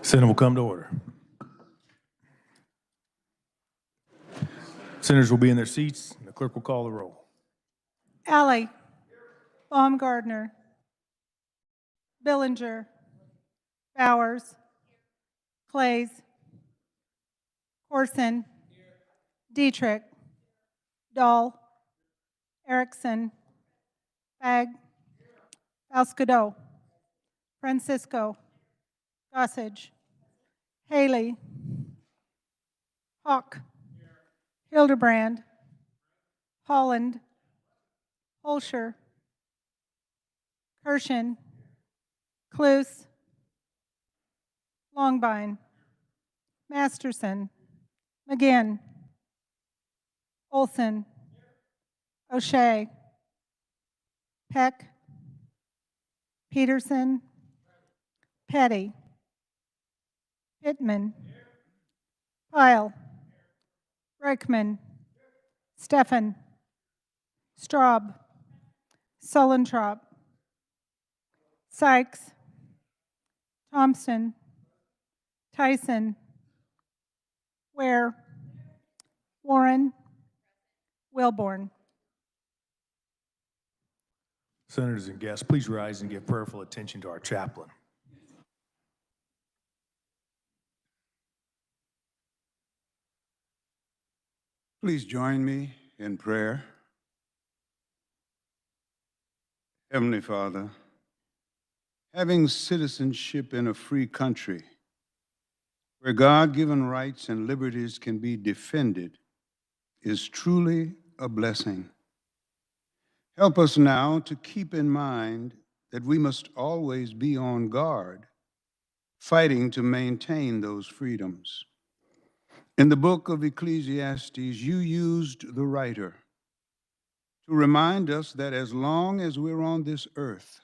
Senate will come to order. Senators will be in their seats, and the clerk will call the roll. Alley, Baumgardner, Billinger, Bowers, Clays, Corson, Dietrich, Dahl, Erickson, Fagg, Falscadeau, Francisco, Gossage, Haley, Hawk, Hildebrand, Holland, Holscher, Kirshen, Cluse, Longbine, Masterson, McGinn, Olson, O'Shea, Peck, Peterson, Petty, Pittman, Pyle, Reichman, Steffen, Straub, Sullentrop, Sykes, Thompson, Tyson, Ware, Warren, Wilborn. Senators and guests, please rise and give prayerful attention to our chaplain. Please join me in prayer. Heavenly Father, having citizenship in a free country where God-given rights and liberties can be defended is truly a blessing. Help us now to keep in mind that we must always be on guard, fighting to maintain those freedoms. In the book of Ecclesiastes, you used the writer to remind us that as long as we're on this earth,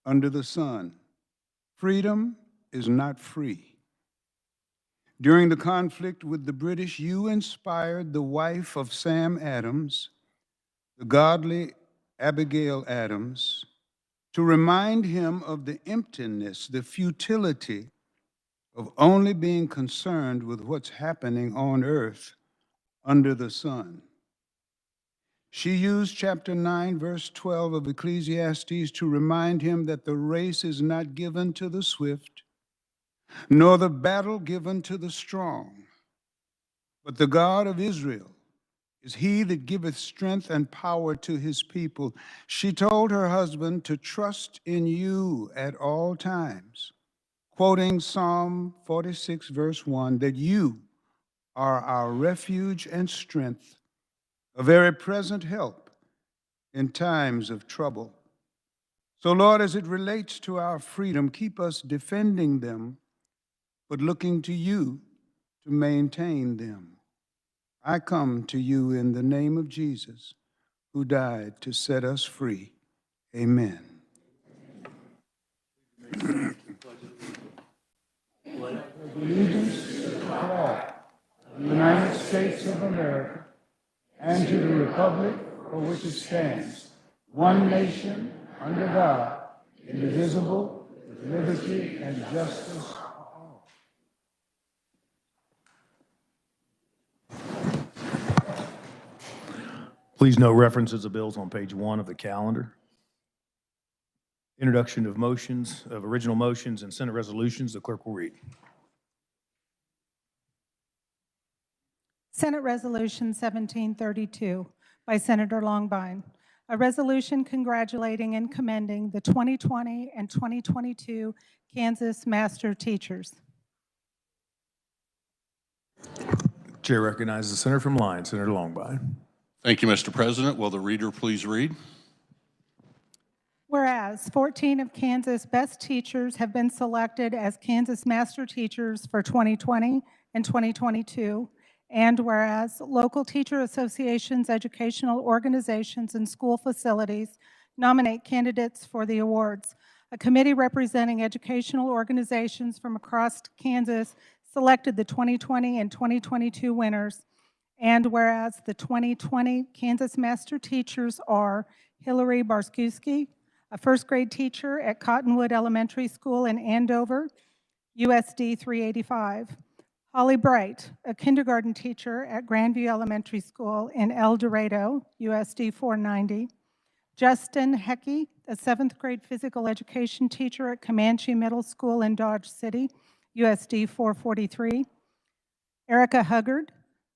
under the sun, freedom is not free. During the conflict with the British, you inspired the wife of Sam Adams, the godly Abigail Adams, to remind him of the emptiness, the futility of only being concerned with what's happening on earth under the sun. She used chapter 9, verse 12 of Ecclesiastes to remind him that the race is not given to the swift, nor the battle given to the strong, but the God of Israel is he that giveth strength and power to his people. She told her husband to trust in you at all times, quoting Psalm 46, verse 1, that you are our refuge and strength, a very present help in times of trouble. So, Lord, as it relates to our freedom, keep us defending them, but looking to you to maintain them. I come to you in the name of Jesus, who died to set us free. Amen. Allegiance to the flag of the United States of America and to the republic for which it stands, one nation, under God, indivisible, with liberty and justice for all. Please note references of bills on page 1 of the calendar. Introduction of motions, of original motions and Senate resolutions, the clerk will read. Senate Resolution 1732 by Senator Longbine, a resolution congratulating and commending the 2020 and 2022 Kansas Master Teachers. Chair recognizes the senator from Lyon, Senator Longbine. Thank you, Mr. President. Will the reader please read? Whereas 14 of Kansas' best teachers have been selected as Kansas Master Teachers for 2020 and 2022, and whereas local teacher associations, educational organizations, and school facilities nominate candidates for the awards, a committee representing educational organizations from across Kansas selected the 2020 and 2022 winners, and whereas the 2020 Kansas Master Teachers are Hillary Barskewski, a first grade teacher at Cottonwood Elementary School in Andover, USD 385. Holly Bright, a kindergarten teacher at Grandview Elementary School in El Dorado, USD 490. Justin Heckey, a 7th grade physical education teacher at Comanche Middle School in Dodge City, USD 443. Erica Huggard,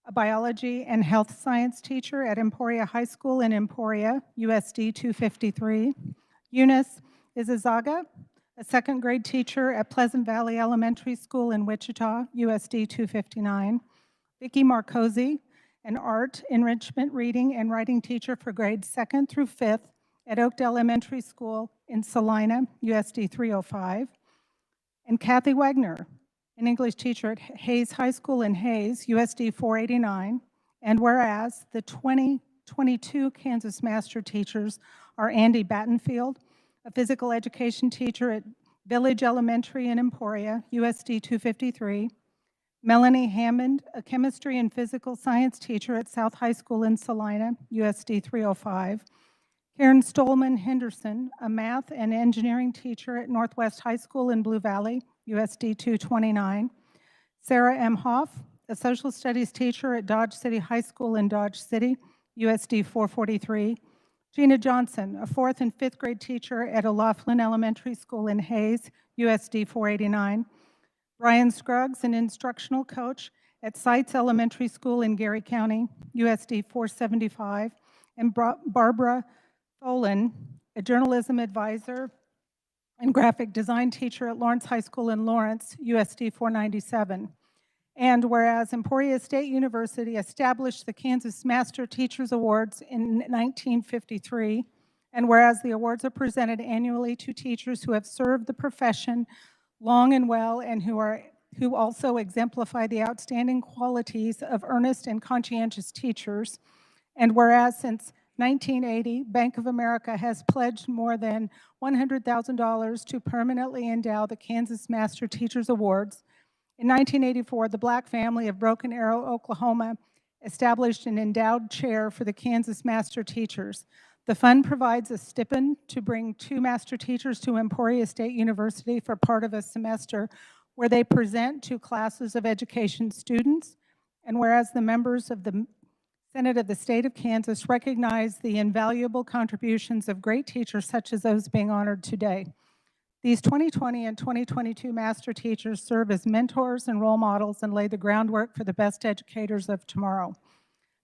a biology and health science teacher at Emporia High School in Emporia, USD 253. Eunice Izazaga, a 2nd grade teacher at Pleasant Valley Elementary School in Wichita, USD 259. Vicki Marcosi, an art, enrichment, reading, and writing teacher for grades 2nd through 5th at Oakdale Elementary School in Salina, USD 305. And Kathy Wagner, an English teacher at Hayes High School in Hayes, USD 489. And whereas the 2022 Kansas Master Teachers are Andy Battenfield, a physical education teacher at Village Elementary in Emporia, USD 253. Melanie Hammond, a chemistry and physical science teacher at South High School in Salina, USD 305. Karen Stolman Henderson, a math and engineering teacher at Northwest High School in Blue Valley, USD 229. Sarah M. Hoff, a social studies teacher at Dodge City High School in Dodge City, USD 443. Gina Johnson, a 4th and 5th grade teacher at O'Laughlin Elementary School in Hayes, USD 489. Brian Scruggs, an instructional coach at Sites Elementary School in Gary County, USD 475. And Barbara Tholen, a journalism advisor and graphic design teacher at Lawrence High School in Lawrence, USD 497. And whereas Emporia State University established the Kansas Master Teachers Awards in 1953, and whereas the awards are presented annually to teachers who have served the profession long and well and who also exemplify the outstanding qualities of earnest and conscientious teachers, and whereas since 1980, Bank of America has pledged more than $100,000 to permanently endow the Kansas Master Teachers Awards. In 1984, the Black family of Broken Arrow, Oklahoma, established an endowed chair for the Kansas Master Teachers. The fund provides a stipend to bring 2 master teachers to Emporia State University for part of a semester where they present to classes of education students. And whereas the members of the Senate of the State of Kansas recognize the invaluable contributions of great teachers such as those being honored today. These 2020 and 2022 master teachers serve as mentors and role models and lay the groundwork for the best educators of tomorrow.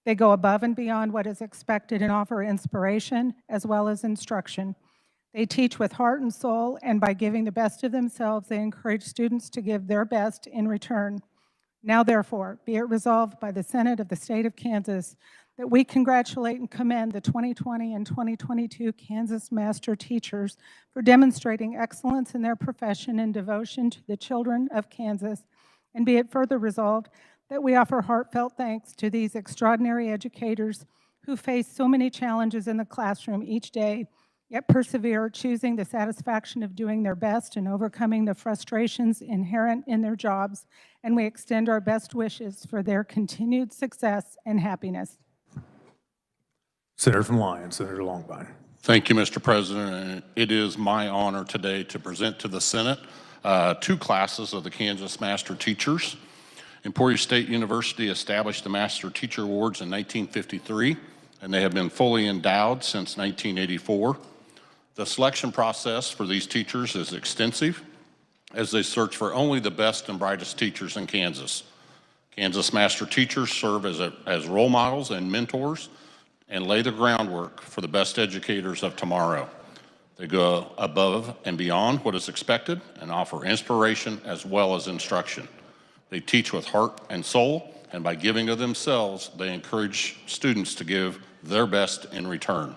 They go above and beyond what is expected and offer inspiration as well as instruction. They teach with heart and soul, and by giving the best of themselves, they encourage students to give their best in return. Now, therefore, be it resolved by the Senate of the State of Kansas that we congratulate and commend the 2020 and 2022 Kansas Master Teachers for demonstrating excellence in their profession and devotion to the children of Kansas, and be it further resolved that we offer heartfelt thanks to these extraordinary educators who face so many challenges in the classroom each day, yet persevere, choosing the satisfaction of doing their best and overcoming the frustrations inherent in their jobs, and we extend our best wishes for their continued success and happiness. Senator from Lyon, Senator Longbine. Thank you, Mr. President. And it is my honor today to present to the Senate 2 classes of the Kansas Master Teachers. Emporia State University established the Master Teacher Awards in 1953, and they have been fully endowed since 1984. The selection process for these teachers is extensive as they search for only the best and brightest teachers in Kansas. Kansas Master Teachers serve as role models and mentors and lay the groundwork for the best educators of tomorrow. They go above and beyond what is expected and offer inspiration as well as instruction. They teach with heart and soul, and by giving of themselves, they encourage students to give their best in return.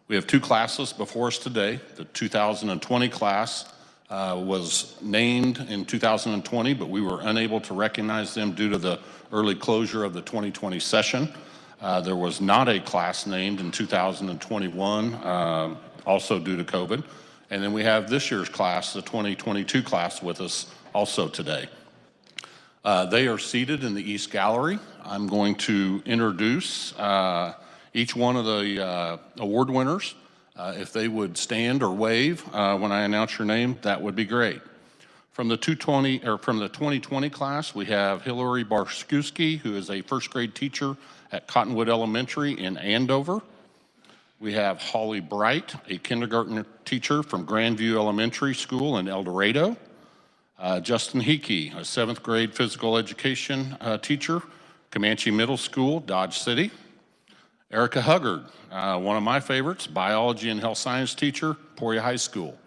We have 2 classes before us today. The 2020 class was named in 2020, but we were unable to recognize them due to the early closure of the 2020 session. There was not a class named in 2021, also due to COVID. And then we have this year's class, the 2022 class, with us also today. They are seated in the East Gallery. I'm going to introduce each one of the award winners. If they would stand or wave when I announce your name, that would be great. From the 2020 class, we have Hillary Barskewski, who is a first grade teacher at Cottonwood Elementary in Andover. We have Holly Bright, a kindergarten teacher from Grandview Elementary School in El Dorado. Justin Hickey, a 7th grade physical education teacher, Comanche Middle School, Dodge City. Erica Huggard, one of my favorites, biology and health science teacher, Emporia High School.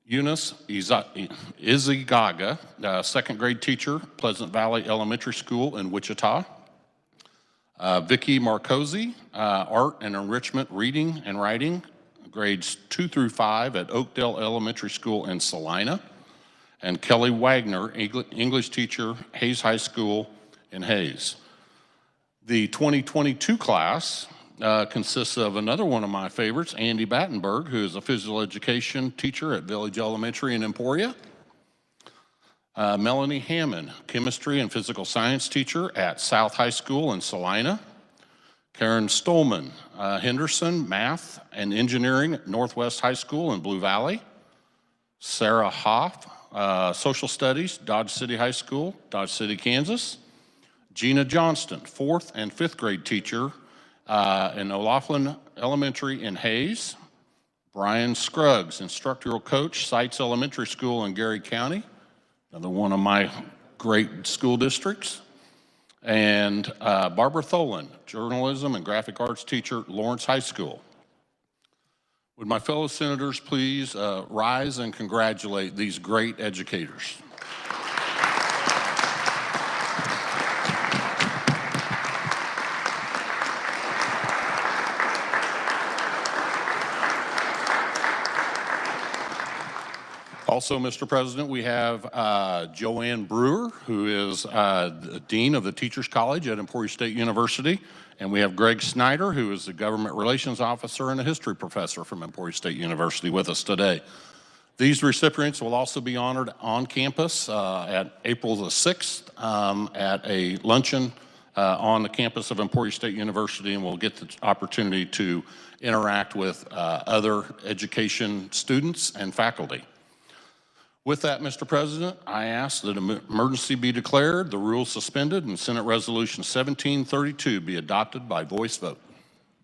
Eunice Izigaga, 2nd grade teacher, Pleasant Valley Elementary School in Wichita. Vicki Marcosi, art and enrichment reading and writing, grades 2 through 5 at Oakdale Elementary School in Salina. And Kelly Wagner, English teacher, Hayes High School in Hayes. The 2022 class consists of another one of my favorites, Andy Battenberg, who is a physical education teacher at Village Elementary in Emporia. Melanie Hammond, chemistry and physical science teacher at South High School in Salina. Karen Stolman, Henderson, math and engineering at Northwest High School in Blue Valley. Sarah Hoff, social studies, Dodge City High School, Dodge City, Kansas. Gina Johnston, 4th and 5th grade teacher in O'Laughlin Elementary in Hayes. Brian Scruggs, instructional coach, Sites Elementary School in Gary County, another one of my great school districts. And Barbara Tholen, journalism and graphic arts teacher, Lawrence High School. Would my fellow senators please rise and congratulate these great educators. Also, Mr. President, we have Joanne Brewer, who is the Dean of the Teachers College at Emporia State University, and we have Greg Snyder, who is the Government Relations Officer and a history professor from Emporia State University with us today. These recipients will also be honored on campus at April the 6th at a luncheon on the campus of Emporia State University, and we'll get the opportunity to interact with other education students and faculty. With that, Mr. President, I ask that an emergency be declared, the rules suspended, and Senate Resolution 1732 be adopted by voice vote.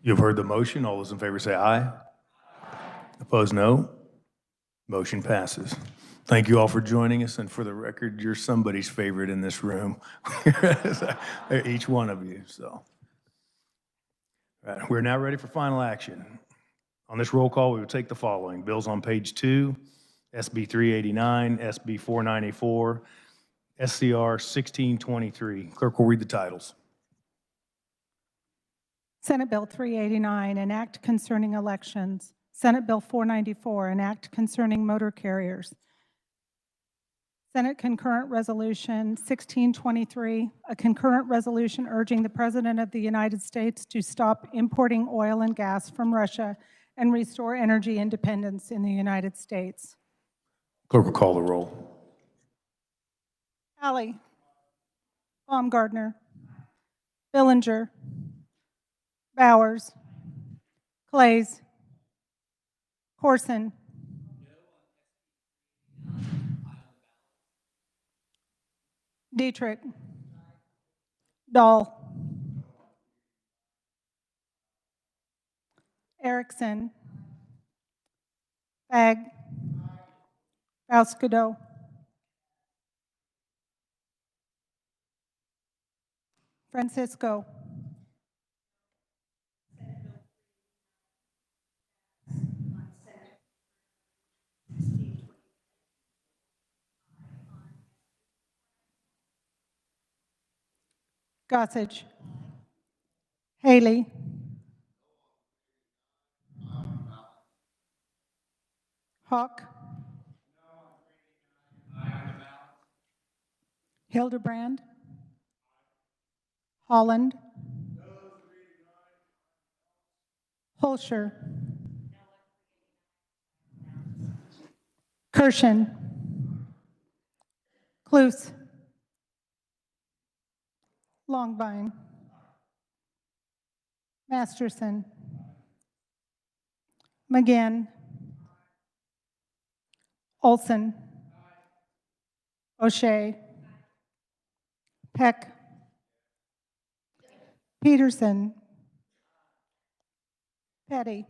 You've heard the motion. All those in favor say aye. Opposed, no. Motion passes. Thank you all for joining us, and for the record, you're somebody's favorite in this room. Each one of you, so. All right, we're now ready for final action. On this roll call, we will take the following. Bills on page 2. SB 389, SB 494, SCR 1623. Clerk will read the titles. Senate Bill 389, an act concerning elections. Senate Bill 494, an act concerning motor carriers. Senate Concurrent Resolution 1623, a concurrent resolution urging the President of the United States to stop importing oil and gas from Russia and restore energy independence in the United States. Clerk will call the roll. Alley. Baumgardner. Billinger. Bowers. Clays. Corson. Dietrich. Dahl. Erickson. Fagg. Voskudo. Francisco. Gossage. Haley. Hawk. Hildebrand. Holland. Holscher. Kirshen. Cluse. Longbine. Masterson. McGinn. Olson. O'Shea. Peck. Peterson. Petty.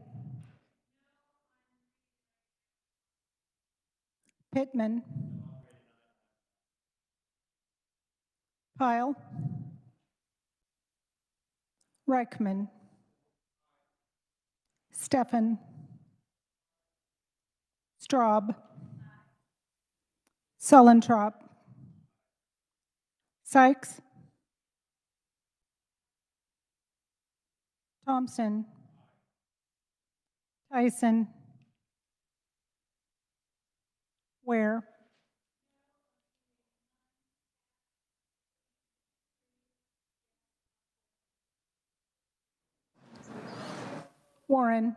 Pittman. Pyle. Reichman. Steffen. Straub. Sullentrop. Sykes. Thompson. Tyson. Ware. Warren.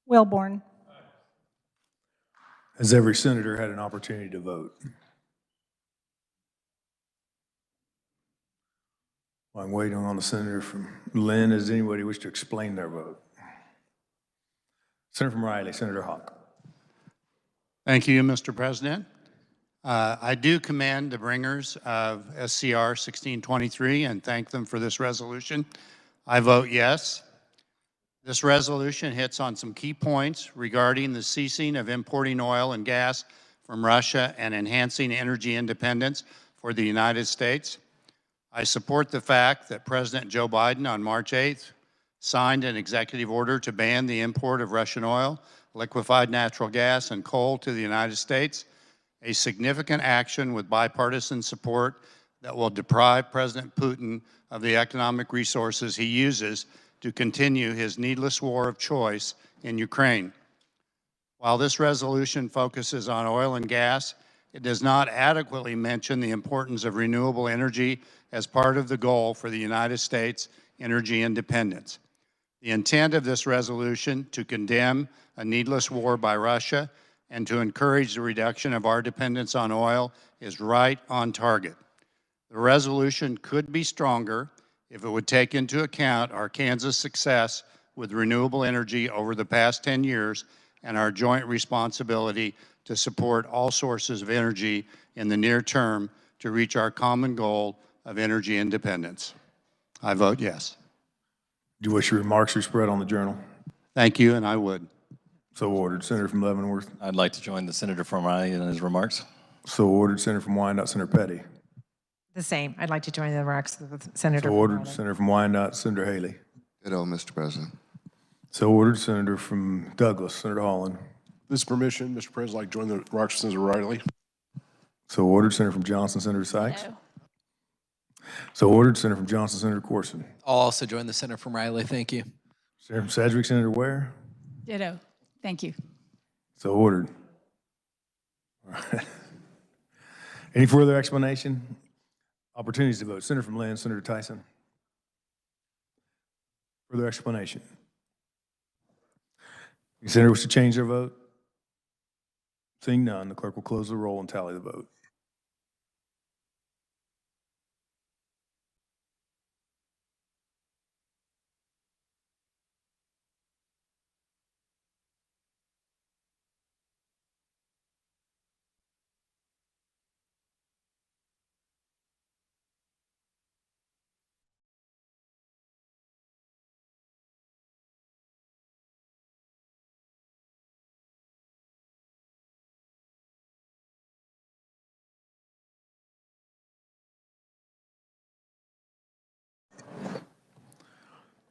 Wilborn. Has every senator had an opportunity to vote? While I'm waiting on the senator from Lynn, does anybody wish to explain their vote? Senator from Riley, Senator Hawk. Thank you, Mr. President. I do commend the bringers of SCR 1623 and thank them for this resolution. I vote yes. This resolution hits on some key points regarding the ceasing of importing oil and gas from Russia and enhancing energy independence for the United States. I support the fact that President Joe Biden on March 8th signed an executive order to ban the import of Russian oil, liquefied natural gas, and coal to the United States, a significant action with bipartisan support that will deprive President Putin of the economic resources he uses to continue his needless war of choice in Ukraine. While this resolution focuses on oil and gas, it does not adequately mention the importance of renewable energy as part of the goal for the United States' energy independence. The intent of this resolution to condemn a needless war by Russia and to encourage the reduction of our dependence on oil is right on target. The resolution could be stronger if it would take into account our Kansas success with renewable energy over the past 10 years and our joint responsibility to support all sources of energy in the near term to reach our common goal of energy independence. I vote yes. Do you wish your remarks be spread on the journal? Thank you, and I would. So ordered. Senator from Leavenworth. I'd like to join the senator from Riley in his remarks. So ordered. Senator from Wyandotte, Senator Petty. The same. I'd like to join the remarks of the Senator. So ordered. Senator from Wyandotte, Senator Haley. Ditto, Mr. President. So ordered. Senator from Douglas, Senator Holland. This permission, Mr. President, I'd like to join the remarks of Senator Riley. So ordered. Senator from Johnson, Senator Sykes. No. So ordered. Senator from Johnson, Senator Corson. I'll also join the senator from Riley. Thank you. Senator from Sedgwick, Senator Ware. Ditto. Thank you. So ordered. All right. Any further explanation? Opportunities to vote. Senator from Lynn, Senator Tyson. Further explanation. Any senator wish to change their vote? Seeing none, the clerk will close the roll and tally the vote.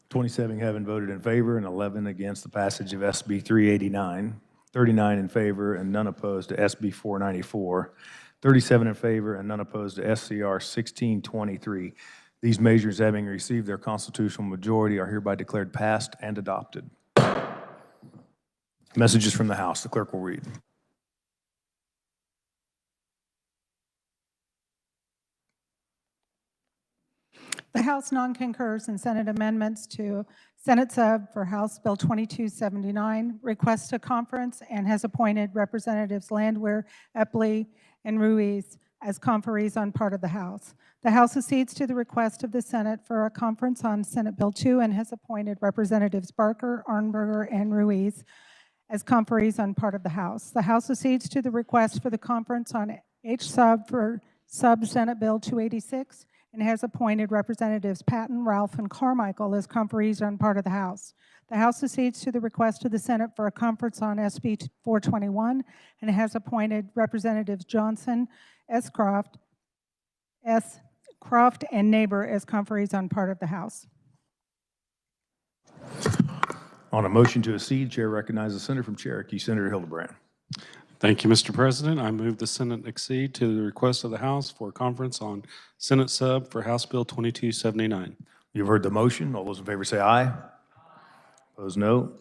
Twenty-seven having voted in favor and 11 against the passage of SB 389, 39 in favor and none opposed to SB 494, 37 in favor and none opposed to SCR 1623. These measures, having received their constitutional majority, are hereby declared passed and adopted. Messages from the House. The clerk will read. The House non-concurs in Senate amendments to Senate Sub for House Bill 2279, requests a conference, and has appointed Representatives Landwehr, Epley, and Ruiz as conferees on part of the House. The House accedes to the request of the Senate for a conference on Senate Bill 2 and has appointed Representatives Barker, Arnberger, and Ruiz as conferees on part of the House. The House accedes to the request for the conference on H-Sub for Sub-Senate Bill 286 and has appointed Representatives Patton, Ralph, and Carmichael as conferees on part of the House. The House accedes to the request of the Senate for a conference on SB 421 and has appointed Representatives Johnson, Croft, and Neighbor as conferees on part of the House. On a motion to accede, Chair recognizes the Senator from Cherokee, Senator Hildebrand. Thank you, Mr. President. I move the Senate accede to the request of the House for a conference on Senate sub for House Bill 2279. You've heard the motion. All those in favor say aye. Opposed, no.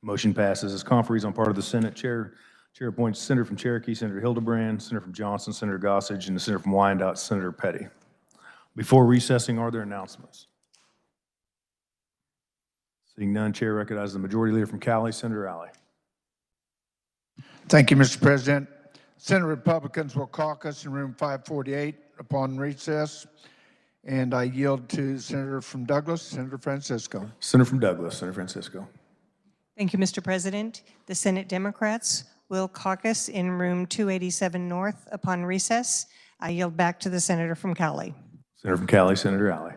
Motion passes. As conferees on part of the Senate, Chair appoints Senator from Cherokee, Senator Hildebrand, Senator from Johnson, Senator Gossage, and the Senator from Wyandotte, Senator Petty. Before recessing, are there announcements? Seeing none, Chair recognizes the Majority Leader from Cali, Senator Alley. Thank you, Mr. President. Senate Republicans will caucus in room 548 upon recess. And I yield to Senator from Douglas, Senator Francisco. Senator from Douglas, Senator Francisco. Thank you, Mr. President. The Senate Democrats will caucus in room 287 North upon recess. I yield back to the Senator from Cali. Senator from Cali, Senator Alley.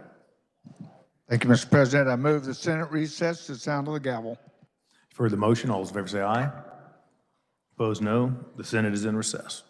Thank you, Mr. President. I move the Senate recess to the sound of the gavel. You've heard the motion. All those in favor say aye. Opposed, no. The Senate is in recess.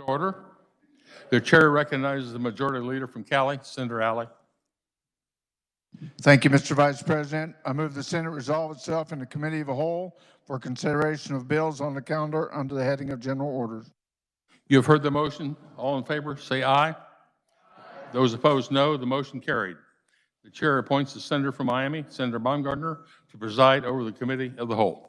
Order. The chair recognizes the majority leader from Cali, Senator Alley. Thank you, Mr. Vice President. I move the Senate resolve itself in the committee of a whole for consideration of bills on the calendar under the heading of general orders. You have heard the motion. All in favor, say aye. Those opposed, no. The motion carried. The chair appoints the senator from Miami, Senator Baumgartner, to preside over the committee of the whole.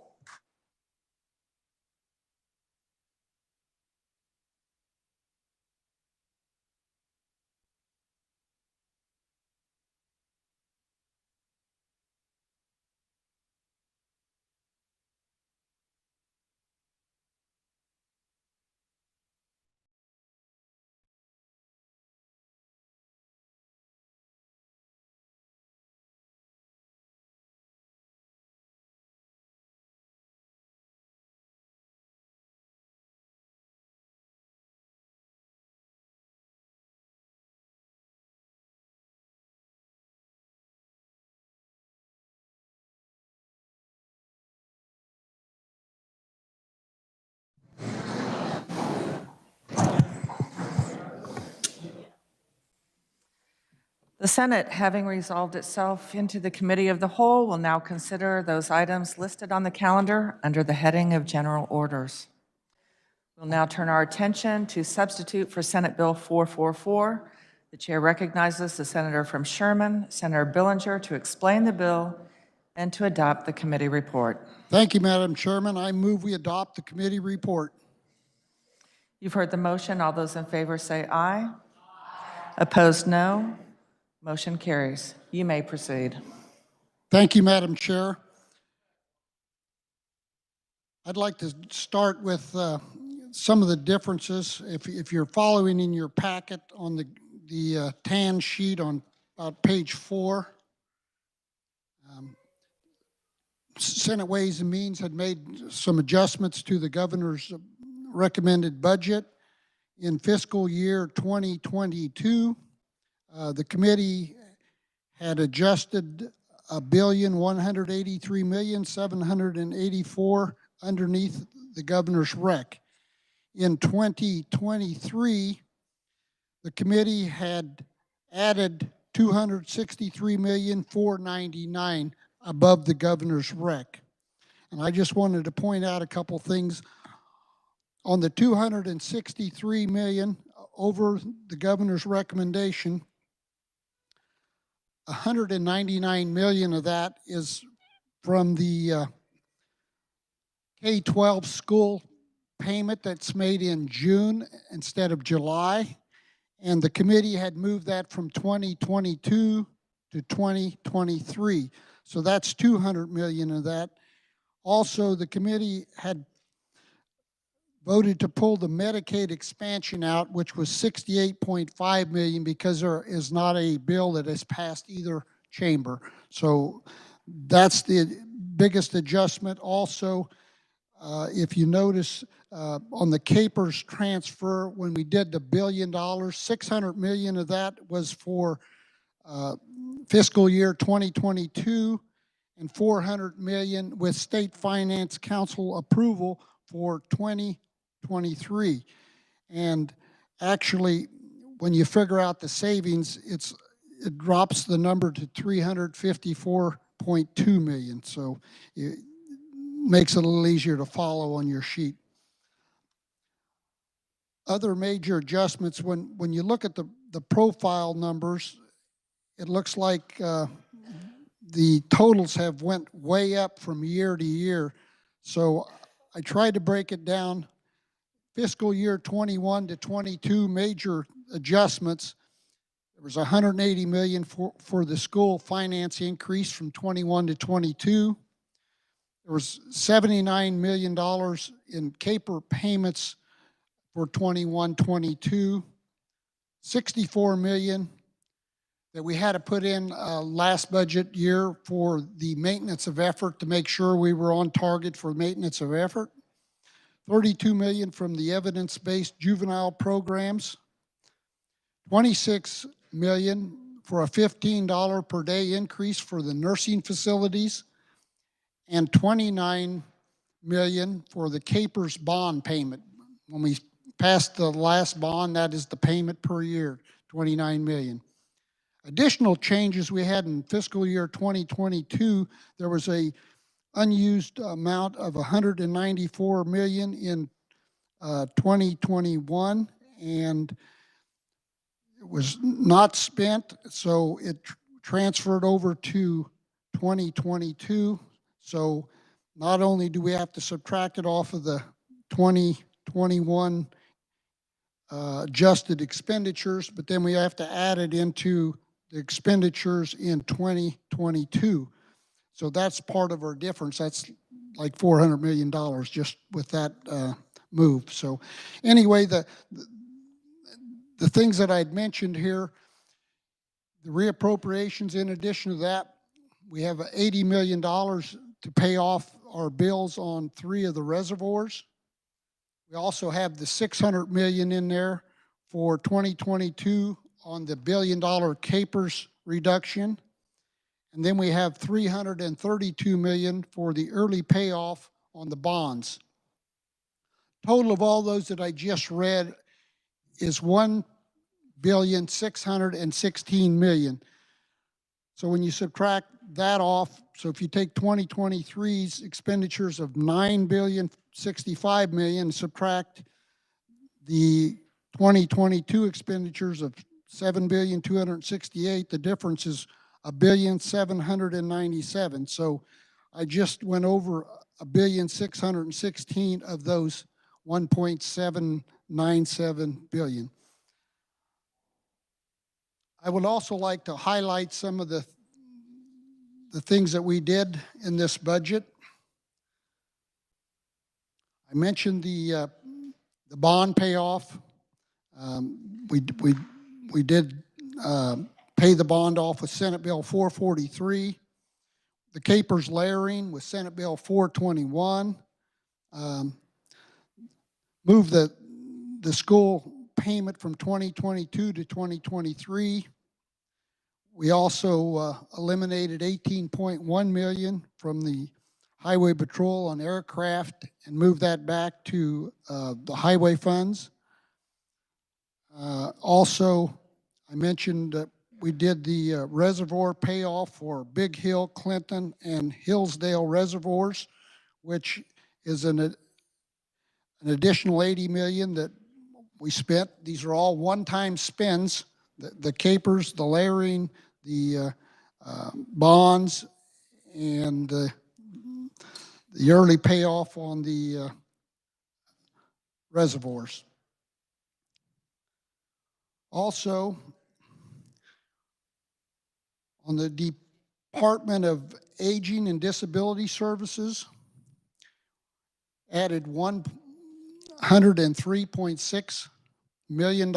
The Senate, having resolved itself into the committee of the whole, will now consider those items listed on the calendar under the heading of general orders. We'll now turn our attention to substitute for Senate Bill 444. The chair recognizes the senator from Sherman, Senator Billinger, to explain the bill and to adopt the committee report. Thank you, Madam Chairman. I move we adopt the committee report. You've heard the motion. All those in favor say aye. Opposed, no. Motion carries. You may proceed. Thank you, Madam Chair. I'd like to start with some of the differences. If you're following in your packet on the tan sheet on about page 4, Senate Ways and Means had made some adjustments to the governor's recommended budget. In fiscal year 2022, the committee had adjusted $1,183,784 underneath the governor's rec. In 2023, the committee had added $263,499 above the governor's rec. And I just wanted to point out a couple things. On the $263 million over the governor's recommendation, $199 million of that is from the K-12 school payment that's made in June instead of July. And the committee had moved that from 2022 to 2023. So that's $200 million of that. Also, the committee had voted to pull the Medicaid expansion out, which was $68.5 million, because there is not a bill that has passed either chamber. So that's the biggest adjustment. Also, if you notice on the CAPERS transfer, when we did the $1 billion, $600 million of that was for fiscal year 2022, and $400 million with State Finance Council approval for 2023. And actually, when you figure out the savings, it drops the number to $354.2 million. So it makes it a little easier to follow on your sheet. Other major adjustments, when you look at the profile numbers, it looks like the totals have went way up from year to year. So I tried to break it down. Fiscal year 21 to 22, major adjustments. There was $180 million for the school finance increase from 21 to 22. There was $79 million in CAPER payments for 21-22. $64 million that we had to put in last budget year for the maintenance of effort to make sure we were on target for maintenance of effort. $32 million from the evidence-based juvenile programs. $26 million for a $15 per day increase for the nursing facilities, and $29 million for the CAPERS bond payment. When we past the last bond, that is the payment per year, $29 million. Additional changes we had in fiscal year 2022, there was a unused amount of $194 million in 2021, and it was not spent, so it transferred over to 2022. So not only do we have to subtract it off of the 2021 adjusted expenditures, but then we have to add it into the expenditures in 2022. So that's part of our difference. That's like $400 million just with that move. So anyway, the things that I'd mentioned here, the reappropriations, in addition to that, we have $80 million to pay off our bills on 3 of the reservoirs. We also have the $600 million in there for 2022 on the $1 billion capers reduction. And then we have $332 million for the early payoff on the bonds. Total of all those that I just read is $1,616 million. So when you subtract that off, so if you take 2023's expenditures of $9,065 million, subtract the 2022 expenditures of $7,268, the difference is $1,797. So I just went over $1,616 of those $1.797 billion. I would also like to highlight some of the things that we did in this budget. I mentioned the bond payoff. We did pay the bond off with Senate Bill 443. The capers layering with Senate Bill 421. Moved the school payment from 2022 to 2023. We also eliminated $18.1 million from the highway patrol on aircraft and moved that back to the highway funds. Also, I mentioned that we did the reservoir payoff for Big Hill, Clinton, and Hillsdale reservoirs, which is an additional $80 million that we spent. These are all one-time spends, the capers, the layering, the bonds, and the early payoff on the reservoirs. Also, on the Department of Aging and Disability Services, added $103.6 million.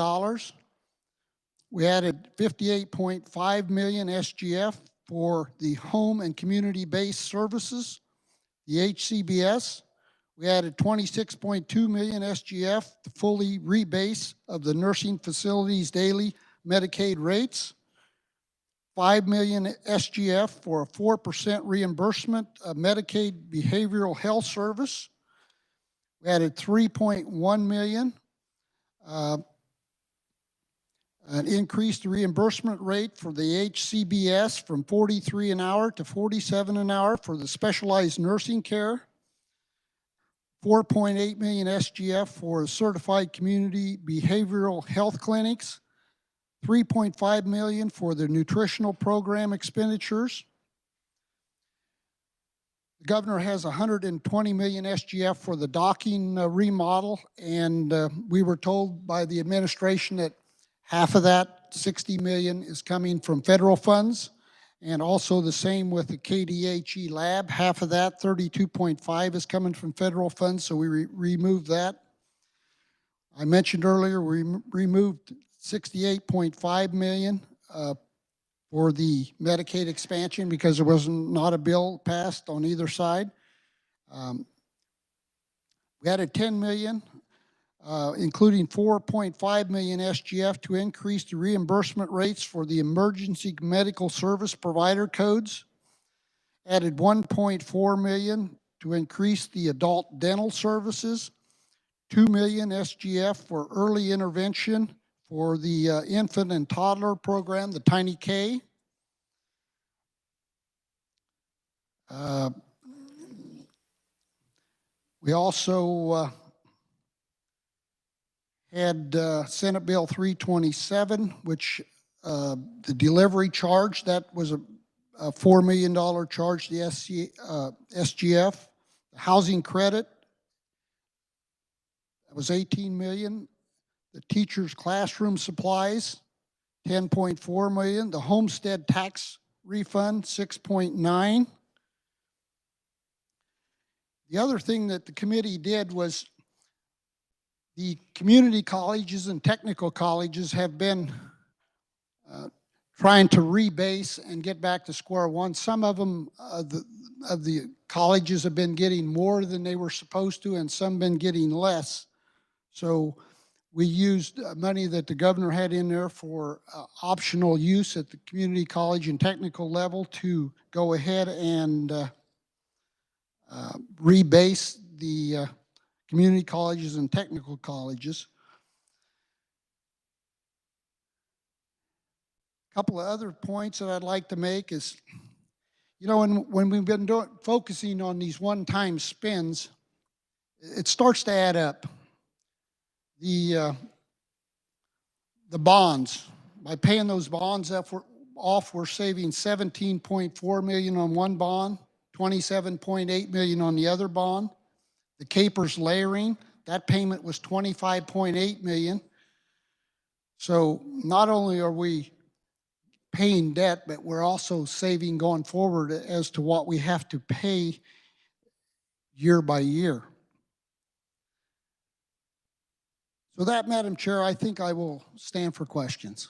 We added $58.5 million SGF for the home and community-based services, the HCBS. We added $26.2 million SGF to fully rebase of the nursing facilities daily Medicaid rates. $5 million SGF for a 4% reimbursement of Medicaid behavioral health service. We added $3.1 million, an increased reimbursement rate for the HCBS from $43 an hour to $47 an hour for the specialized nursing care. $4.8 million SGF for certified community behavioral health clinics. $3.5 million for the nutritional program expenditures. The governor has $120 million SGF for the docking remodel, and we were told by the administration that half of that, $60 million, is coming from federal funds, and also the same with the KDHE lab. Half of that, $32.5, is coming from federal funds, so we removed that. I mentioned earlier we removed $68.5 million for the Medicaid expansion because there was not a bill passed on either side. We added $10 million, including $4.5 million SGF to increase the reimbursement rates for the emergency medical service provider codes. Added $1.4 million to increase the adult dental services. $2 million SGF for early intervention for the infant and toddler program, the Tiny K. We also had Senate Bill 327, which the delivery charge, that was a $4 million charge, the SGF. The housing credit, that was $18 million. The teachers' classroom supplies, $10.4 million. The homestead tax refund, $6.9. The other thing that the committee did was the community colleges and technical colleges have been trying to rebase and get back to square one. Some of them, of the colleges have been getting more than they were supposed to, and some been getting less. So we used money that the governor had in there for optional use at the community college and technical level to go ahead and rebase the community colleges and technical colleges. A couple of other points that I'd like to make is, you know, when we've been focusing on these one-time spends, it starts to add up. The bonds, by paying those bonds off, we're saving $17.4 million on one bond, $27.8 million on the other bond. The capers layering, that payment was $25.8 million. So not only are we paying debt, but we're also saving going forward as to what we have to pay year by year. So that, Madam Chair, I think I will stand for questions.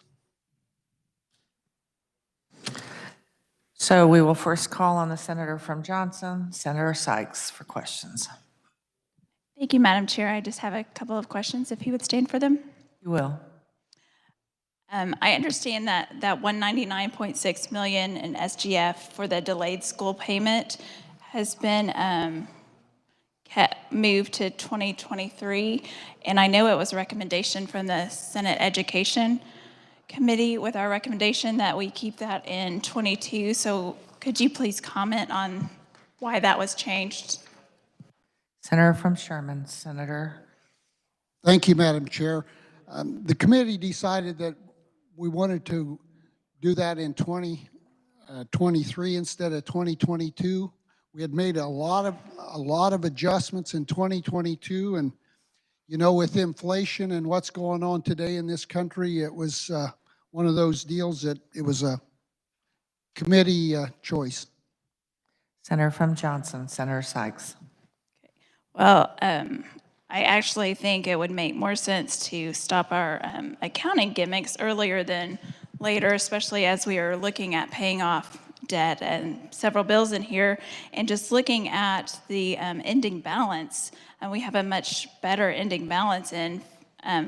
So we will first call on the senator from Johnson, Senator Sykes, for questions. Thank you, Madam Chair. I just have a couple of questions, if you would stand for them. You will. I understand that 199.6 million in SGF for the delayed school payment has been moved to 2023, and I know it was a recommendation from the Senate Education Committee with our recommendation that we keep that in 22. So could you please comment on why that was changed? Senator from Sherman, Senator. Thank you, Madam Chair. The committee decided that we wanted to do that in 2023 instead of 2022. We had made a lot of adjustments in 2022, and you know, with inflation and what's going on today in this country, it was one of those deals that it was a committee choice. Senator from Johnson, Senator Sykes. Well, I actually think it would make more sense to stop our accounting gimmicks earlier than later, especially as we are looking at paying off debt and several bills in here, and just looking at the ending balance. And we have a much better ending balance in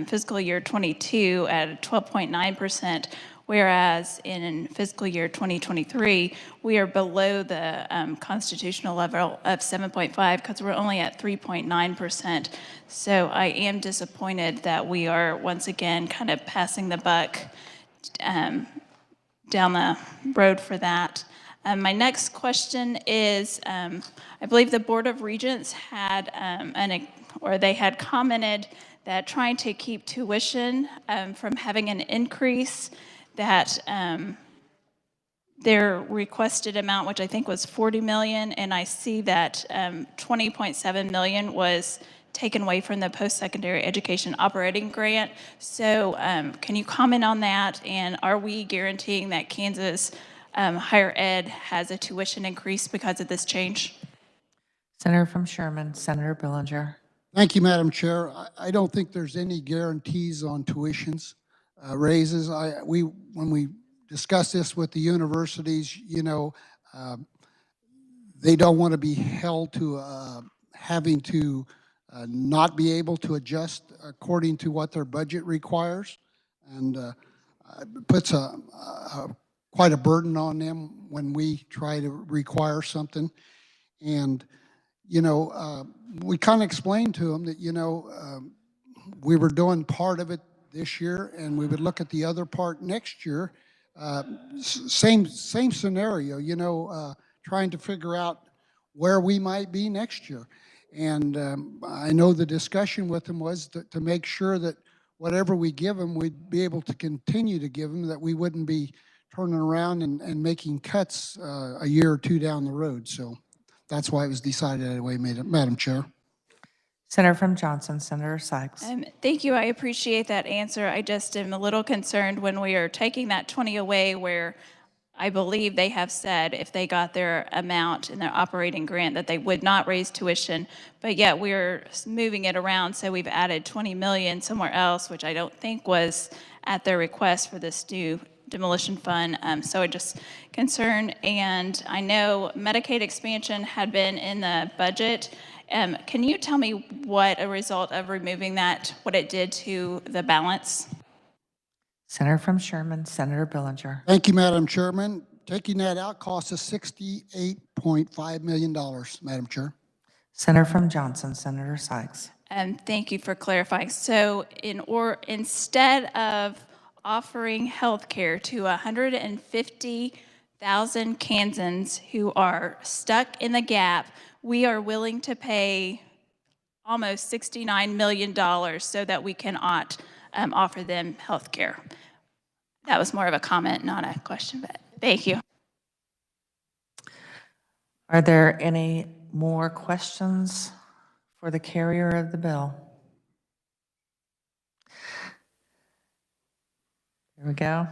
fiscal year 22 at 12.9%, whereas in fiscal year 2023, we are below the constitutional level of 7.5 because we're only at 3.9%. So I am disappointed that we are once again kind of passing the buck down the road for that. My next question is, I believe the Board of Regents had they had commented that trying to keep tuition from having an increase, that their requested amount, which I think was $40 million, and I see that $20.7 million was taken away from the post-secondary education operating grant. So can you comment on that? And are we guaranteeing that Kansas higher ed has a tuition increase because of this change? Senator from Sherman, Senator Billinger. Thank you, Madam Chair. I don't think there's any guarantees on tuitions raises. When we discuss this with the universities, you know, they don't want to be held to having to not be able to adjust according to what their budget requires, and it puts quite a burden on them when we try to require something. And we kind of explained to them that, we were doing part of it this year and we would look at the other part next year. Same scenario, trying to figure out where we might be next year. And I know the discussion with them was to make sure that whatever we give them, we'd be able to continue to give them, that we wouldn't be turning around and making cuts a year or two down the road. So that's why it was decided that way, Madam Chair. Senator from Johnson, Senator Sykes. Thank you. I appreciate that answer. I just am a little concerned when we are taking that 20 away, where I believe they have said if they got their amount in their operating grant that they would not raise tuition, but yet we're moving it around. So we've added 20 million somewhere else, which I don't think was at their request for this new demolition fund. So it just concerned. And I know Medicaid expansion had been in the budget. Can you tell me what a result of removing that, what it did to the balance? Senator from Sherman, Senator Billinger. Thank you, Madam Chairman. Taking that out cost us $68.5 million, Madam Chair. Senator from Johnson, Senator Sykes. Thank you for clarifying. So instead of offering health care to 150,000 Kansans who are stuck in the gap, we are willing to pay almost $69 million so that we can offer them health care. That was more of a comment, not a question, but thank you. Are there any more questions for the carrier of the bill? Here we go.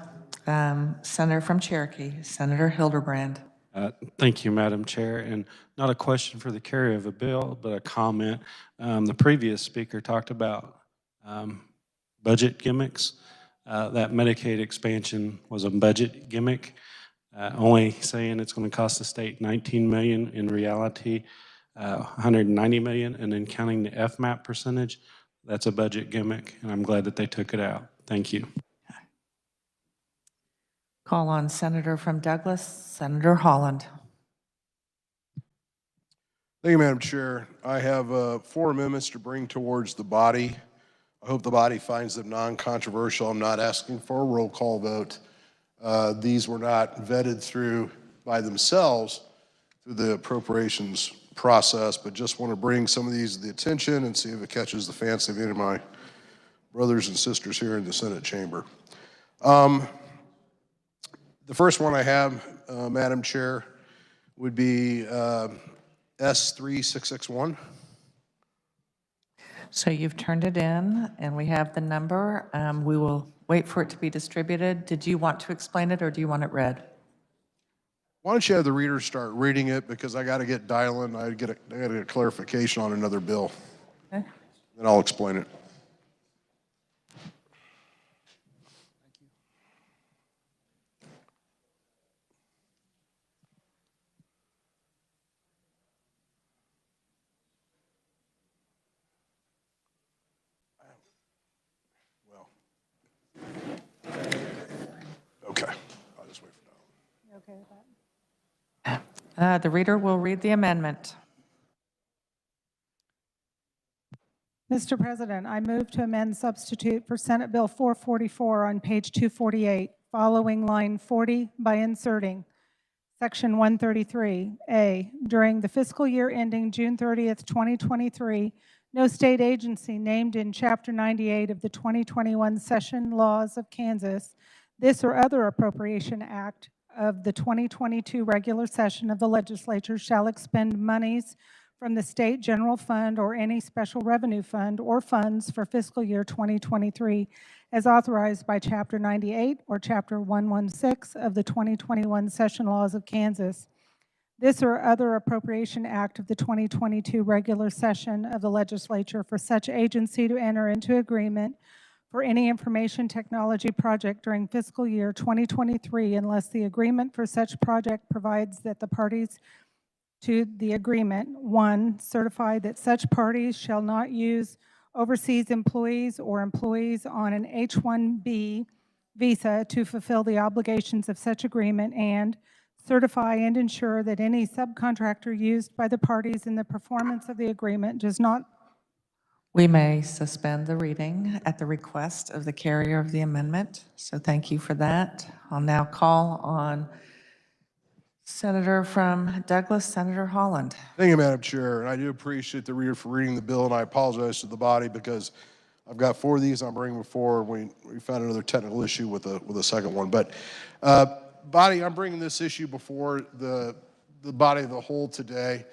Senator from Cherokee, Senator Hildebrand. Thank you, Madam Chair. And not a question for the carrier of a bill, but a comment. The previous speaker talked about budget gimmicks. That Medicaid expansion was a budget gimmick, only saying it's going to cost the state $19 million, in reality $190 million, and then counting the FMAP percentage, that's a budget gimmick, and I'm glad that they took it out. Thank you. Call on Senator from Douglas, Senator Holland. Thank you, Madam Chair. I have 4 amendments to bring towards the body. I hope the body finds them non-controversial. I'm not asking for a roll call vote. These were not vetted through by themselves through the appropriations process, but just want to bring some of these to the attention and see if it catches the fancy of any of my brothers and sisters here in the Senate chamber. The first one I have, Madam Chair, would be S3661. So you've turned it in, and we have the number. We will wait for it to be distributed. Did you want to explain it, or do you want it read? Why don't you have the reader start reading it, because I got to get dialing. I got to get a clarification on another bill. Okay. Then I'll explain it. Okay, I'll just wait for that. You okay with that? The reader will read the amendment. Mr. President, I move to amend substitute for Senate Bill 444 on page 248, following line 40 by inserting Section 133A. During the fiscal year ending June 30th, 2023, no state agency named in Chapter 98 of the 2021 Session Laws of Kansas, this or other appropriation act of the 2022 regular session of the legislature shall expend monies from the state general fund or any special revenue fund or funds for fiscal year 2023 as authorized by Chapter 98 or Chapter 116 of the 2021 Session Laws of Kansas. This or other appropriation act of the 2022 regular session of the legislature for such agency to enter into agreement for any information technology project during fiscal year 2023 unless the agreement for such project provides that the parties to the agreement, 1, certify that such parties shall not use overseas employees or employees on an H-1B visa to fulfill the obligations of such agreement, and certify and ensure that any subcontractor used by the parties in the performance of the agreement does not. We may suspend the reading at the request of the carrier of the amendment, so thank you for that. I'll now call on Senator from Douglas, Senator Holland. Thank you, Madam Chair, and I do appreciate the reader for reading the bill, and I apologize to the body because I've got 4 of these I'm bringing before. We found another technical issue with a second one. But body, I'm bringing this issue before the body of the whole today.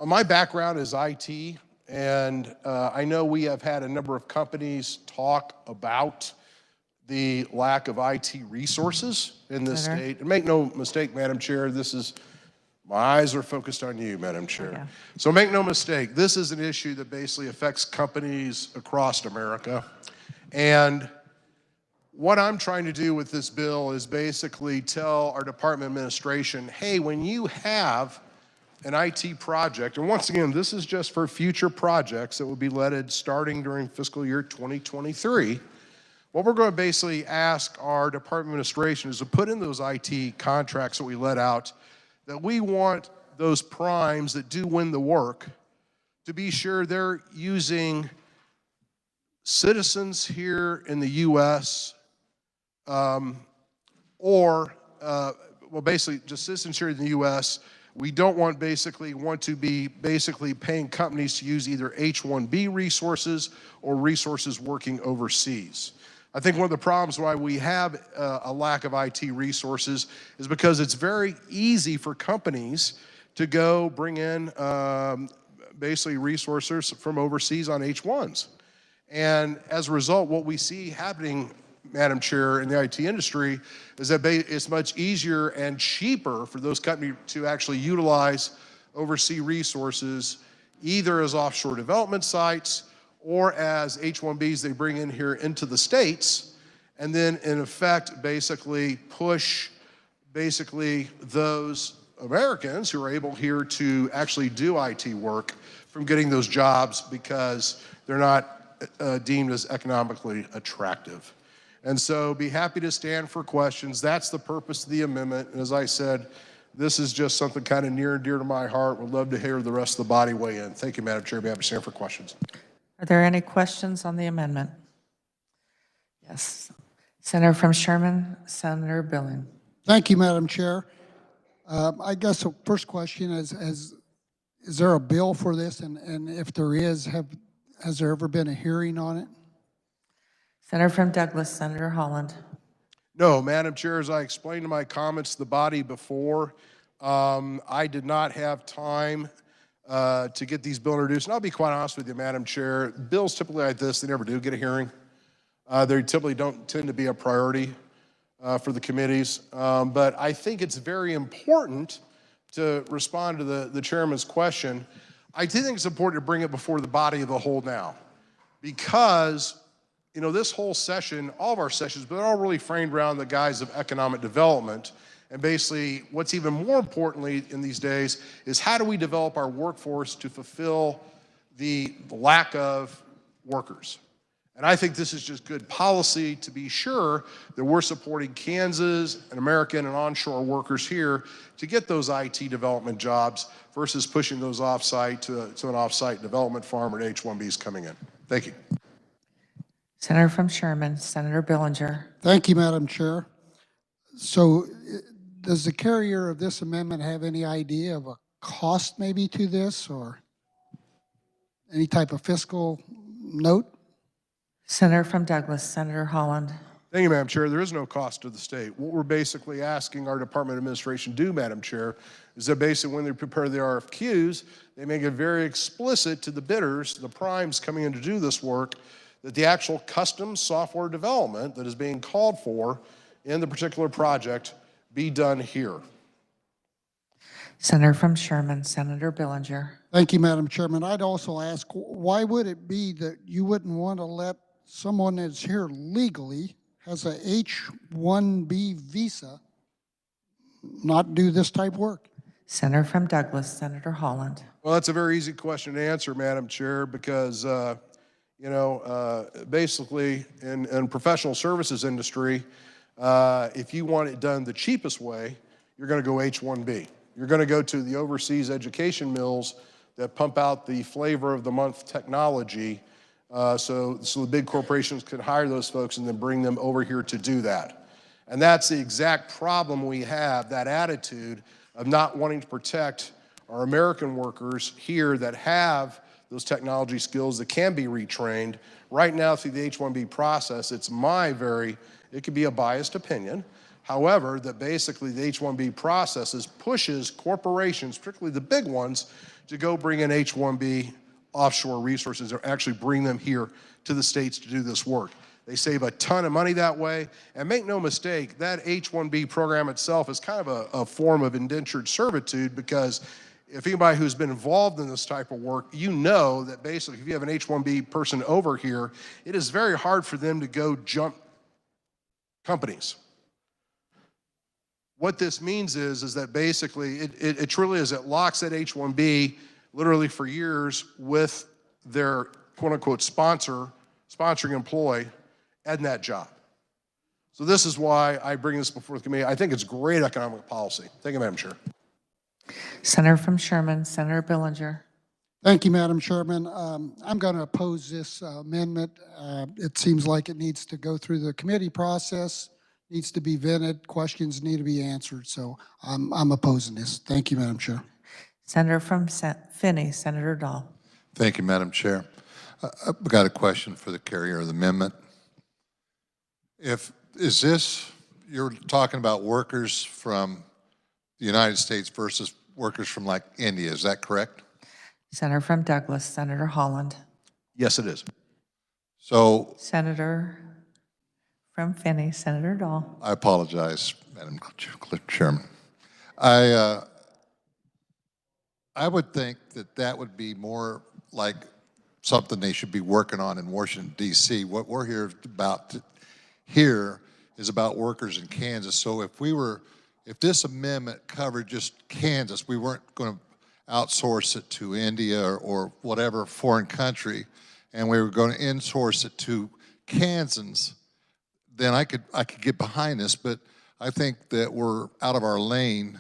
My background is IT, and I know we have had a number of companies talk about the lack of IT resources in this state. And make no mistake, Madam Chair, my eyes are focused on you, Madam Chair. Yeah. So make no mistake, this is an issue that basically affects companies across America. And what I'm trying to do with this bill is basically tell our department administration, hey, when you have an IT project, and once again, this is just for future projects that will be leaded starting during fiscal year 2023, what we're going to basically ask our department administration is to put in those IT contracts that we let out, that we want those primes that do win the work to be sure they're using citizens here in the U.S. Basically just citizens here in the U.S. We don't want to be paying companies to use either H-1B resources or resources working overseas. I think one of the problems why we have a lack of IT resources is because it's very easy for companies to go bring in resources from overseas on H-1s. And as a result, what we see happening, Madam Chair, in the IT industry is that it's much easier and cheaper for those companies to actually utilize overseas resources, either as offshore development sites or as H-1Bs they bring in here into the States, and then in effect push those Americans who are able here to actually do IT work from getting those jobs because they're not deemed as economically attractive. And so be happy to stand for questions. That's the purpose of the amendment. And as I said, this is just something kind of near and dear to my heart. Would love to hear the rest of the body weigh in. Thank you, Madam Chair. Be happy to stand for questions. Are there any questions on the amendment? Yes. Senator from Sherman, Senator Billing. Thank you, Madam Chair. I guess the first question is there a bill for this? And if there is, has there ever been a hearing on it? Senator from Douglas, Senator Holland. No, Madam Chair, as I explained in my comments to the body before, I did not have time to get these bills introduced. And I'll be quite honest with you, Madam Chair, bills typically like this, they never do get a hearing. They typically don't tend to be a priority for the committees. But I think it's very important to respond to the chairman's question. I do think it's important to bring it before the body of the whole now, because this whole session, all of our sessions, but they're all really framed around the guise of economic development. And basically, what's even more importantly in these days is how do we develop our workforce to fulfill the lack of workers? And I think this is just good policy to be sure that we're supporting Kansas and American and onshore workers here to get those IT development jobs versus pushing those off-site to an off-site development farm or H-1Bs coming in. Thank you. Senator from Sherman, Senator Billinger. Thank you, Madam Chair. So does the carrier of this amendment have any idea of a cost maybe to this or any type of fiscal note? Senator from Douglas, Senator Holland. Thank you, Madam Chair. There is no cost to the state. What we're basically asking our Department of Administration to do, Madam Chair, is that basically when they prepare the RFQs, they make it very explicit to the bidders, the primes coming in to do this work, that the actual custom software development that is being called for in the particular project be done here. Senator from Sherman, Senator Billinger. Thank you, Madam Chairman. I'd also ask, why would it be that you wouldn't want to let someone that's here legally, has a H-1B visa, not do this type of work? Senator from Douglas, Senator Holland. Well, that's a very easy question to answer, Madam Chair, because basically in professional services industry, if you want it done the cheapest way, you're going to go H-1B. You're going to go to the overseas education mills that pump out the flavor of the month technology, so the big corporations could hire those folks and then bring them over here to do that. And that's the exact problem we have, that attitude of not wanting to protect our American workers here that have those technology skills that can be retrained. Right now, through the H-1B process, it could be a biased opinion. However, that basically the H-1B process pushes corporations, particularly the big ones, to go bring in H-1B offshore resources or actually bring them here to the States to do this work. They save a ton of money that way. And make no mistake, that H-1B program itself is kind of a form of indentured servitude, because if anybody who's been involved in this type of work, you know that basically if you have an H-1B person over here, it is very hard for them to go jump companies. What this means is that basically it truly is, it locks that H-1B literally for years with their quote-unquote sponsoring employee and that job. So this is why I bring this before the committee. I think it's great economic policy. Thank you, Madam Chair. Senator from Sherman, Senator Billinger. Thank you, Madam Chairman. I'm going to oppose this amendment. It seems like it needs to go through the committee process, needs to be vetted, questions need to be answered. So I'm opposing this. Thank you, Madam Chair. Senator from Finney, Senator Dahl. Thank you, Madam Chair. I've got a question for the carrier of the amendment. You're talking about workers from the United States versus workers from like India, is that correct? Senator from Douglas, Senator Holland. Yes, it is. So, Senator from Finney, Senator Dahl. I apologize, Madam Chairman. I would think that would be more like something they should be working on in Washington, D.C. What we're here about here is about workers in Kansas. So if this amendment covered just Kansas, we weren't going to outsource it to India or whatever foreign country, and we were going to insource it to Kansans, then I could get behind this. But I think that we're out of our lane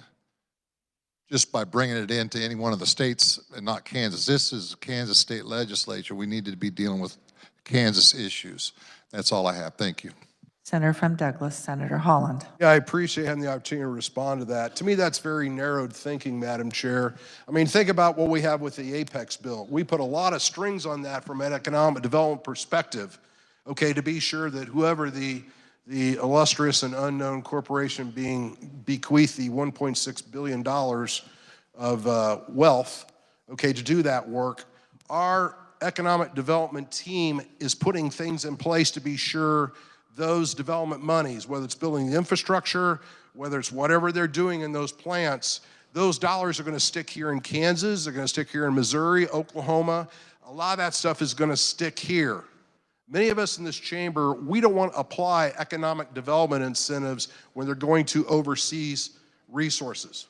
just by bringing it into any one of the states and not Kansas. This is Kansas State Legislature. We need to be dealing with Kansas issues. That's all I have. Thank you. Senator from Douglas, Senator Holland. Yeah, I appreciate having the opportunity to respond to that. To me, that's very narrowed thinking, Madam Chair. I mean, think about what we have with the Apex bill. We put a lot of strings on that from an economic development perspective, okay, to be sure that whoever the illustrious and unknown corporation being bequeathed the $1.6 billion of wealth, okay, to do that work, our economic development team is putting things in place to be sure those development monies, whether it's building the infrastructure, whether it's whatever they're doing in those plants, those dollars are going to stick here in Kansas, they're going to stick here in Missouri, Oklahoma. A lot of that stuff is going to stick here. Many of us in this chamber, we don't want to apply economic development incentives when they're going to overseas resources.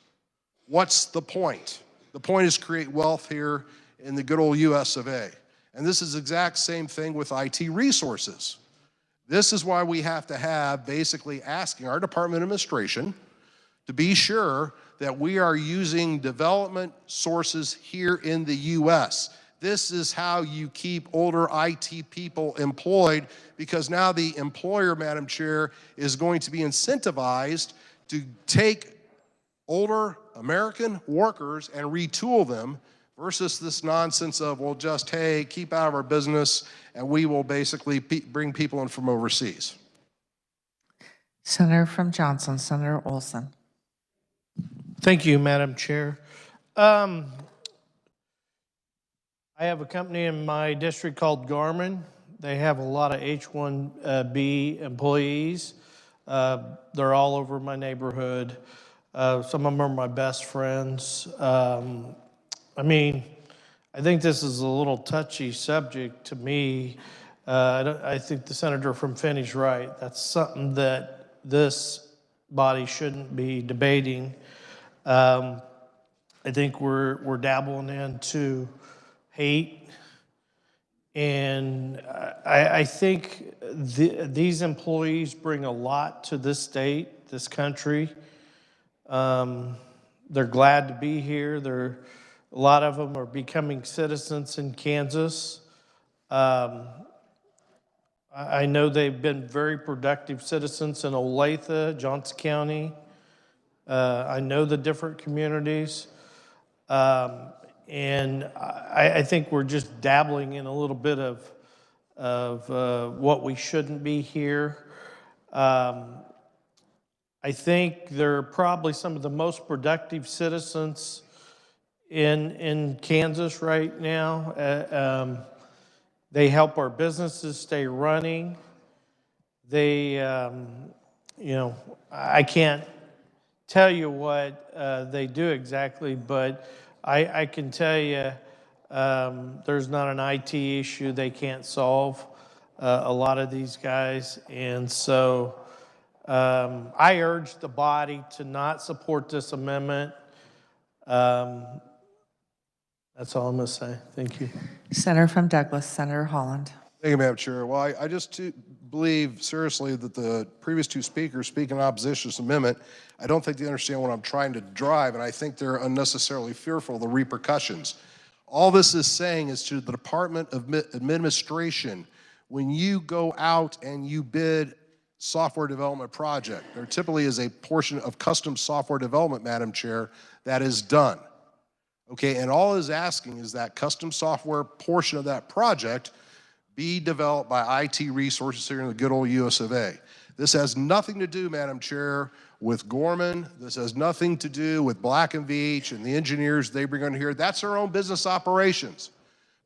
What's the point? The point is create wealth here in the good old US of A. And this is the exact same thing with IT resources. This is why we have to have basically asking our department administration to be sure that we are using development sources here in the US. This is how you keep older IT people employed, because now the employer, Madam Chair, is going to be incentivized to take older American workers and retool them versus this nonsense of, well, just, hey, keep out of our business and we will basically bring people in from overseas. Senator from Johnson, Senator Olson. Thank you, Madam Chair. I have a company in my district called Garmin. They have a lot of H-1B employees. They're all over my neighborhood. Some of them are my best friends. I mean, I think this is a little touchy subject to me. I think the senator from Finney's right. That's something that this body shouldn't be debating. I think we're dabbling into hate, and I think these employees bring a lot to this state, this country. They're glad to be here. A lot of them are becoming citizens in Kansas. I know they've been very productive citizens in Olathe, Johnson County. I know the different communities. And I think we're just dabbling in a little bit of what we shouldn't be here. I think they're probably some of the most productive citizens in Kansas right now. They help our businesses stay running. They, I can't tell you what they do exactly, but I can tell you there's not an IT issue they can't solve, a lot of these guys. And so I urge the body to not support this amendment. That's all I'm going to say. Thank you. Senator from Douglas, Senator Holland. Thank you, Madam Chair. Well, I just believe seriously that the previous two speakers speak in opposition to this amendment. I don't think they understand what I'm trying to drive, and I think they're unnecessarily fearful of the repercussions. All this is saying is to the Department of Administration, when you go out and you bid software development project, there typically is a portion of custom software development, Madam Chair, that is done. Okay, and all it is asking is that custom software portion of that project be developed by IT resources here in the good old US of A. This has nothing to do, Madam Chair, with Gorman. This has nothing to do with Black & Veatch and the engineers they bring on here. That's their own business operations.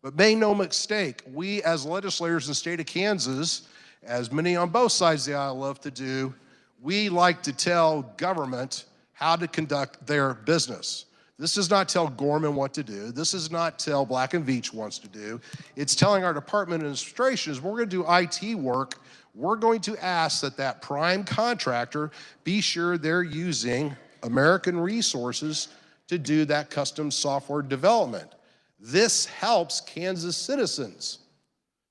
But make no mistake, we as legislators in the state of Kansas, as many on both sides of the aisle love to do, we like to tell government how to conduct their business. This does not tell Gorman what to do. This does not tell Black & Veatch wants to do. It's telling our department administrations, we're going to do IT work. We're going to ask that that prime contractor be sure they're using American resources to do that custom software development. This helps Kansas citizens.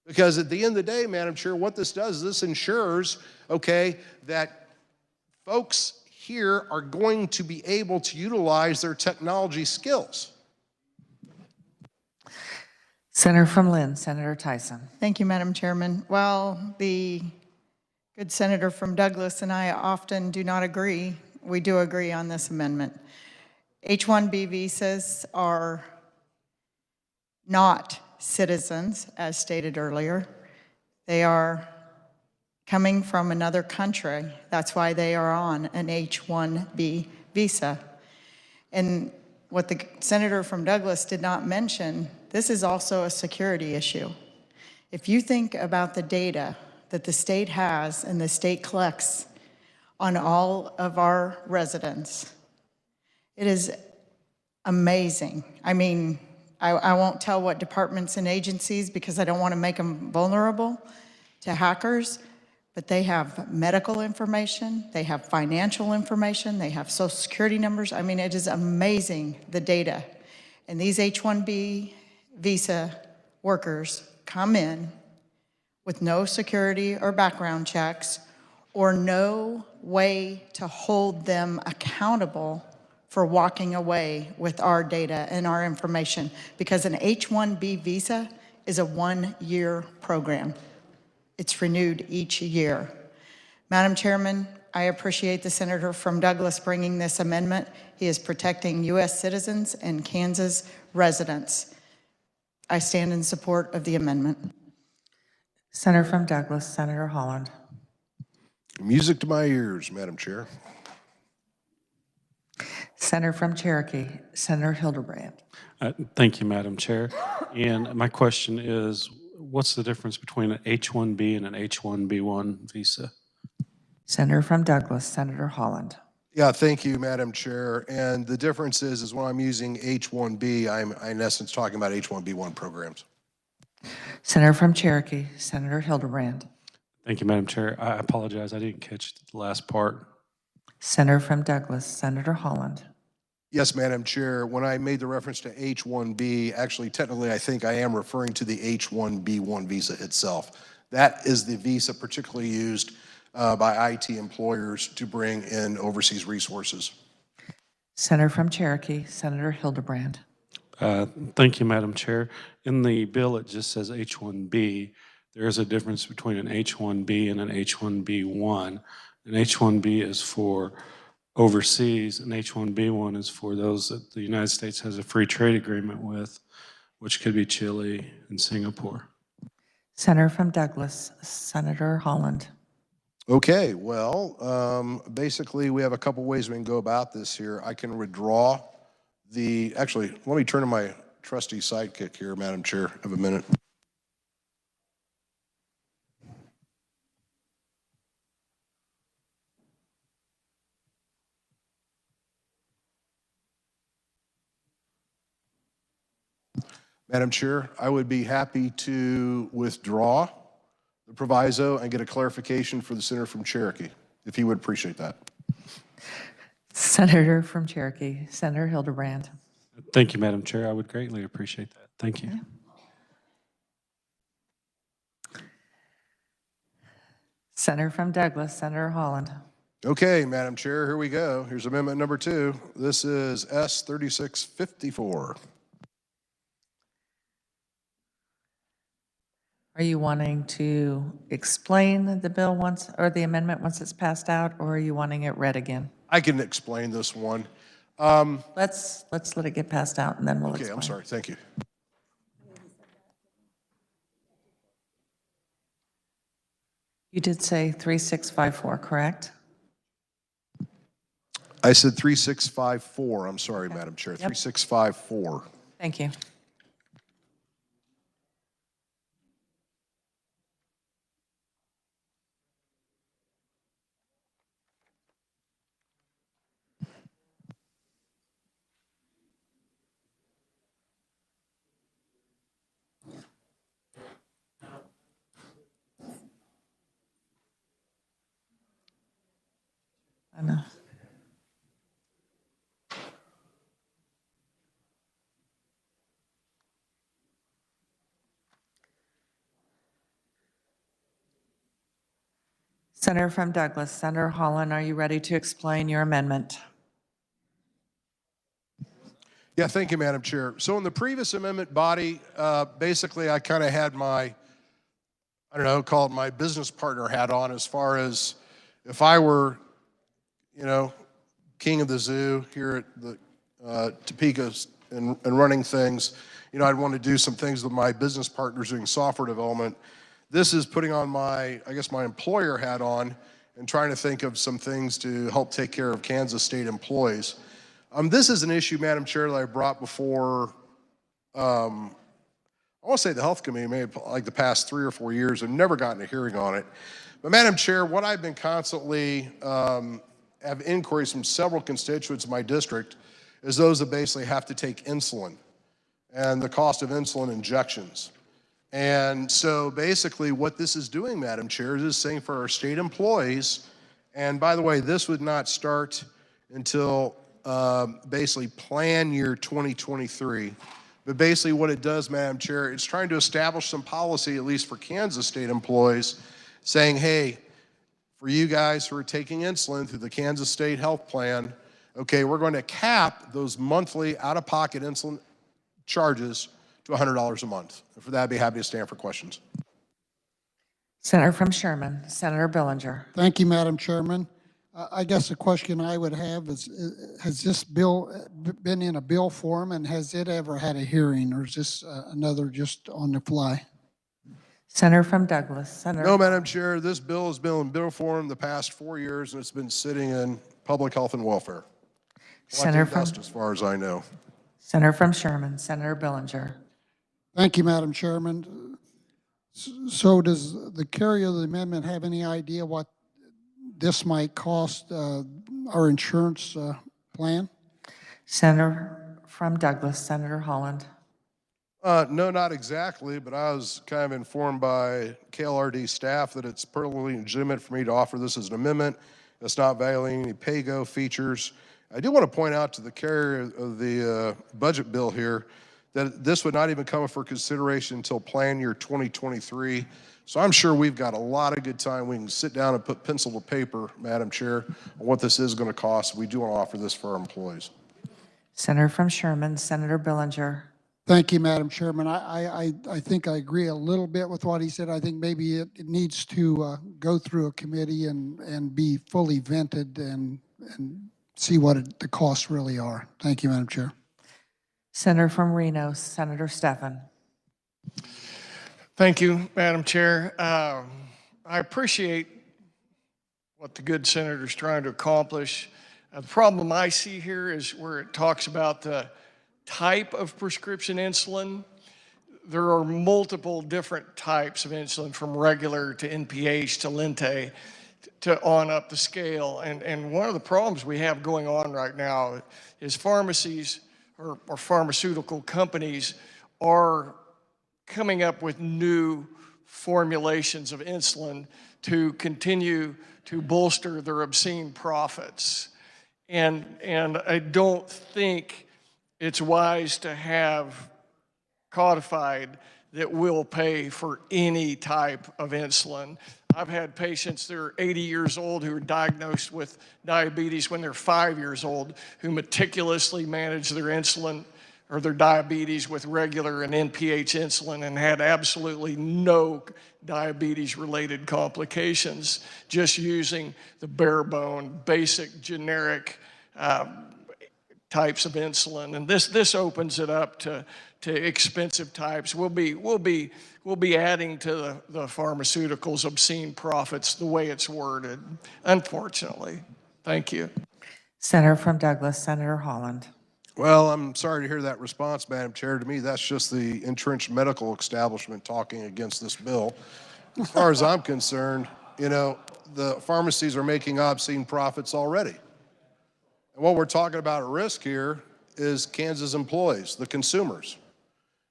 Because at the end of the day, Madam Chair, what this does is this ensures, okay, that folks here are going to be able to utilize their technology skills. Senator from Lynn, Senator Tyson. Thank you, Madam Chairman. Well, the good senator from Douglas and I often do not agree. We do agree on this amendment. H-1B visas are not citizens, as stated earlier. They are coming from another country. That's why they are on an H-1B visa. And what the senator from Douglas did not mention, this is also a security issue. If you think about the data that the state has and the state collects on all of our residents, it is amazing. I mean, I won't tell what departments and agencies because I don't want to make them vulnerable to hackers, but they have medical information, they have financial information, they have social security numbers. I mean, it is amazing, the data. And these H-1B visa workers come in with no security or background checks or no way to hold them accountable for walking away with our data and our information, because an H-1B visa is a one-year program. It's renewed each year. Madam Chairman, I appreciate the senator from Douglas bringing this amendment. He is protecting U.S. citizens and Kansas residents. I stand in support of the amendment. Senator from Douglas, Senator Holland. Music to my ears, Madam Chair. Senator from Cherokee, Senator Hildebrand. Thank you, Madam Chair. And my question is, what's the difference between an H-1B and an H-1B1 visa? Senator from Douglas, Senator Holland. Yeah, thank you, Madam Chair. And the difference is when I'm using H-1B, I'm in essence talking about H-1B1 programs. Senator from Cherokee, Senator Hildebrand. Thank you, Madam Chair. I apologize, I didn't catch the last part. Senator from Douglas, Senator Holland. Yes, Madam Chair. When I made the reference to H-1B, actually, technically, I think I am referring to the H-1B1 visa itself. That is the visa particularly used by IT employers to bring in overseas resources. Senator from Cherokee, Senator Hildebrand. Thank you, Madam Chair. In the bill, it just says H-1B. There is a difference between an H-1B and an H-1B1. An H-1B is for overseas, and H-1B1 is for those that the United States has a free trade agreement with, which could be Chile and Singapore. Senator from Douglas, Senator Holland. Okay, well, basically, we have a couple ways we can go about this here. I can withdraw actually, let me turn to my trusty sidekick here, Madam Chair. Have a minute. Madam Chair, I would be happy to withdraw the proviso and get a clarification for the senator from Cherokee, if he would appreciate that. Senator from Cherokee, Senator Hildebrand. Thank you, Madam Chair. I would greatly appreciate that. Thank you. Senator from Douglas, Senator Holland. Okay, Madam Chair, here we go. Here's amendment number 2. This is S 3654. Are you wanting to explain the bill once, or the amendment once it's passed out, or are you wanting it read again? I can explain this one. Let's let it get passed out and then we'll explain. Okay, I'm sorry. Thank you. You did say 3654, correct? I said 3654. I'm sorry, Madam Chair. 3654. Thank you. I know. Senator from Douglas, Senator Holland, are you ready to explain your amendment? Yeah, thank you, Madam Chair. So in the previous amendment body, basically I kind of had my, I don't know, call it my business partner hat on, as far as if I were, you know, king of the zoo here at the Topeka and running things, you know, I'd want to do some things with my business partners doing software development. This is putting on my, I guess, my employer hat on and trying to think of some things to help take care of Kansas State employees. This is an issue, Madam Chair, that I brought before, I want to say the Health Committee, maybe like the past 3 or 4 years, and never gotten a hearing on it. But Madam Chair, what I've been constantly have inquiries from several constituents in my district is those that basically have to take insulin and the cost of insulin injections. And so basically what this is doing, Madam Chair, is saying for our state employees, and by the way, this would not start until basically plan year 2023. But basically what it does, Madam Chair, it's trying to establish some policy, at least for Kansas State employees, saying, hey, for you guys who are taking insulin through the Kansas State Health Plan, okay, we're going to cap those monthly out-of-pocket insulin charges to $100 a month. And for that, I'd be happy to stand for questions. Senator from Sherman, Senator Billinger. Thank you, Madam Chairman. I guess the question I would have is, has this bill been in a bill form, and has it ever had a hearing, or is this another just on the fly? Senator from Douglas, Senator. No, Madam Chair, this bill has been in bill form the past 4 years, and it's been sitting in public health and welfare. Senator from, as far as I know. Senator from Sherman, Senator Billinger. Thank you, Madam Chairman. So does the carrier of the amendment have any idea what this might cost our insurance plan? Senator from Douglas, Senator Holland. No, not exactly, but I was kind of informed by KLRD staff that it's perfectly legitimate for me to offer this as an amendment. It's not violating any pay-go features. I do want to point out to the carrier of the budget bill here that this would not even come for consideration until plan year 2023. So I'm sure we've got a lot of good time. We can sit down and put pencil to paper, Madam Chair, on what this is going to cost. We do want to offer this for our employees. Senator from Sherman, Senator Billinger. Thank you, Madam Chairman. I think I agree a little bit with what he said. I think maybe it needs to go through a committee and be fully vented and see what the costs really are. Thank you, Madam Chair. Senator from Reno, Senator Stephan. Thank you, Madam Chair. I appreciate what the good senator's trying to accomplish. The problem I see here is where it talks about the type of prescription insulin. There are multiple different types of insulin, from regular to NPH to Lente to on up the scale. And one of the problems we have going on right now is pharmacies or pharmaceutical companies are coming up with new formulations of insulin to continue to bolster their obscene profits. And I don't think it's wise to have codified that we'll pay for any type of insulin. I've had patients that are 80 years old who are diagnosed with diabetes when they're 5 years old, who meticulously manage their insulin or their diabetes with regular and NPH insulin and had absolutely no diabetes-related complications, just using the bare bone, basic, generic types of insulin. And this opens it up to expensive types. We'll be adding to the pharmaceuticals obscene profits the way it's worded, unfortunately. Thank you. Senator from Douglas, Senator Holland. Well, I'm sorry to hear that response, Madam Chair. To me, that's just the entrenched medical establishment talking against this bill. As far as I'm concerned, the pharmacies are making obscene profits already. And what we're talking about at risk here is Kansas employees, the consumers.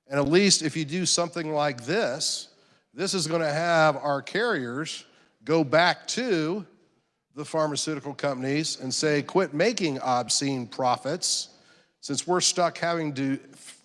And at least if you do something like this is going to have our carriers go back to the pharmaceutical companies and say, quit making obscene profits. Since we're stuck having to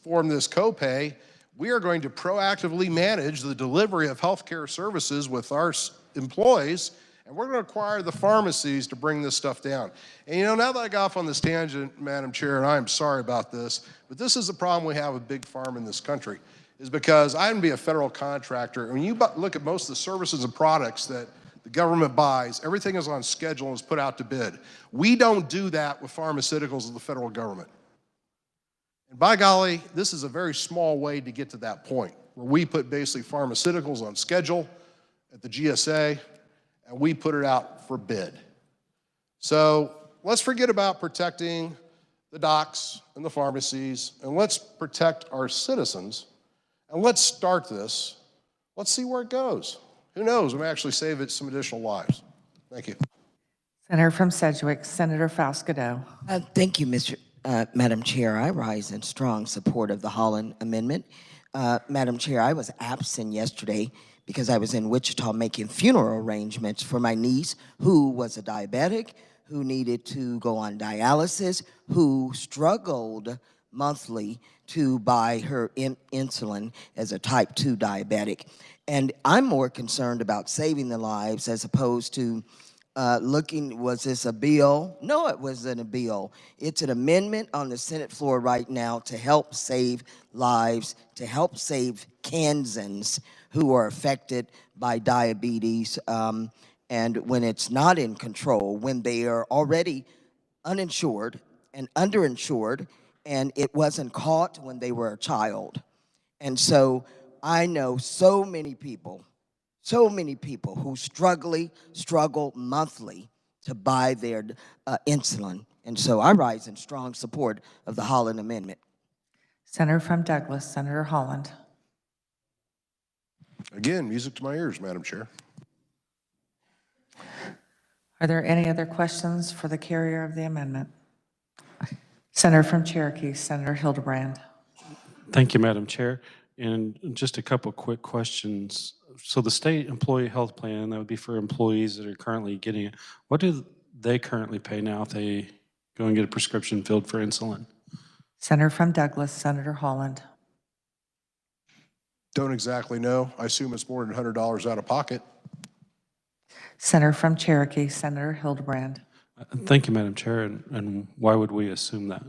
form this copay, we are going to proactively manage the delivery of healthcare services with our employees, and we're going to require the pharmacies to bring this stuff down. And now that I got off on this tangent, Madam Chair, and I'm sorry about this, but this is the problem we have with big pharma in this country, is because I happen to be a federal contractor, and when you look at most of the services and products that the government buys, everything is on schedule and is put out to bid. We don't do that with pharmaceuticals of the federal government. And by golly, this is a very small way to get to that point, where we put basically pharmaceuticals on schedule at the GSA, and we put it out for bid. So let's forget about protecting the docs and the pharmacies, and let's protect our citizens, and let's start this. Let's see where it goes. Who knows, we may actually save it some additional lives. Thank you. Senator from Sedgwick, Senator Falscadeau. Thank you, Madam Chair. I rise in strong support of the Holland Amendment. Madam Chair, I was absent yesterday because I was in Wichita making funeral arrangements for my niece, who was a diabetic, who needed to go on dialysis, who struggled monthly to buy her insulin as a type 2 diabetic. And I'm more concerned about saving the lives as opposed to looking, was this a bill? No, it wasn't a bill. It's an amendment on the Senate floor right now to help save lives, to help save Kansans who are affected by diabetes. And when it's not in control, when they are already uninsured and underinsured, and it wasn't caught when they were a child. And so I know so many people who struggle monthly to buy their insulin. And so I rise in strong support of the Holland Amendment. Senator from Douglas, Senator Holland. Again, music to my ears, Madam Chair. Are there any other questions for the carrier of the amendment? Senator from Cherokee, Senator Hildebrand. Thank you, Madam Chair. And just a couple quick questions. So the state employee health plan, that would be for employees that are currently getting it. What do they currently pay now if they go and get a prescription filled for insulin? Senator from Douglas, Senator Holland. Don't exactly know. I assume it's more than $100 out of pocket. Senator from Cherokee, Senator Hildebrand. Thank you, Madam Chair. And why would we assume that?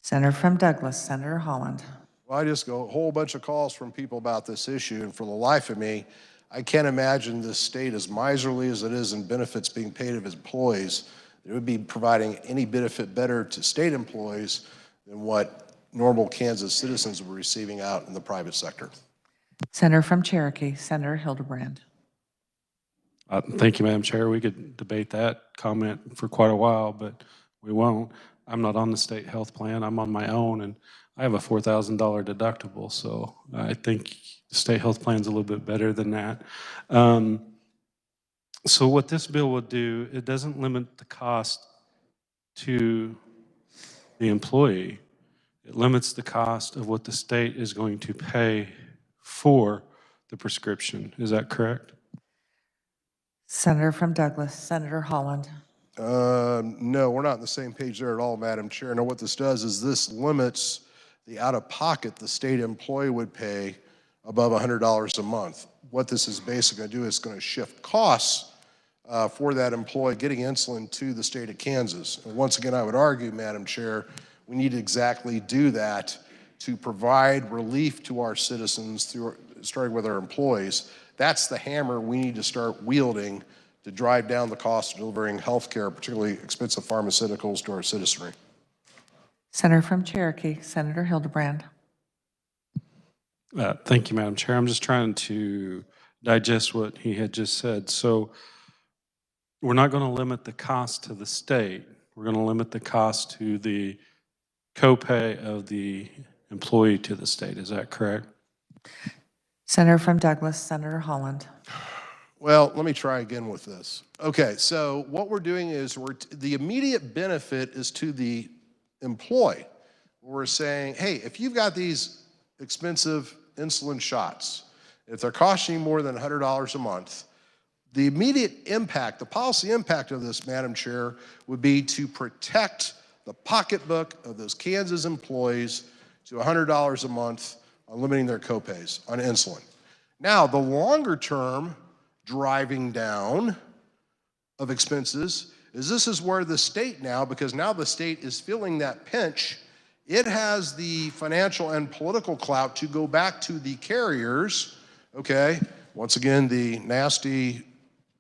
Senator from Douglas, Senator Holland. Well, I just go a whole bunch of calls from people about this issue, and for the life of me, I can't imagine this state, as miserly as it is in benefits being paid of its employees, it would be providing any benefit better to state employees than what normal Kansas citizens were receiving out in the private sector. Senator from Cherokee, Senator Hildebrand. Thank you, Madam Chair. We could debate that comment for quite a while, but we won't. I'm not on the state health plan. I'm on my own, and I have a $4,000 deductible, so I think the state health plan is a little bit better than that. So what this bill would do, it doesn't limit the cost to the employee. It limits the cost of what the state is going to pay for the prescription. Is that correct? Senator from Douglas, Senator Holland. No, we're not on the same page there at all, Madam Chair. No, what this does is this limits the out-of-pocket the state employee would pay above $100 a month. What this is basically going to do is going to shift costs for that employee getting insulin to the state of Kansas. And once again, I would argue, Madam Chair, we need to exactly do that to provide relief to our citizens, through, starting with our employees. That's the hammer we need to start wielding to drive down the cost of delivering health care, particularly expensive pharmaceuticals, to our citizenry. Senator from Cherokee, Senator Hildebrand. Thank you, Madam Chair. I'm just trying to digest what he had just said. So we're not going to limit the cost to the state. We're going to limit the cost to the copay of the employee to the state. Is that correct? Senator from Douglas, Senator Holland. Well, let me try again with this. Okay, so what we're doing is the immediate benefit is to the employee. We're saying, hey, if you've got these expensive insulin shots, if they're costing you more than $100 a month, the immediate impact, the policy impact of this, Madam Chair, would be to protect the pocketbook of those Kansas employees to $100 a month on limiting their copays on insulin. Now, the longer term driving down of expenses is this is where the state now, because now the state is feeling that pinch, it has the financial and political clout to go back to the carriers, okay, once again, the nasty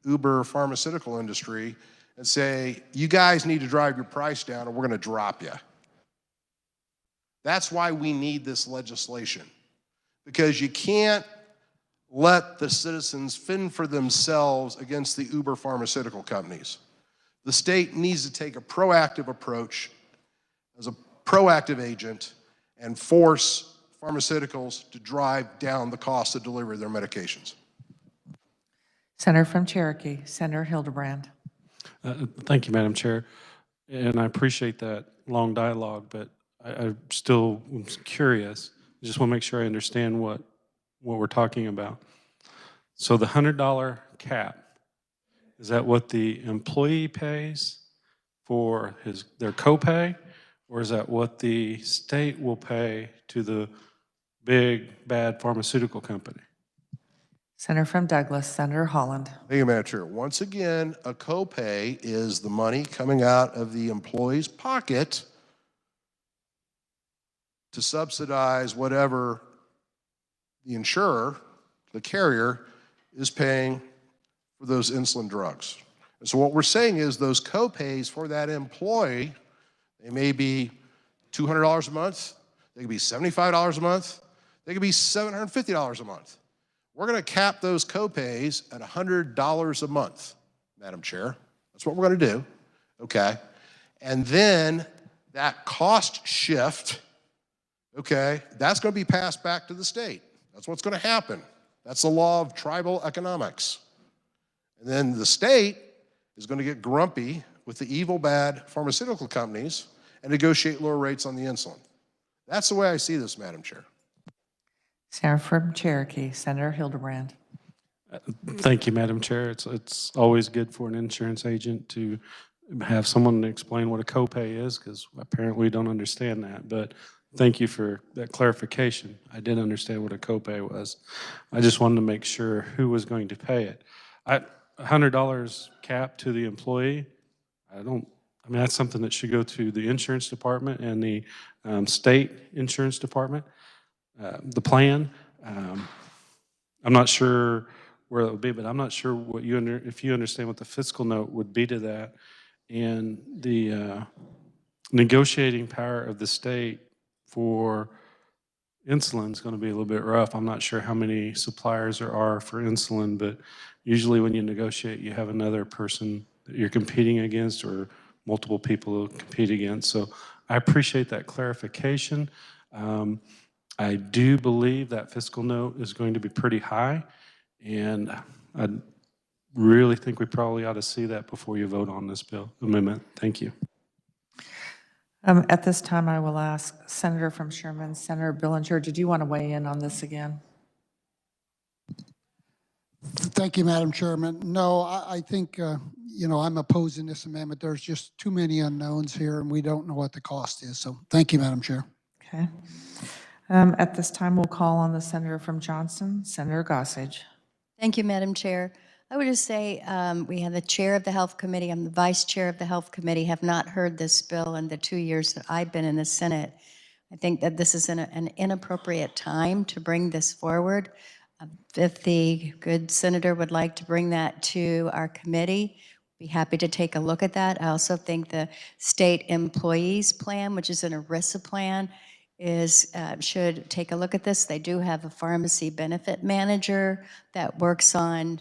Uber pharmaceutical industry, and say, you guys need to drive your price down or we're gonna drop you. That's why we need this legislation, because you can't let the citizens fend for themselves against the Uber pharmaceutical companies. The state needs to take a proactive approach as a proactive agent and force pharmaceuticals to drive down the cost of delivery of their medications. Senator from Cherokee, Senator Hildebrand. Thank you, Madam Chair. And I appreciate that long dialogue, but I still am curious. I just want to make sure I understand what we're talking about. So the $100 cap, is that what the employee pays for their copay, or is that what the state will pay to the big bad pharmaceutical company? Senator from Douglas, Senator Holland. Thank you, Madam Chair. Once again, a copay is the money coming out of the employee's pocket to subsidize whatever the insurer, the carrier, is paying for those insulin drugs. And so what we're saying is those copays for that employee, they may be $200 a month, they could be $75 a month, they could be $750 a month. We're gonna cap those copays at $100 a month, Madam Chair. That's what we're gonna do, okay? And then that cost shift, okay, that's gonna be passed back to the state. That's what's gonna happen. That's the law of tribal economics. And then the state is gonna get grumpy with the evil, bad pharmaceutical companies and negotiate lower rates on the insulin. That's the way I see this, Madam Chair. Senator from Cherokee, Senator Hildebrand. Thank you, Madam Chair. It's always good for an insurance agent to have someone explain what a copay is, because apparently we don't understand that. But thank you for that clarification. I did understand what a copay was. I just wanted to make sure who was going to pay it. $100 cap to the employee, I don't I mean, that's something that should go to the insurance department and the state insurance department, the plan. I'm not sure where it would be, but I'm not sure what if you understand what the fiscal note would be to that. And the negotiating power of the state for insulin is going to be a little bit rough. I'm not sure how many suppliers there are for insulin, but usually when you negotiate, you have another person that you're competing against or multiple people to compete against. So I appreciate that clarification. I do believe that fiscal note is going to be pretty high, and I really think we probably ought to see that before you vote on this bill amendment. Thank you. At this time, I will ask Senator from Sherman, Senator Billinger, did you want to weigh in on this again? Thank you, Madam Chairman. No, I think, you know, I'm opposing this amendment. There's just too many unknowns here, and we don't know what the cost is. So thank you, Madam Chair. Okay. At this time, we'll call on the Senator from Johnson, Senator Gossage. Thank you, Madam Chair. I would just say we have the chair of the Health Committee and the vice chair of the Health Committee have not heard this bill in the 2 years that I've been in the Senate. I think that this is an inappropriate time to bring this forward. If the good senator would like to bring that to our committee, be happy to take a look at that. I also think the state employees plan, which is an ERISA plan, should take a look at this. They do have a pharmacy benefit manager that works on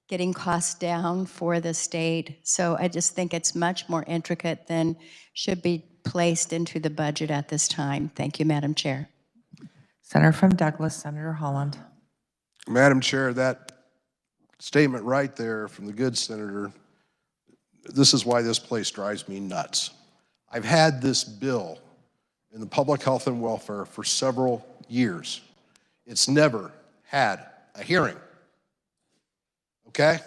getting costs down for the state. So I just think it's much more intricate than should be placed into the budget at this time. Thank you, Madam Chair. Senator from Douglas, Senator Holland. Madam Chair, that statement right there from the good senator, this is why this place drives me nuts. I've had this bill in the public health and welfare for several years. It's never had a hearing. Okay?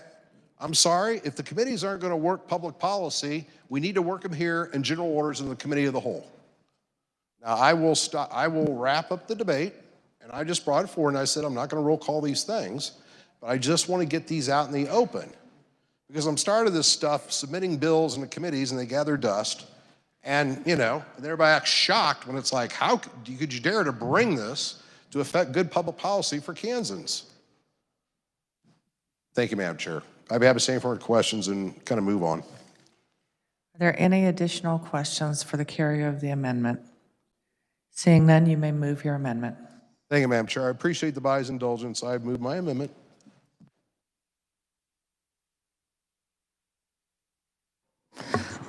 I'm sorry, if the committees aren't going to work public policy, we need to work them here in general orders in the committee of the whole. Now, I will wrap up the debate, and I just brought it forward and I said I'm not going to roll call these things, but I just want to get these out in the open because I'm started this stuff submitting bills in the committees and they gather dust, and you know, and everybody acts shocked when it's like, how could you dare to bring this to affect good public policy for Kansans? Thank you, Madam Chair. I'd be happy to stay for questions and kind of move on. Are there any additional questions for the carry of the amendment? Seeing none, you may move your amendment. Thank you, Madam Chair. I appreciate the body's indulgence. I've moved my amendment.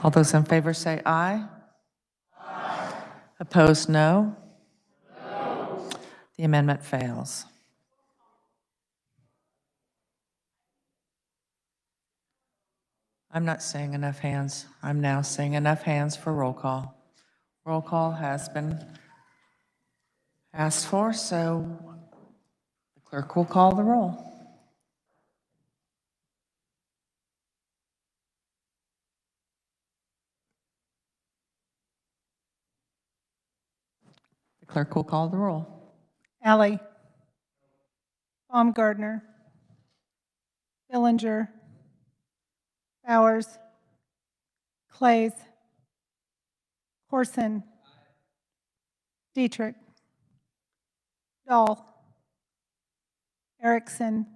All those in favor say aye. Aye. Opposed, no. No. The amendment fails. I'm not seeing enough hands. I'm now seeing enough hands for roll call. Roll call has been asked for, so the clerk will call the roll. The clerk will call the roll. Alley. Baumgardner. Billinger. Bowers. Clays. Corson. Dietrich. Dahl. Erickson.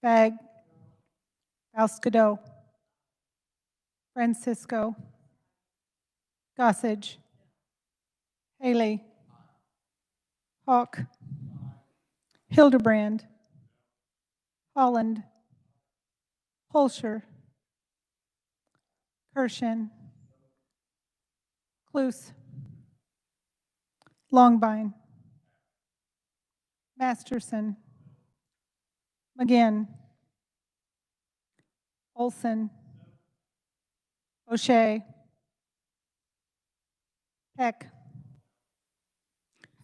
Bagg. Voscadeau. Francisco. Gossage. Haley. Hawk. Hildebrand. Holland. Holscher. Kirshen. Cluse. Longbine. Masterson. McGinn. Olson. O'Shea. Peck.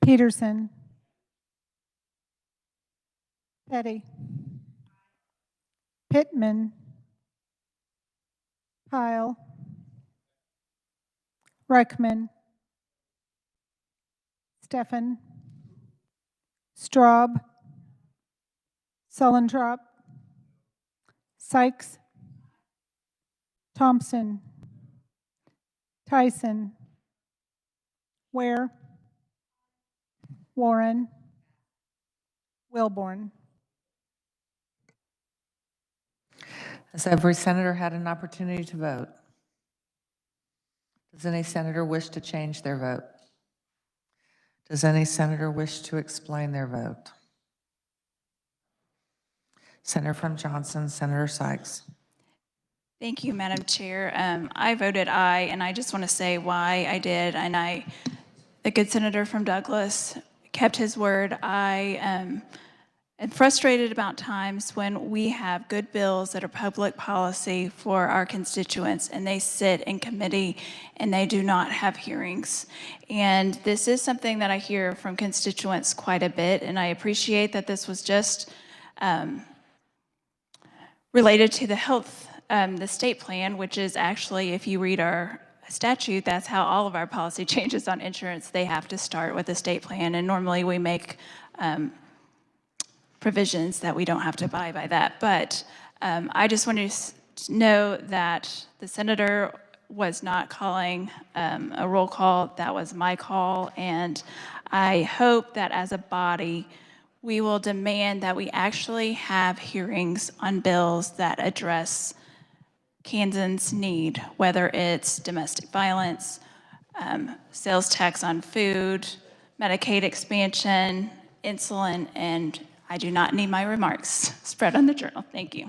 Peterson. Petty. Pittman. Pyle. Reichman. Steffen. Straub. Sullentrop. Sykes. Thompson. Tyson, Ware, Warren, Wilborn. Has every senator had an opportunity to vote? Does any senator wish to change their vote? Does any senator wish to explain their vote? Senator from Johnson, Senator Sykes. Thank you, Madam Chair. I voted aye, and I just want to say why I did. And the good senator from Douglas kept his word. I am frustrated about times when we have good bills that are public policy for our constituents, and they sit in committee and they do not have hearings. And this is something that I hear from constituents quite a bit, and I appreciate that this was just related to the health, the state plan, which is actually, if you read our statute, that's how all of our policy changes on insurance. They have to start with the state plan, and normally we make provisions that we don't have to abide by that. But I just wanted to know that the senator was not calling a roll call. That was my call, and I hope that as a body, we will demand that we actually have hearings on bills that address Kansans' need, whether it's domestic violence, sales tax on food, Medicaid expansion, insulin, and I do not need my remarks spread on the journal. Thank you.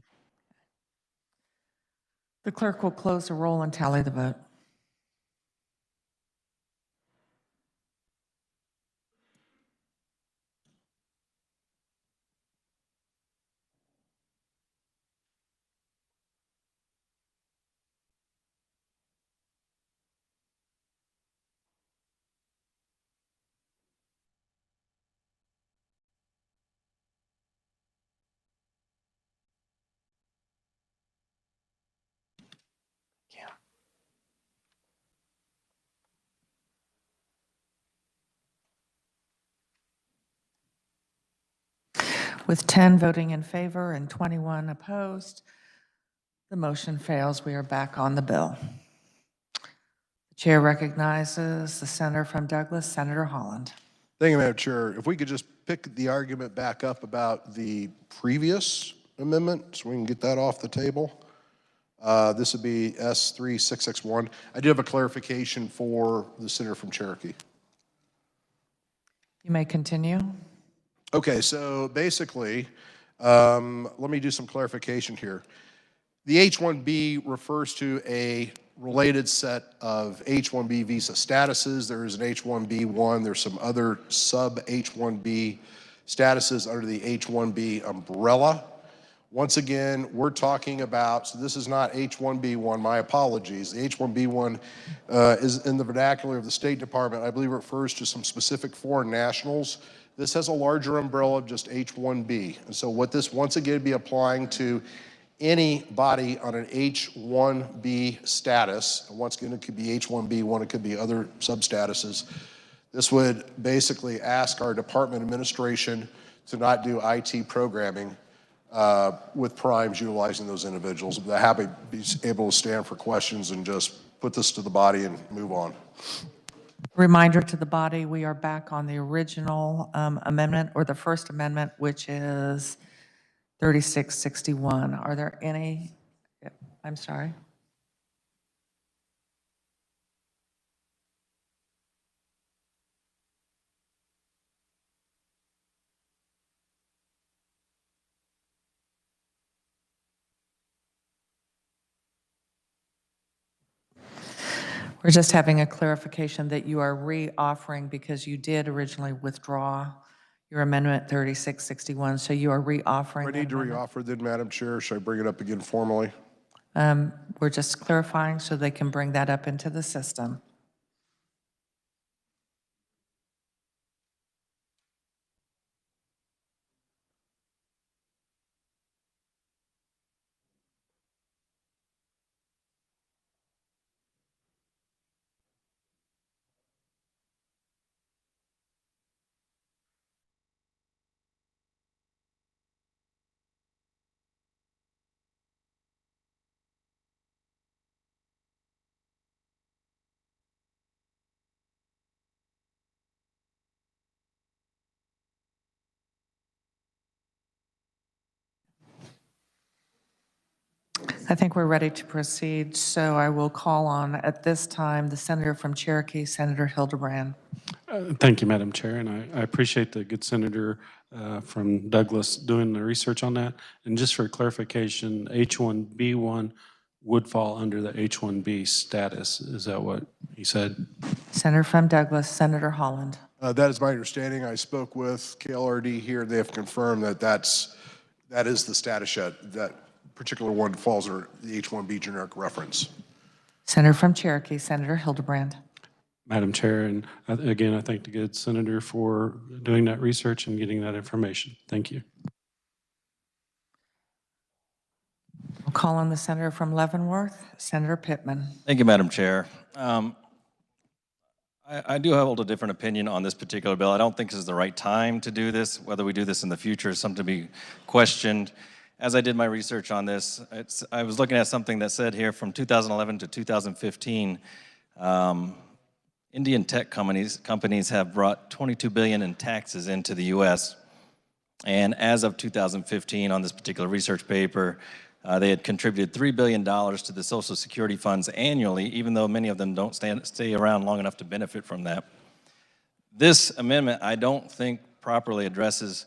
The clerk will close the roll and tally the vote. With 10 voting in favor and 21 opposed, the motion fails. We are back on the bill. The chair recognizes the senator from Douglas, Senator Holland. Thank you, Madam Chair. If we could just pick the argument back up about the previous amendment so we can get that off the table. This would be S3661. I do have a clarification for the senator from Cherokee. You may continue. Okay, so basically, let me do some clarification here. The H-1B refers to a related set of H-1B visa statuses. There is an H-1B1. There's some other sub-H-1B statuses under the H-1B umbrella. Once again, we're talking about, so this is not H-1B1, my apologies. The H-1B1 is in the vernacular of the State Department. I believe it refers to some specific foreign nationals. This has a larger umbrella of just H-1B. And so what this once again be applying to anybody on an H-1B status, and once again it could be H-1B1, it could be other sub-statuses. This would basically ask our department administration to not do IT programming with primes utilizing those individuals. But happy to be able to stand for questions and just put this to the body and move on. Reminder to the body, we are back on the original amendment, or the first amendment, which is 3661. Are there any, I'm sorry. We're just having a clarification that you are re-offering because you did originally withdraw your amendment 3661, so you are re-offering. I need to re-offer then, Madam Chair. Should I bring it up again formally? We're just clarifying so they can bring that up into the system. I think we're ready to proceed, so I will call on, at this time, the senator from Cherokee, Senator Hildebrand. Thank you, Madam Chair, and I appreciate the good senator from Douglas doing the research on that. And just for clarification, H-1B1 would fall under the H-1B status. Is that what he said? Senator from Douglas, Senator Holland. That is my understanding. I spoke with KLRD here. They have confirmed that that is the status yet. That particular one falls under the H-1B generic reference. Senator from Cherokee, Senator Hildebrand. Madam Chair, and again, I thank the good senator for doing that research and getting that information. Thank you. I'll call on the senator from Leavenworth, Senator Pittman. Thank you, Madam Chair. I do hold a different opinion on this particular bill. I don't think this is the right time to do this. Whether we do this in the future is something to be questioned. As I did my research on this, I was looking at something that said here from 2011 to 2015, Indian tech companies have brought $22 billion in taxes into the U.S. And as of 2015, on this particular research paper, they had contributed $3 billion to the Social Security funds annually, even though many of them don't stay around long enough to benefit from that. This amendment, I don't think properly addresses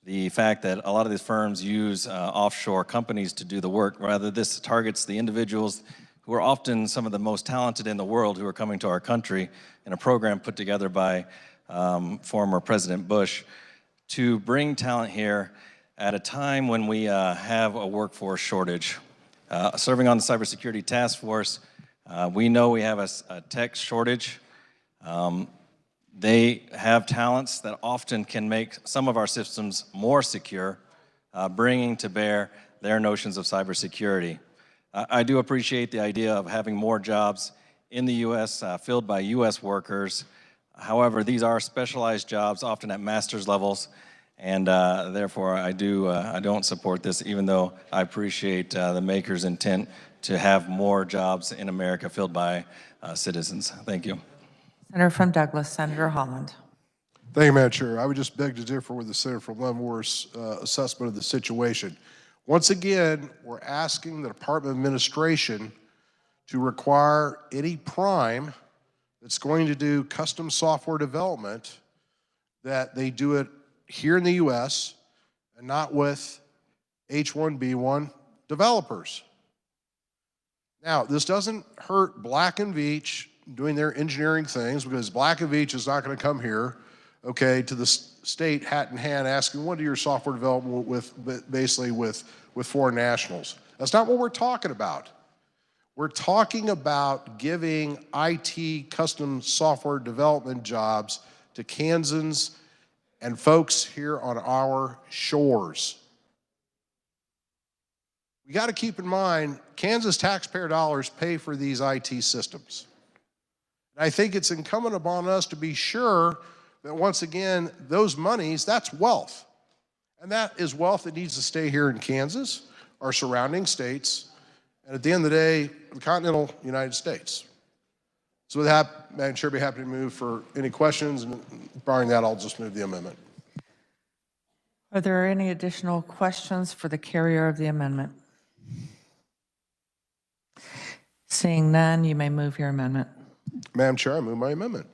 the fact that a lot of these firms use offshore companies to do the work. Rather, this targets the individuals who are often some of the most talented in the world who are coming to our country in a program put together by former President Bush to bring talent here at a time when we have a workforce shortage. Serving on the Cybersecurity Task Force, we know we have a tech shortage. They have talents that often can make some of our systems more secure, bringing to bear their notions of cybersecurity. I do appreciate the idea of having more jobs in the U.S. Filled by U.S. workers. However, these are specialized jobs, often at master's levels, and therefore I don't support this, even though I appreciate the maker's intent to have more jobs in America filled by citizens. Thank you. Senator from Douglas, Senator Holland. Thank you, Madam Chair. I would just beg to differ with the senator from Leavenworth's assessment of the situation. Once again, we're asking the Department of Administration to require any prime that's going to do custom software development that they do it here in the U.S. and not with H-1B1 developers. Now, this doesn't hurt Black & Veatch doing their engineering things, because Black & Veatch is not going to come here, okay, to the state hat in hand asking, what do your software development with foreign nationals? That's not what we're talking about. We're talking about giving IT custom software development jobs to Kansans and folks here on our shores. We got to keep in mind, Kansas taxpayer dollars pay for these IT systems. And I think it's incumbent upon us to be sure that once again, those monies, that's wealth. And that is wealth that needs to stay here in Kansas, our surrounding states, and at the end of the day, the continental United States. So with that, Madam Chair, I'd be happy to move for any questions, and barring that, I'll just move the amendment. Are there any additional questions for the carrier of the amendment? Seeing none, you may move your amendment. Madam Chair, I move my amendment.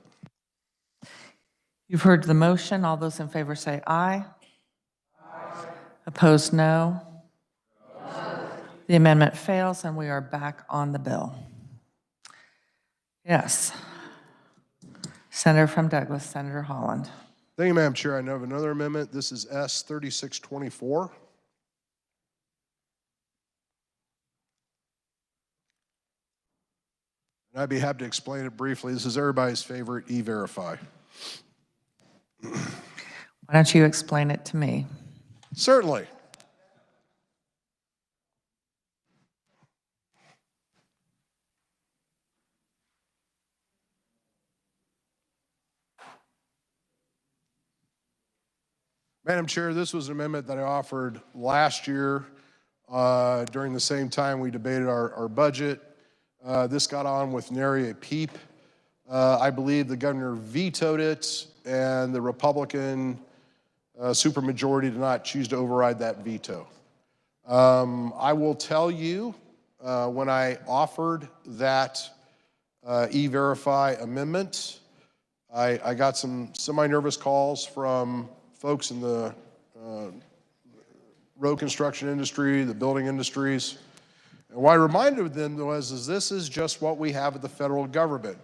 You've heard the motion. All those in favor say aye. Aye. Opposed, no. The amendment fails, and we are back on the bill. Yes. Senator from Douglas, Senator Holland. Thank you, Madam Chair. I now have another amendment. This is S 3624. And I'd be happy to explain it briefly. This is everybody's favorite E-Verify. Why don't you explain it to me? Certainly. Madam Chair, this was an amendment that I offered last year during the same time we debated our budget. This got on with nary a peep. I believe the governor vetoed it, and the Republican supermajority did not choose to override that veto. I will tell you when I offered that E-Verify amendment, I got some semi-nervous calls from folks in the road construction industry, the building industries. And what I reminded them was this is just what we have at the federal government.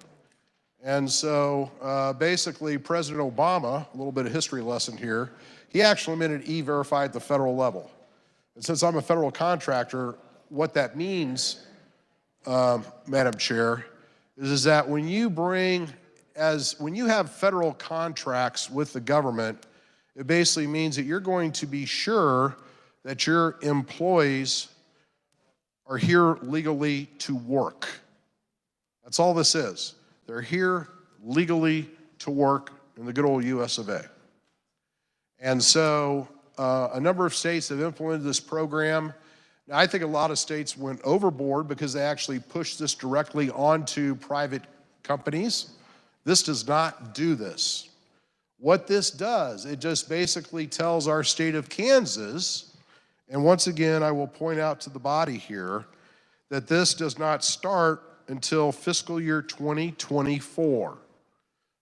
And so basically President Obama, a little bit of history lesson here, he actually implemented E-Verify at the federal level. And since I'm a federal contractor, what that means, Madam Chair, is that when you have federal contracts with the government, it basically means that you're going to be sure that your employees are here legally to work. That's all this is. They're here legally to work in the good old US of A. And so a number of states have implemented this program. Now, I think a lot of states went overboard because they actually pushed this directly onto private companies. This does not do this. What this does, it just basically tells our state of Kansas, and once again, I will point out to the body here, that this does not start until fiscal year 2024.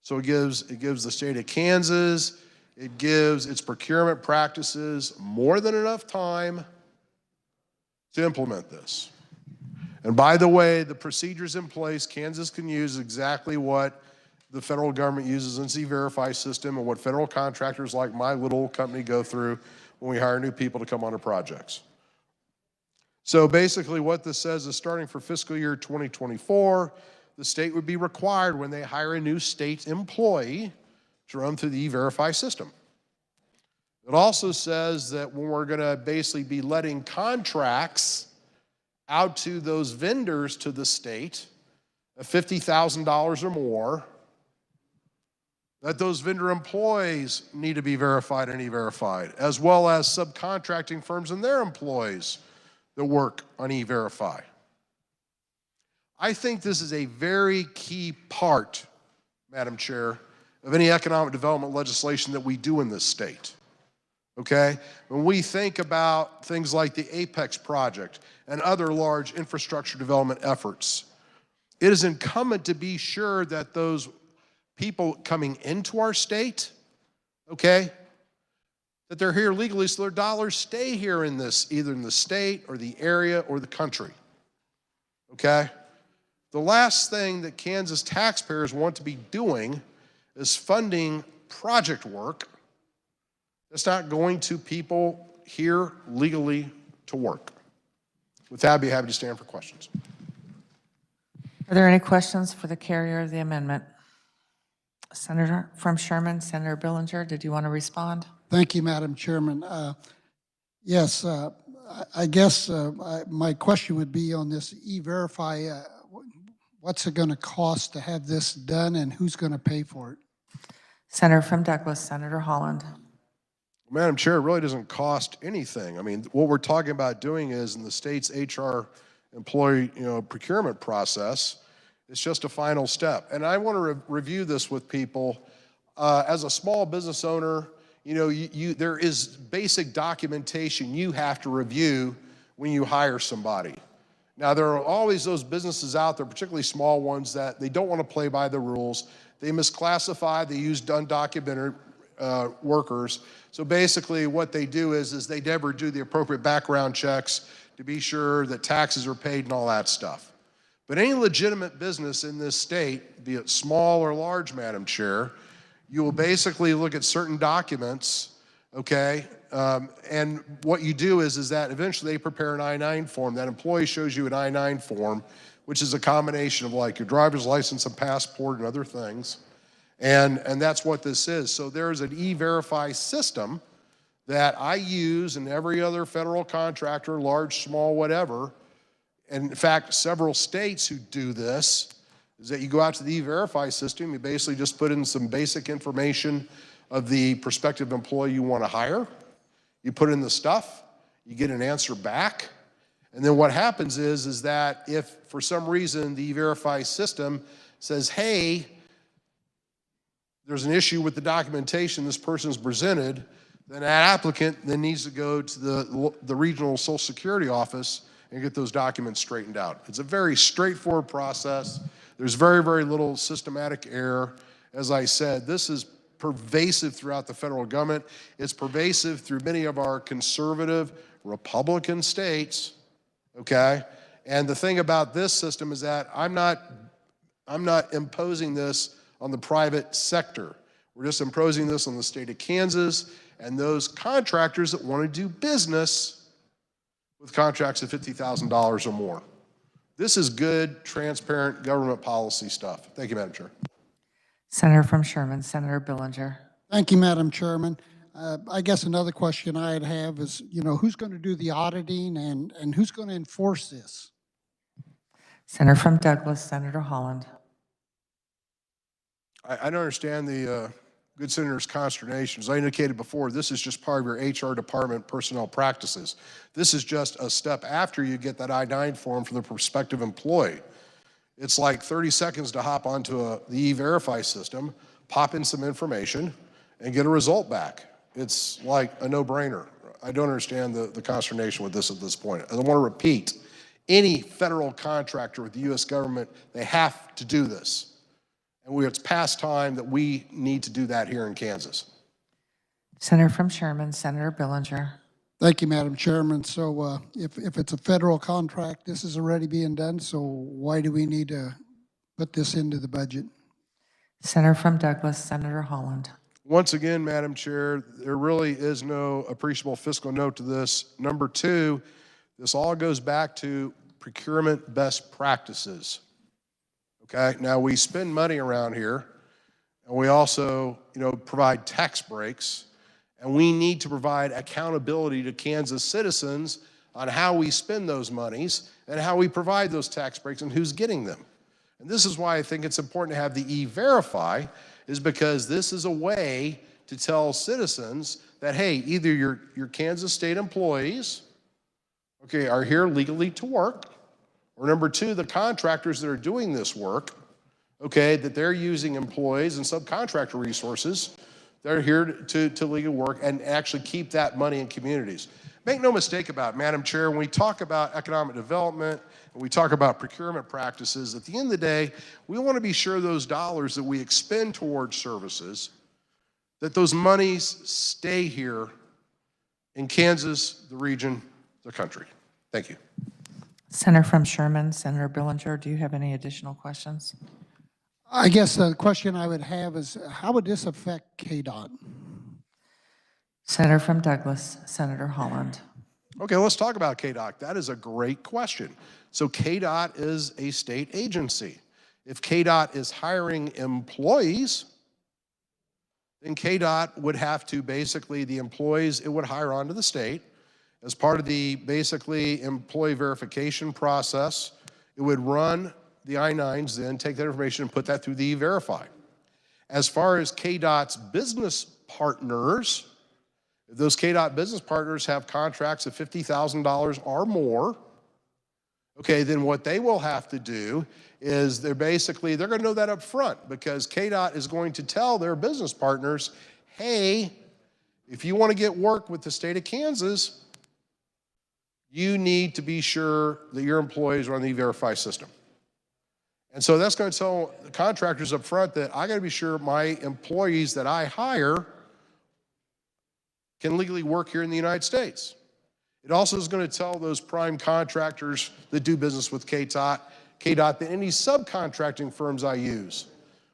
So it gives the state of Kansas, it gives its procurement practices more than enough time to implement this. And by the way, the procedures in place, Kansas can use exactly what the federal government uses in its E-Verify system and what federal contractors like my little company go through when we hire new people to come onto projects. So basically what this says is starting for fiscal year 2024, the state would be required when they hire a new state employee to run through the E-Verify system. It also says that when we're gonna basically be letting contracts out to those vendors to the state of $50,000 or more, that those vendor employees need to be verified and E-Verified, as well as subcontracting firms and their employees that work on E-Verify. I think this is a very key part, Madam Chair, of any economic development legislation that we do in this state, okay? When we think about things like the Apex project and other large infrastructure development efforts, it is incumbent to be sure that those people coming into our state, okay, that they're here legally so their dollars stay here in this, either in the state or the area or the country, okay? The last thing that Kansas taxpayers want to be doing is funding project work that's not going to people here legally to work. With that, I'd be happy to stand for questions. Are there any questions for the carrier of the amendment? Senator from Sherman, Senator Billinger, did you want to respond? Thank you, Madam Chairman. Yes, I guess my question would be on this E-Verify. What's it going to cost to have this done, and who's going to pay for it? Senator from Douglas, Senator Holland. Madam Chair, it really doesn't cost anything. I mean, what we're talking about doing is in the state's HR employee procurement process, it's just a final step. And I want to review this with people. As a small business owner, there is basic documentation you have to review when you hire somebody. Now, there are always those businesses out there, particularly small ones, that they don't want to play by the rules. They misclassify, they use undocumented workers. So basically what they do is they never do the appropriate background checks to be sure that taxes are paid and all that stuff. But any legitimate business in this state, be it small or large, Madam Chair, you will basically look at certain documents, okay? And what you do is that eventually they prepare an I-9 form. That employee shows you an I-9 form, which is a combination of like your driver's license and passport and other things. And that's what this is. So there's an E-Verify system that I use and every other federal contractor, large, small, whatever. And in fact, several states who do this is that you go out to the E-Verify system, you basically just put in some basic information of the prospective employee you want to hire. You put in the stuff, you get an answer back. And then what happens is that if for some reason the E-Verify system says, hey, there's an issue with the documentation this person's presented, then that applicant then needs to go to the regional Social Security office and get those documents straightened out. It's a very straightforward process. There's very, very little systematic error. As I said, this is pervasive throughout the federal government. It's pervasive through many of our conservative Republican states, okay? And the thing about this system is that I'm not imposing this on the private sector. We're just imposing this on the state of Kansas and those contractors that want to do business with contracts of $50,000 or more. This is good, transparent government policy stuff. Thank you, Madam Chair. Senator from Sherman, Senator Billinger. Thank you, Madam Chairman. I guess another question I'd have is, who's going to do the auditing and who's going to enforce this? Senator from Douglas, Senator Holland. I don't understand the good senator's consternation. As I indicated before, this is just part of your HR department personnel practices. This is just a step after you get that I-9 form from the prospective employee. It's like 30 seconds to hop onto the E-Verify system, pop in some information, and get a result back. It's like a no-brainer. I don't understand the consternation with this at this point. I want to repeat, any federal contractor with the U.S. government, they have to do this. And it's past time that we need to do that here in Kansas. Senator from Sherman, Senator Billinger. Thank you, Madam Chairman. So if it's a federal contract, this is already being done, so why do we need to put this into the budget? Senator from Douglas, Senator Holland. Once again, Madam Chair, there really is no appreciable fiscal note to this. Number two, this all goes back to procurement best practices. Okay, now we spend money around here, and we also, provide tax breaks, and we need to provide accountability to Kansas citizens on how we spend those monies and how we provide those tax breaks and who's getting them. And this is why I think it's important to have the E-Verify, is because this is a way to tell citizens that, hey, either your Kansas state employees, okay, are here legally to work, or number two, the contractors that are doing this work, okay, that they're using employees and subcontractor resources that are here to legal work and actually keep that money in communities. Make no mistake about it, Madam Chair, when we talk about economic development and we talk about procurement practices, at the end of the day, we want to be sure those dollars that we expend towards services, that those monies stay here in Kansas, the region, the country. Thank you. Senator from Sherman, Senator Billinger, do you have any additional questions? I guess the question I would have is, how would this affect KDOT? Senator from Douglas, Senator Holland. Okay, let's talk about KDOT. That is a great question. So KDOT is a state agency. If KDOT is hiring employees, then KDOT would have to basically, the employees it would hire onto the state as part of the basically employee verification process. It would run the I-9s, then take that information and put that through the E-Verify. As far as KDOT's business partners, if those KDOT business partners have contracts of $50,000 or more, okay, then what they will have to do is they're going to know that up front, because KDOT is going to tell their business partners, hey, if you want to get work with the state of Kansas, you need to be sure that your employees are on the E-Verify system. And so that's going to tell the contractors up front that I got to be sure my employees that I hire can legally work here in the United States. It also is going to tell those prime contractors that do business with KDOT that any subcontracting firms I use,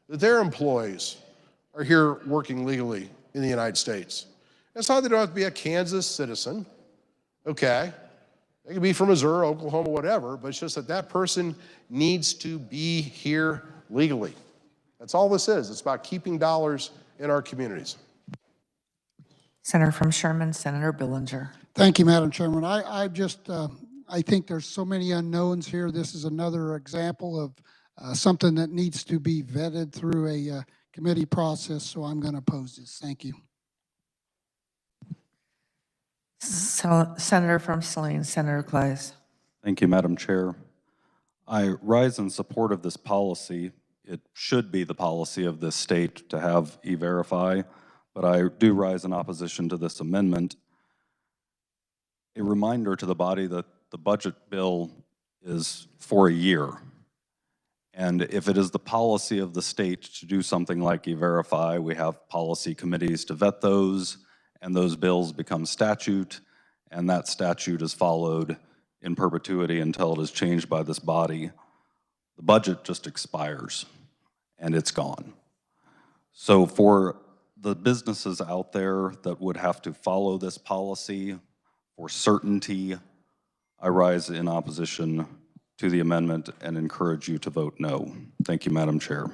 that their employees are here working legally in the United States. It's not that they don't have to be a Kansas citizen, okay? They can be from Missouri, Oklahoma, whatever, but it's just that that person needs to be here legally. That's all this is. It's about keeping dollars in our communities. Senator from Sherman, Senator Billinger. Thank you, Madam Chairman. I think there's so many unknowns here. This is another example of something that needs to be vetted through a committee process, so I'm going to oppose this. Thank you. So, Senator from Saline, Senator Claes. Thank you, Madam Chair. I rise in support of this policy. It should be the policy of this state to have E-Verify, but I do rise in opposition to this amendment. A reminder to the body that the budget bill is for a year. And if it is the policy of the state to do something like E-Verify, we have policy committees to vet those, and those bills become statute, and that statute is followed in perpetuity until it is changed by this body. The budget just expires, and it's gone. So for the businesses out there that would have to follow this policy for certainty, I rise in opposition to the amendment and encourage you to vote no. Thank you, Madam Chair.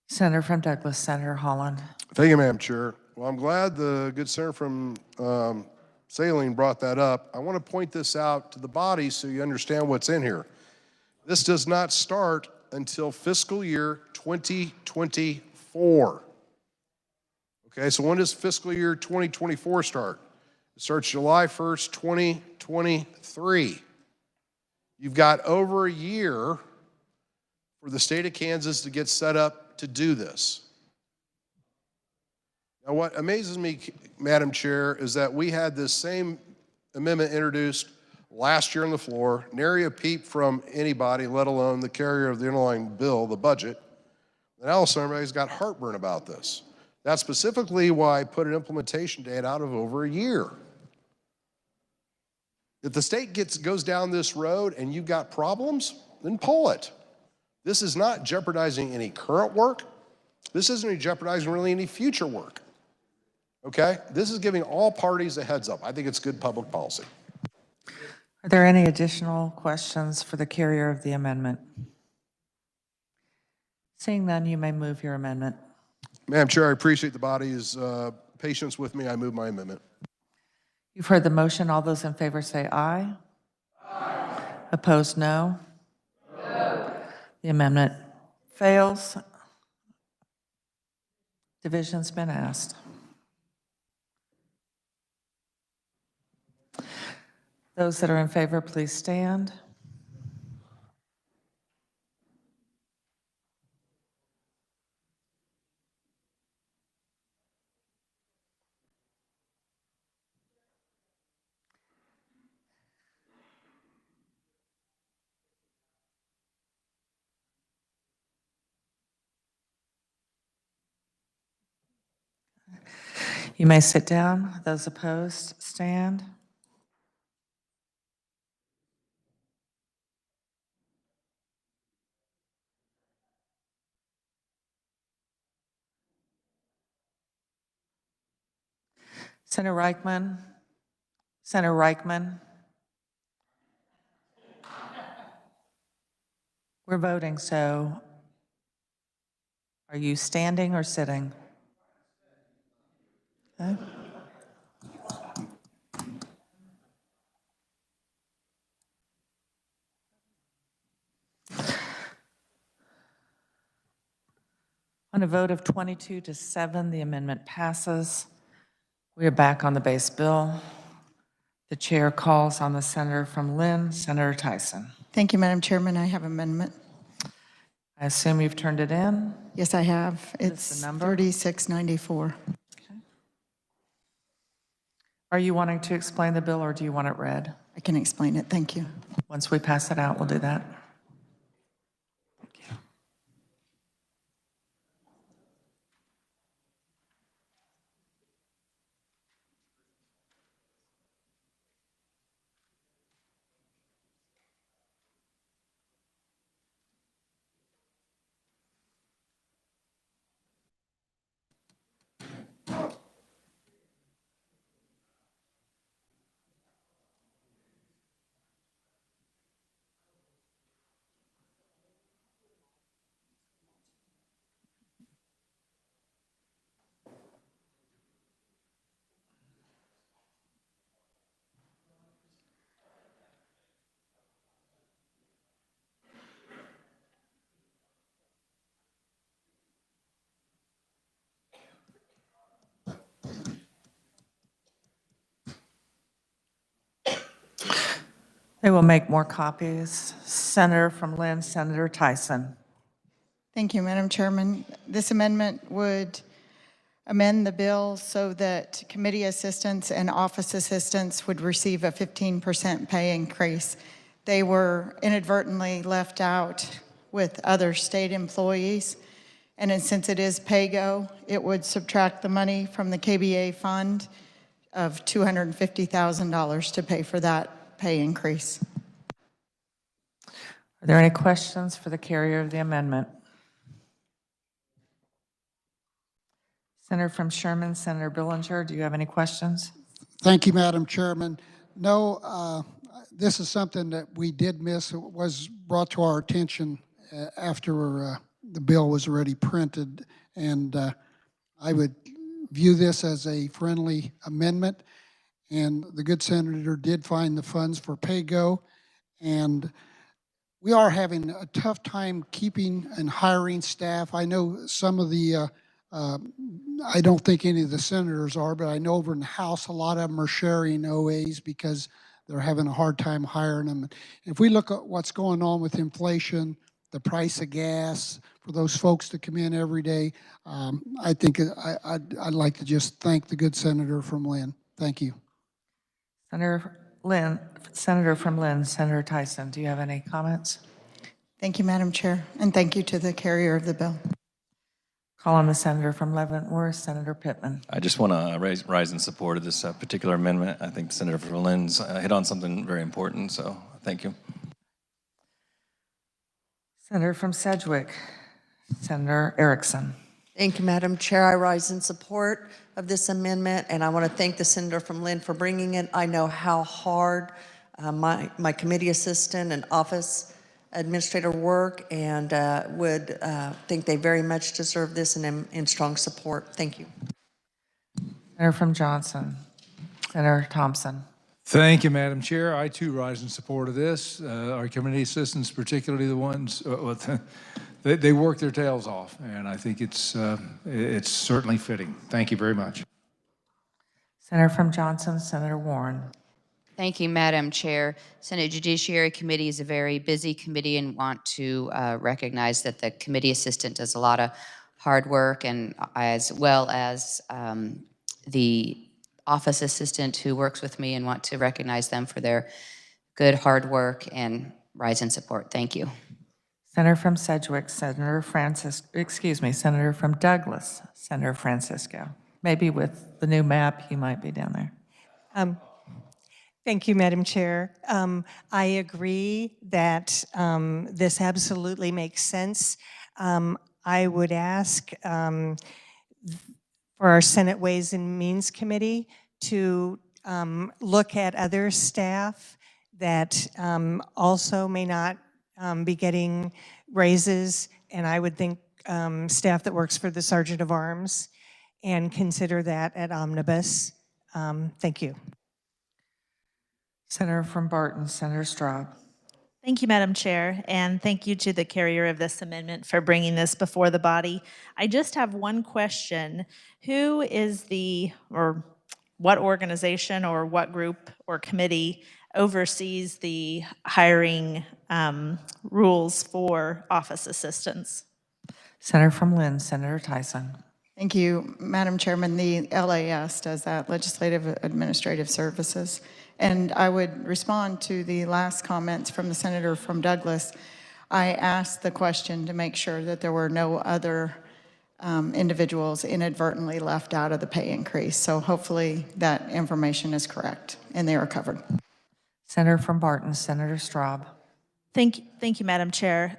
Senator from Douglas, Senator Holland. Thank you, Madam Chair. Well, I'm glad the good senator from Saline brought that up. I want to point this out to the body so you understand what's in here. This does not start until fiscal year 2024. Okay, so when does fiscal year 2024 start? It starts July 1st, 2023. You've got over a year for the state of Kansas to get set up to do this. Now, what amazes me, Madam Chair, is that we had this same amendment introduced last year on the floor, nary a peep from anybody, let alone the carrier of the underlying bill, the budget. And all of a sudden, everybody's got heartburn about this. That's specifically why I put an implementation date out of over a year. If the state goes down this road and you've got problems, then pull it. This is not jeopardizing any current work. This isn't jeopardizing really any future work. Okay? This is giving all parties a heads up. I think it's good public policy. Are there any additional questions for the carrier of the amendment? Seeing none, you may move your amendment. Madam Chair, I appreciate the body's patience with me. I move my amendment. You've heard the motion. All those in favor say aye. Aye. Opposed, no. No. The amendment fails. Division's been asked. Those that are in favor, please stand. You may sit down. Those opposed, stand. Senator Reichman. Senator Reichman. We're voting, so are you standing or sitting? Okay. On a vote of 22-7, the amendment passes. We are back on the base bill. The chair calls on the senator from Lynn, Senator Tyson. Thank you, Madam Chairman. I have amendment. I assume you've turned it in? Yes, I have. What is It's the number? 3694. Are you wanting to explain the bill or do you want it read? I can explain it. Thank you. Once we pass it out, we'll do that. They will make more copies. Senator from Lynn, Senator Tyson. Thank you, Madam Chairman. This amendment would amend the bill so that committee assistants and office assistants would receive a 15% pay increase. They were inadvertently left out with other state employees. And then since it is pay-go, it would subtract the money from the KBA fund of $250,000 to pay for that pay increase. Are there any questions for the carrier of the amendment? Senator from Sherman, Senator Billinger, do you have any questions? Thank you, Madam Chairman. No, this is something that we did miss. It was brought to our attention after the bill was already printed, and I would view this as a friendly amendment, and the good senator did find the funds for pay-go, and we are having a tough time keeping and hiring staff. I know some of the I don't think any of the senators are, but I know over in the House, a lot of them are sharing OAs because they're having a hard time hiring them. If we look at what's going on with inflation, the price of gas, for those folks that come in every day, I think I'd like to just thank the good senator from Lynn. Thank you. Senator from Lynn, Senator Tyson, do you have any comments? Thank you, Madam Chair, and thank you to the carrier of the bill. Call on the senator from Leavenworth, Senator Pittman. I just want to rise in support of this particular amendment. I think Senator from Lynn's hit on something very important, so thank you. Senator from Sedgwick, Senator Erickson. Thank you, Madam Chair. I rise in support of this amendment, and I want to thank the senator from Lynn for bringing it. I know how hard my committee assistant and office administrator work, and would think they very much deserve this, and am in strong support. Thank you. Senator from Johnson, Senator Thompson. Thank you, Madam Chair. I too rise in support of this. Our committee assistants, particularly the ones, they work their tails off, and I think it's certainly fitting. Thank you very much. Senator from Johnson, Senator Warren. Thank you, Madam Chair. Senate Judiciary Committee is a very busy committee, and want to recognize that the committee assistant does a lot of hard work, and as well as the office assistant who works with me, and want to recognize them for their good hard work and rise in support. Thank you. Senator from Sedgwick, Senator from Douglas, Senator Francisco. Maybe with the new map, he might be down there. Thank you, Madam Chair. I agree that this absolutely makes sense. I would ask for our Senate Ways and Means Committee to look at other staff that also may not be getting raises, and I would think staff that works for the Sergeant of Arms, and consider that at omnibus. Thank you. Senator from Barton, Senator Straub. Thank you, Madam Chair, and thank you to the carrier of this amendment for bringing this before the body. I just have one question. Who is or what organization or what group or committee oversees the hiring rules for office assistants? Senator from Lynn, Senator Tyson. Thank you, Madam Chairman. The LAS does that, Legislative Administrative Services. And I would respond to the last comments from the senator from Douglas. I asked the question to make sure that there were no other individuals inadvertently left out of the pay increase. So hopefully that information is correct and they are covered. Senator from Barton, Senator Straub. Thank you, Madam Chair.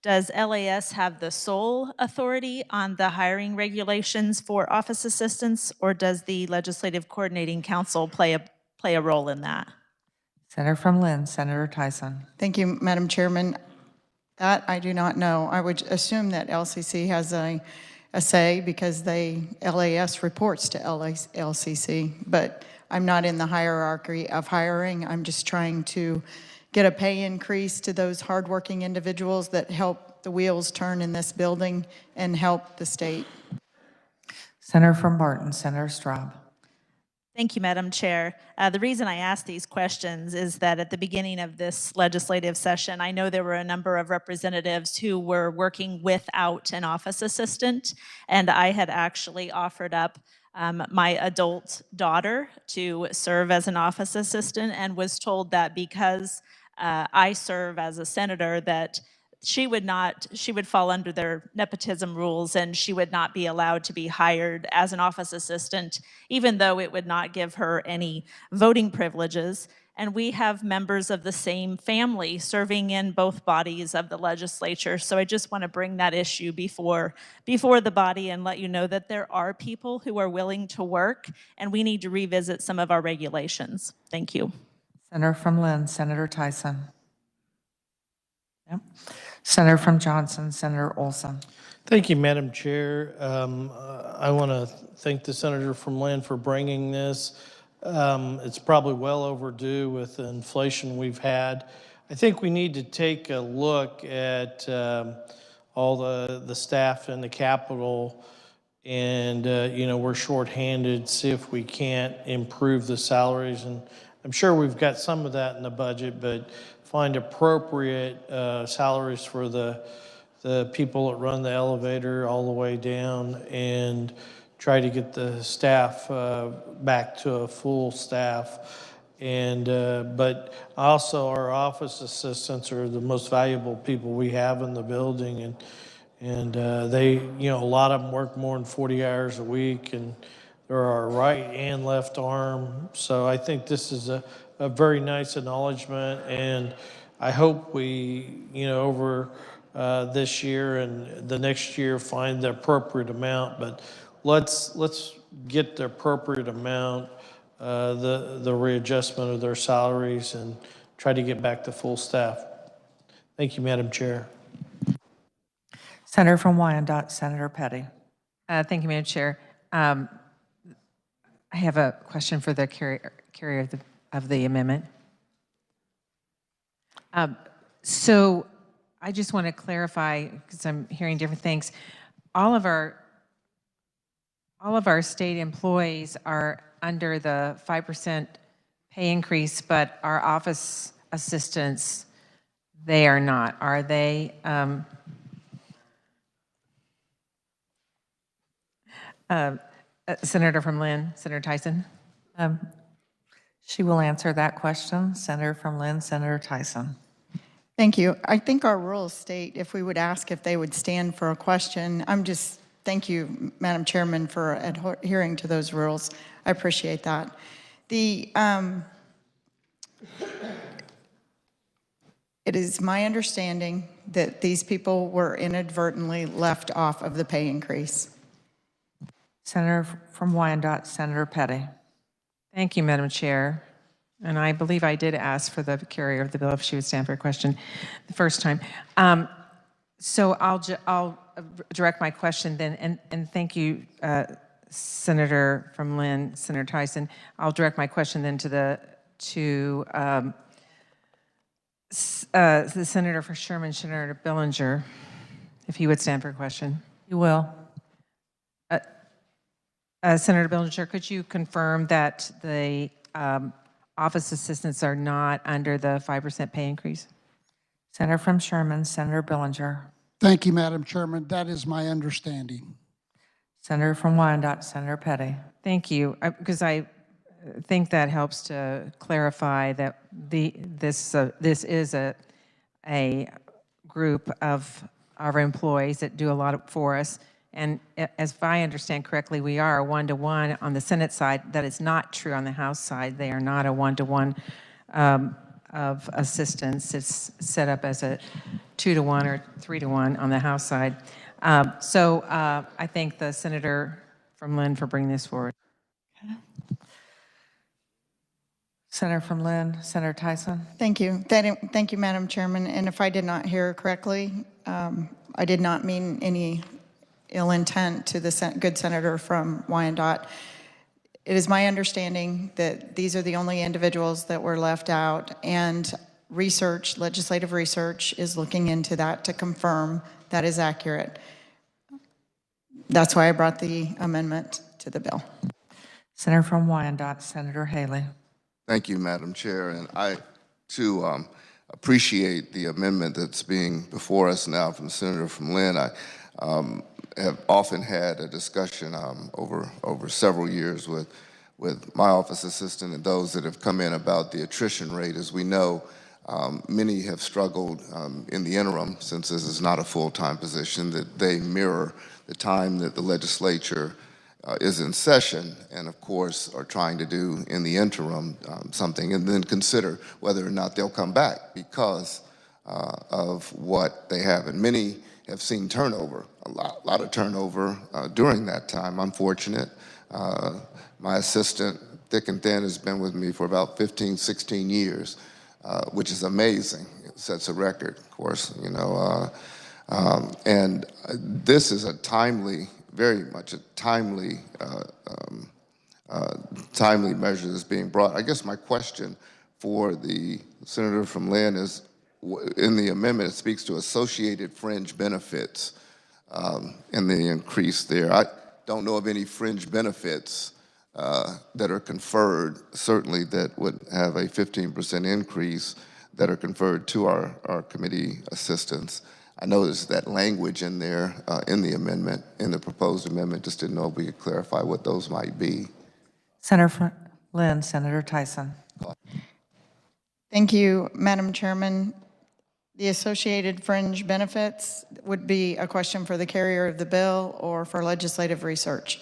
Does LAS have the sole authority on the hiring regulations for office assistants, or does the Legislative Coordinating Council play a role in that? Senator from Lynn, Senator Tyson. Thank you, Madam Chairman. That I do not know. I would assume that LCC has a say because LAS reports to LCC, but I'm not in the hierarchy of hiring. I'm just trying to get a pay increase to those hardworking individuals that help the wheels turn in this building and help the state. Senator from Barton, Senator Straub. Thank you, Madam Chair. The reason I ask these questions is that at the beginning of this legislative session, I know there were a number of representatives who were working without an office assistant, and I had actually offered up my adult daughter to serve as an office assistant, and was told that because I serve as a senator, that she would fall under their nepotism rules, and she would not be allowed to be hired as an office assistant, even though it would not give her any voting privileges. And we have members of the same family serving in both bodies of the legislature. So I just want to bring that issue before the body and let you know that there are people who are willing to work, and we need to revisit some of our regulations. Thank you. Senator from Lynn, Senator Tyson. Yep. Senator from Johnson, Senator Olson. Thank you, Madam Chair. I want to thank the senator from Lynn for bringing this. It's probably well overdue with the inflation we've had. I think we need to take a look at all the staff in the Capitol, and we're shorthanded, see if we can't improve the salaries. And I'm sure we've got some of that in the budget, but find appropriate salaries for the people that run the elevator all the way down, and try to get the staff back to a full staff. And but also our office assistants are the most valuable people we have in the building, and they, a lot of them work more than 40 hours a week, and they're our right and left arm. So I think this is a very nice acknowledgement, and I hope we, over this year and the next year, find the appropriate amount. But let's get the appropriate amount, the readjustment of their salaries, and try to get back to full staff. Thank you, Madam Chair. Senator from Wyandotte, Senator Petty. Thank you, Madam Chair. I have a question for the carrier of the amendment. So I just want to clarify, because I'm hearing different things. All of our state employees are under the 5% pay increase, but our office assistants, they are not. Are they? Senator from Lynn, Senator Tyson. She will answer that question. Senator from Lynn, Senator Tyson. Thank you. I think our rules state if we would ask if they would stand for a question. Thank you, Madam Chairman, for adhering to those rules. I appreciate that. It is my understanding that these people were inadvertently left off of the pay increase. Senator from Wyandotte, Senator Petty. Thank you, Madam Chair. And I believe I did ask for the carrier of the bill if she would stand for a question the first time. So I'll direct my question then, and thank you, Senator from Lynn, Senator Tyson. I'll direct my question then to the Senator for Sherman, Senator Billinger, if he would stand for a question. You will. Senator Billinger, could you confirm that the office assistants are not under the 5% pay increase? Senator from Sherman, Senator Billinger. Thank you, Madam Chairman. That is my understanding. Senator from Wyandotte, Senator Petty. Thank you, because I think that helps to clarify that this is a group of our employees that do a lot for us. And as I understand correctly, we are a one-to-one on the Senate side. That is not true on the House side. They are not a one-to-one of assistance. It's set up as a 2-to-1 or 3-to-1 on the House side. So I thank the Senator from Lynn for bringing this forward. Okay. Senator from Lynn, Senator Tyson. Thank you. Thank you, Madam Chairman. And if I did not hear correctly, I did not mean any ill intent to the good senator from Wyandotte. It is my understanding that these are the only individuals that were left out, and legislative research is looking into that to confirm that is accurate. That's why I brought the amendment to the bill. Senator from Wyandotte, Senator Haley. Thank you, Madam Chair. And I, too, appreciate the amendment that's being before us now from Senator from Lynn. I have often had a discussion over several years with my office assistant and those that have come in about the attrition rate. As we know, many have struggled in the interim, since this is not a full-time position, that they mirror the time that the legislature is in session, and of course are trying to do in the interim something, and then consider whether or not they'll come back because of what they have. And many have seen turnover, a lot of turnover during that time. Unfortunate. My assistant, thick and thin, has been with me for about 15, 16 years, which is amazing. It sets a record, of course, you know. And this is a timely, very much a timely measure that's being brought. I guess my question for the Senator from Lynn is, in the amendment, it speaks to associated fringe benefits and the increase there. I don't know of any fringe benefits that are conferred, certainly that would have a 15% increase that are conferred to our committee assistants. I noticed that language in there in the amendment, in the proposed amendment. Just didn't know if we could clarify what those might be. Senator from Lynn, Senator Tyson. Thank you, Madam Chairman. The associated fringe benefits would be a question for the carrier of the bill or for legislative research.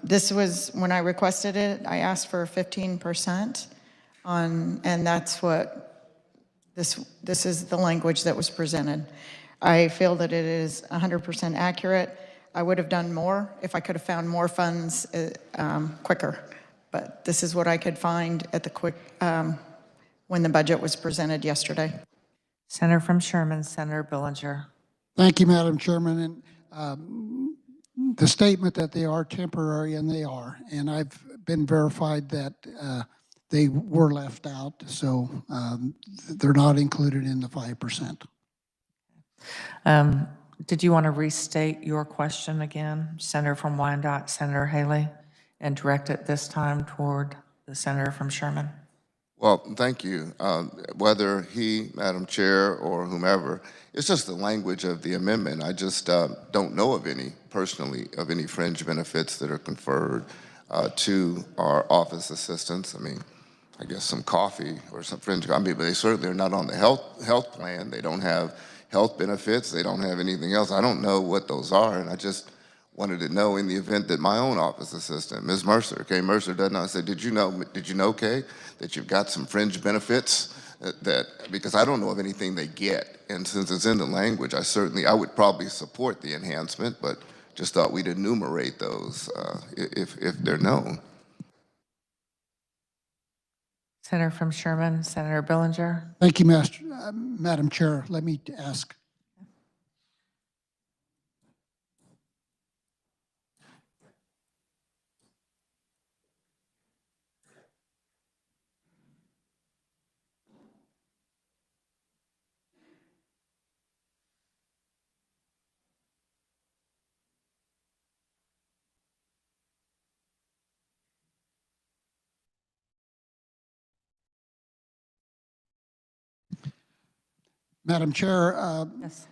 This was, when I requested it, I asked for 15% on, and that's what this is the language that was presented. I feel that it is 100% accurate. I would have done more if I could have found more funds quicker, but this is what I could find at the quick, when the budget was presented yesterday. Senator from Sherman, Senator Billinger. Thank you, Madam Chairman. And the statement that they are temporary, and they are, and I've been verified that they were left out, so they're not included in the 5%. Did you want to restate your question again, Senator from Wyandotte, Senator Haley, and direct it this time toward the Senator from Sherman? Well, thank you. Whether he, Madam Chair, or whomever, it's just the language of the amendment. I just don't know of any, personally, of any fringe benefits that are conferred to our office assistants. I mean, I guess some coffee or some fringe, I mean, but they certainly are not on the health plan. They don't have health benefits. They don't have anything else. I don't know what those are, and I just wanted to know in the event that my own office assistant, Ms. Mercer, Kay Mercer, does not say, did you know, Kay, that you've got some fringe benefits because I don't know of anything they get. And since it's in the language, I would probably support the enhancement, but just thought we'd enumerate those if they're known. Senator from Sherman, Senator Billinger. Thank you, Madam Chair. Let me ask. Madam Chair, yes.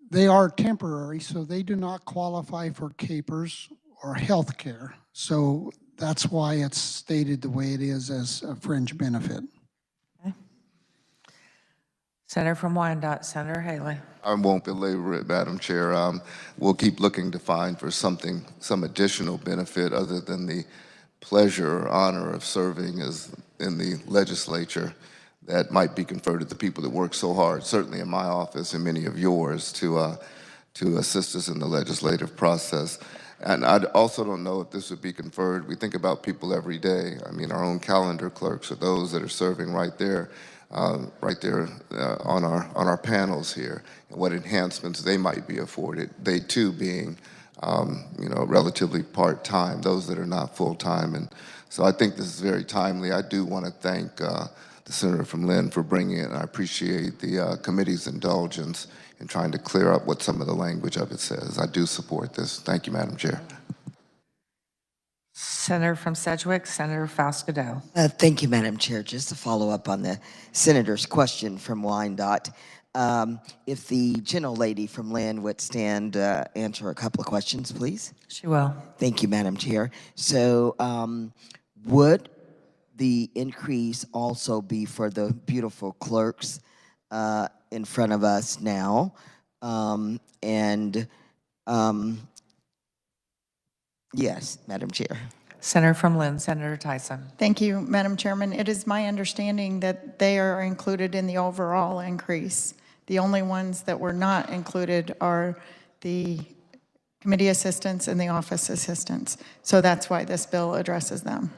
They are temporary, so they do not qualify for CAPERS or health care. So that's why it's stated the way it is as a fringe benefit. Okay. Senator from Wyandotte, Senator Haley. I won't belabor it, Madam Chair. We'll keep looking to find for some additional benefit other than the pleasure or honor of serving as in the legislature that might be conferred to the people that work so hard, certainly in my office and many of yours, to assist us in the legislative process. And I also don't know if this would be conferred. We think about people every day. I mean, our own calendar clerks are those that are serving right there on our panels here, and what enhancements they might be afforded. They too being, relatively part-time, those that are not full-time. And so I think this is very timely. I do want to thank the Senator from Lynn for bringing it. And I appreciate the committee's indulgence in trying to clear up what some of the language of it says. I do support this. Thank you, Madam Chair. Senator from Sedgwick, Senator Falscadeau. Thank you, Madam Chair. Just to follow up on the senator's question from Wyandotte, if the gentlelady from Lynn would stand, answer a couple of questions, please. She will. Thank you, Madam Chair. So would the increase also be for the beautiful clerks in front of us now? Yes, Madam Chair. Senator from Lynn, Senator Tyson. Thank you, Madam Chairman. It is my understanding that they are included in the overall increase. The only ones that were not included are the committee assistants and the office assistants. So that's why this bill addresses them.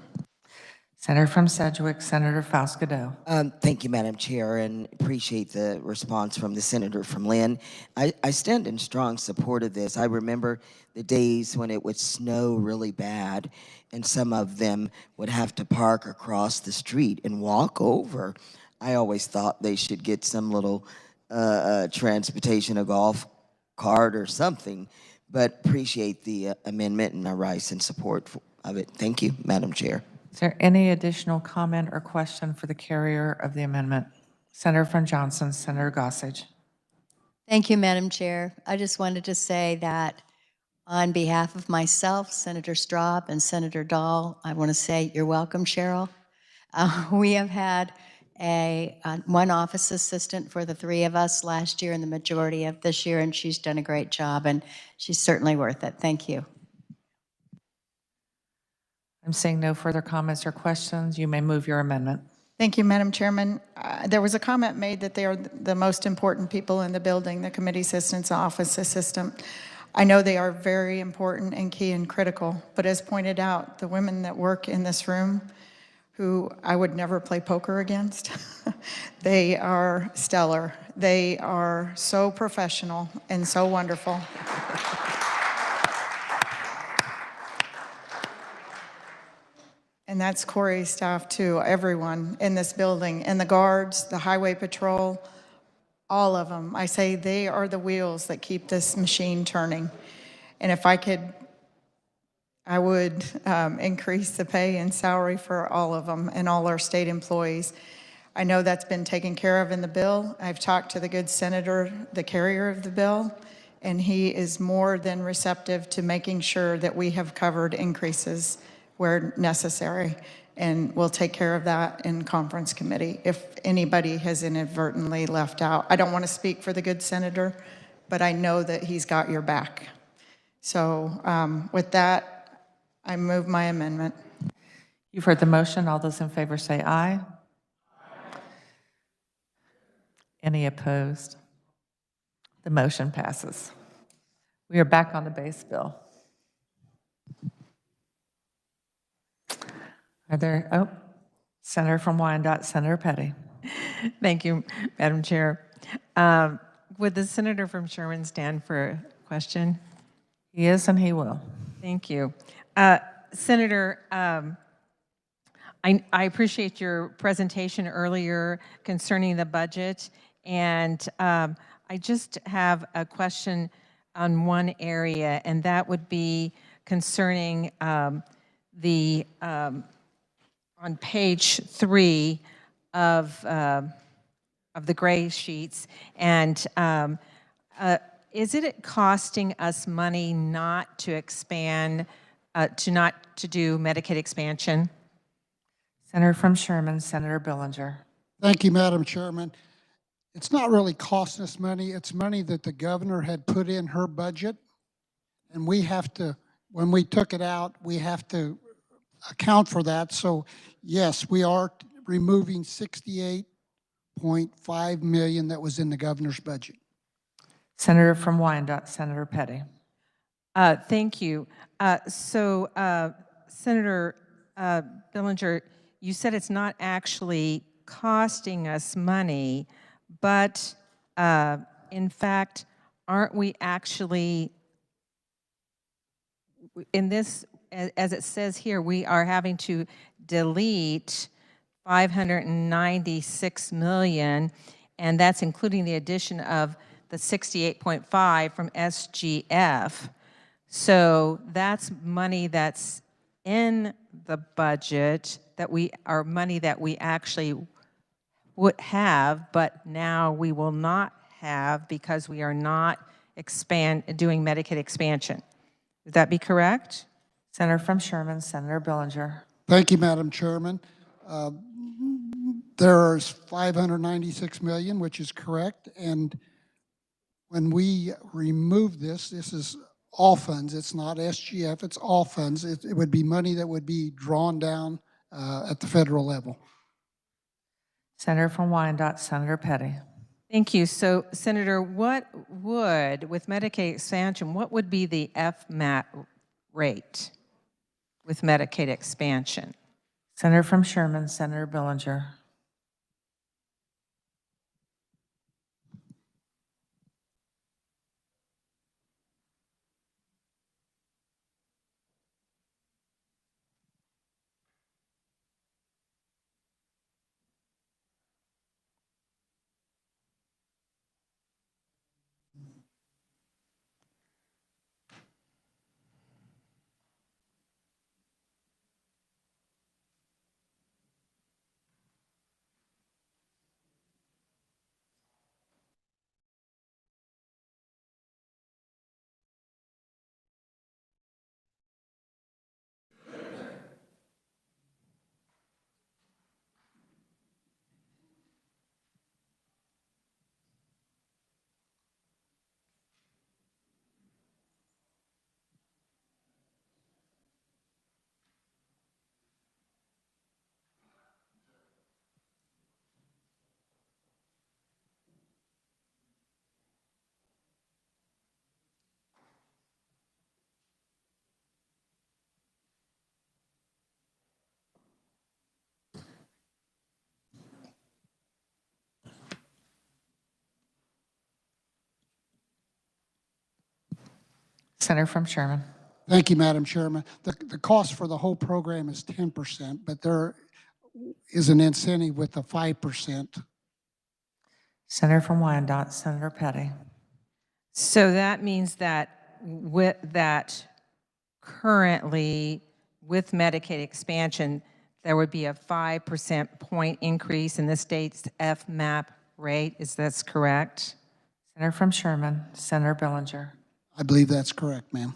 Senator from Sedgwick, Senator Falscadeau. Thank you, Madam Chair, and appreciate the response from the senator from Lynn. I stand in strong support of this. I remember the days when it would snow really bad, and some of them would have to park across the street and walk over. I always thought they should get some little transportation, a golf cart or something, but appreciate the amendment, and I rise in support of it. Thank you, Madam Chair. Is there any additional comment or question for the carrier of the amendment? Senator from Johnson, Senator Gossage. Thank you, Madam Chair. I just wanted to say that on behalf of myself, Senator Straub, and Senator Dahl, I want to say you're welcome, Cheryl. We have had one office assistant for the three of us last year and the majority of this year, and she's done a great job, and she's certainly worth it. Thank you. I'm seeing no further comments or questions. You may move your amendment. Thank you, Madam Chairman. There was a comment made that they are the most important people in the building, the committee assistants, office assistant. I know they are very important and key and critical, but as pointed out, the women that work in this room, who I would never play poker against, they are stellar. They are so professional and so wonderful. And that's Corey's staff too, everyone in this building, and the guards, the highway patrol, all of them. I say they are the wheels that keep this machine turning. And if I could, I would increase the pay and salary for all of them and all our state employees. I know that's been taken care of in the bill. I've talked to the good senator, the carrier of the bill, and he is more than receptive to making sure that we have covered increases where necessary, and we'll take care of that in conference committee if anybody has inadvertently left out. I don't want to speak for the good senator, but I know that he's got your back. So with that, I move my amendment. You've heard the motion. All those in favor say aye. Any opposed? The motion passes. We are back on the base bill. Are there, Senator from Wyandotte, Senator Petty. Thank you, Madam Chair. Would the senator from Sherman stand for a question? He is and he will. Thank you. Senator, I appreciate your presentation earlier concerning the budget, and I just have a question on one area, and that would be concerning on page 3 of the gray sheets, and is it costing us money not to expand, to do Medicaid expansion? Senator from Sherman, Senator Billinger. Thank you, Madam Chairman. It's not really costing us money. It's money that the governor had put in her budget, and we have to, when we took it out, we have to account for that. So yes, we are removing $68.5 million that was in the governor's budget. Senator from Wyandotte, Senator Petty. Thank you. Senator Billinger, you said it's not actually costing us money, but in fact, aren't we actually, in this, as it says here, we are having to delete $596 million, and that's including the addition of the 68.5 from SGF. So that's money that's in the budget that our money that we actually would have, but now we will not have because we are not doing Medicaid expansion. Would that be correct? Senator from Sherman, Senator Billinger. Thank you, Madam Chairman. There's 596 million, which is correct. And when we remove this is all funds. It's not SGF, it's all funds. It would be money that would be drawn down at the federal level. Senator from Wyandotte, Senator Petty. Thank you. So, Senator, with Medicaid expansion, what would be the FMAP rate with Medicaid expansion? Senator from Sherman, Senator Billinger. Senator from Sherman. Thank you, Madam Chairman. The cost for the whole program is 10%, but there is an incentive with the 5%. Senator from Wyandotte, Senator Petty. So that means that currently with Medicaid expansion, there would be a 5% point increase in the state's FMAP rate. Is that correct? Senator from Sherman, Senator Billinger. I believe that's correct, ma'am.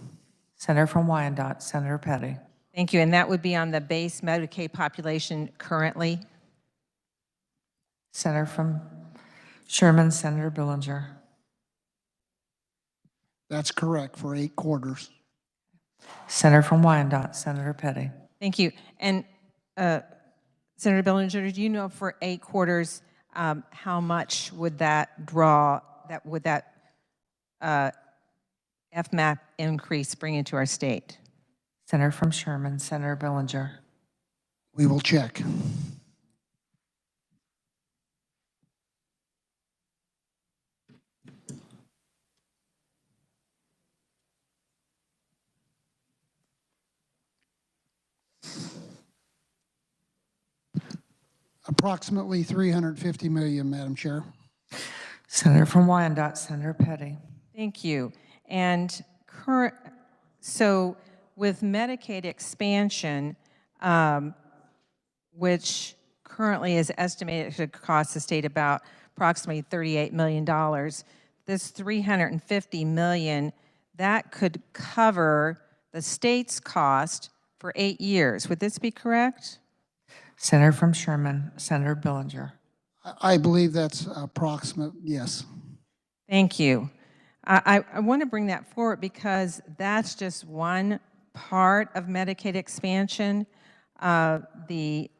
Senator from Wyandotte, Senator Petty. Thank you. And that would be on the base Medicaid population currently? Senator from Sherman, Senator Billinger. That's correct for 8 quarters. Senator from Wyandotte, Senator Petty. Thank you. And Senator Billinger, do you know for 8 quarters how much would that draw, would that FMAP increase bring into our state? Senator from Sherman, Senator Billinger. We will check. Approximately 350 million, Madam Chair. Senator from Wyandotte, Senator Petty. Thank you. And so with Medicaid expansion, which currently is estimated to cost the state about approximately $38 million, this $350 million, that could cover the state's cost for 8 years. Would this be correct? Senator from Sherman, Senator Billinger. I believe that's approximate, yes. Thank you. I want to bring that forward because that's just one part of Medicaid expansion. The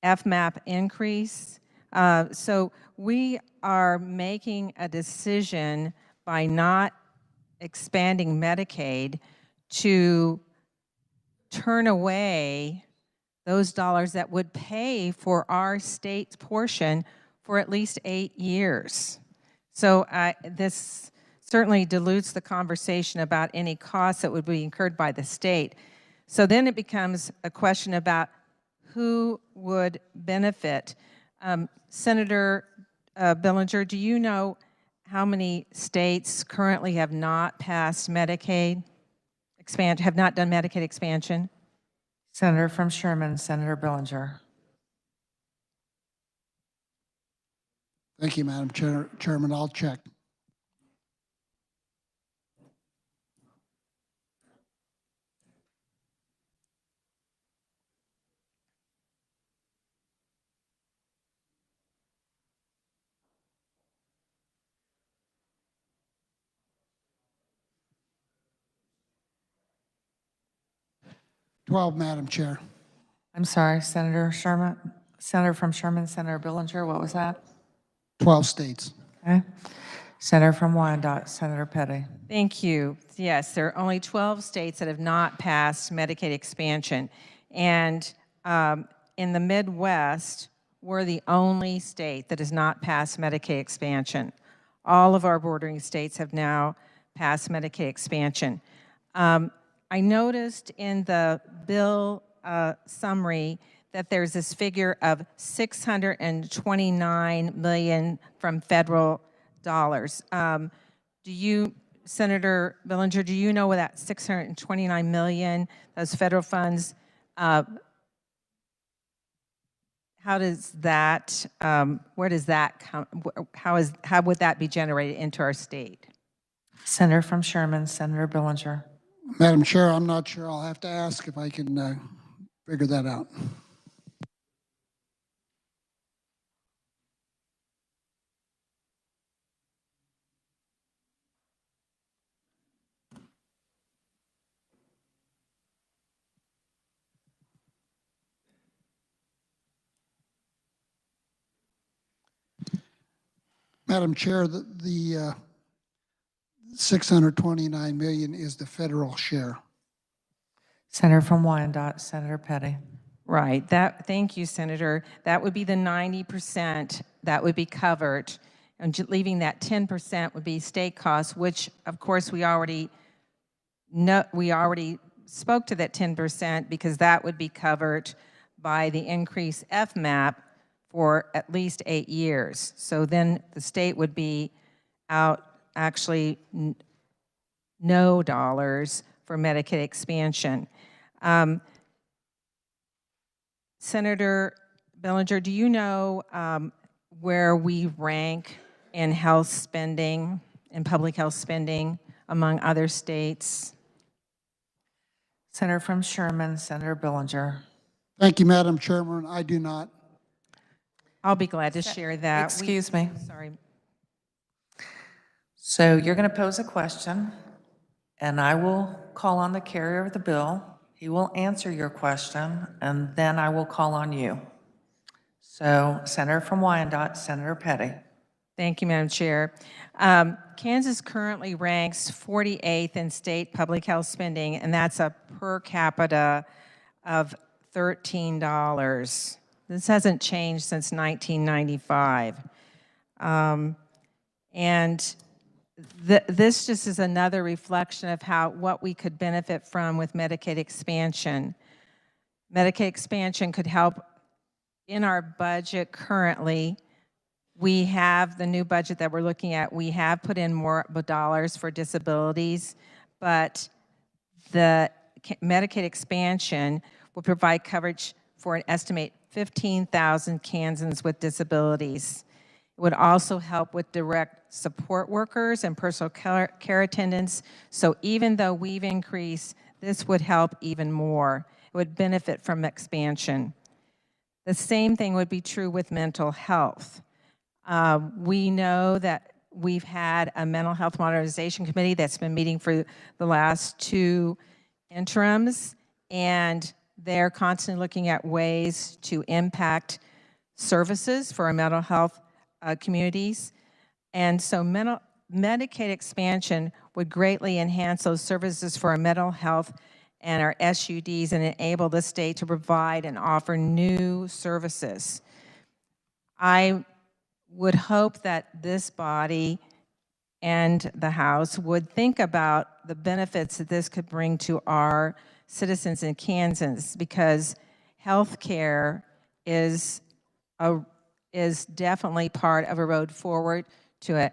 FMAP increase. So we are making a decision by not expanding Medicaid to turn away those dollars that would pay for our state's portion for at least 8 years. So this certainly dilutes the conversation about any costs that would be incurred by the state. So then it becomes a question about who would benefit. Senator Billinger, do you know how many states currently have not passed Medicaid have not done Medicaid expansion? Senator from Sherman, Senator Billinger. Thank you, Madam Chairman. I'll check. Madam Chair. I'm sorry, Senator Sherman, Senator from Sherman, Senator Billinger, what was that? 12 states. Okay. Senator from Wyandotte, Senator Petty. Thank you. Yes, there are only 12 states that have not passed Medicaid expansion. And in the Midwest, we're the only state that has not passed Medicaid expansion. All of our bordering states have now passed Medicaid expansion. I noticed in the bill summary that there's this figure of $629 million from federal dollars. Do you, Senator Billinger, do you know where that $629 million, those federal funds, how does that, where does that come, how would that be generated into our state? Senator from Sherman, Senator Billinger. Madam Chair, I'm not sure. I'll have to ask if I can figure that out. Madam Chair, the 629 million is the federal share. Senator from Wyandotte, Senator Petty. Right. Thank you, Senator. That would be the 90% that would be covered, and leaving that 10% would be state costs, which, of course, we already know. We already spoke to that 10% because that would be covered by the increased FMAP for at least 8 years. So then the state would be out actually no dollars for Medicaid expansion. Senator Billinger, do you know where we rank in health spending, in public health spending among other states? Senator from Sherman, Senator Billinger. Thank you, Madam Chairman. I do not. I'll be glad to share that. Excuse me. Sorry. So you're going to pose a question, and I will call on the carrier of the bill. He will answer your question, and then I will call on you. So, Senator from Wyandotte, Senator Petty. Thank you, Madam Chair. Kansas currently ranks 48th in state public health spending, and that's a per capita of $13. This hasn't changed since 1995. And this just is another reflection of what we could benefit from with Medicaid expansion. Medicaid expansion could help in our budget currently. We have the new budget that we're looking at. We have put in more dollars for disabilities, but the Medicaid expansion will provide coverage for an estimate 15,000 Kansans with disabilities. It would also help with direct support workers and personal care attendants. So even though we've increased, this would help even more. It would benefit from expansion. The same thing would be true with mental health. We know that we've had a mental health modernization committee that's been meeting for the last 2 interims, and they're constantly looking at ways to impact services for our mental health communities. And so Medicaid expansion would greatly enhance those services for our mental health and our SUDs and enable the state to provide and offer new services. I would hope that this body and the House would think about the benefits that this could bring to our citizens in Kansas, because health care is definitely part of a road forward to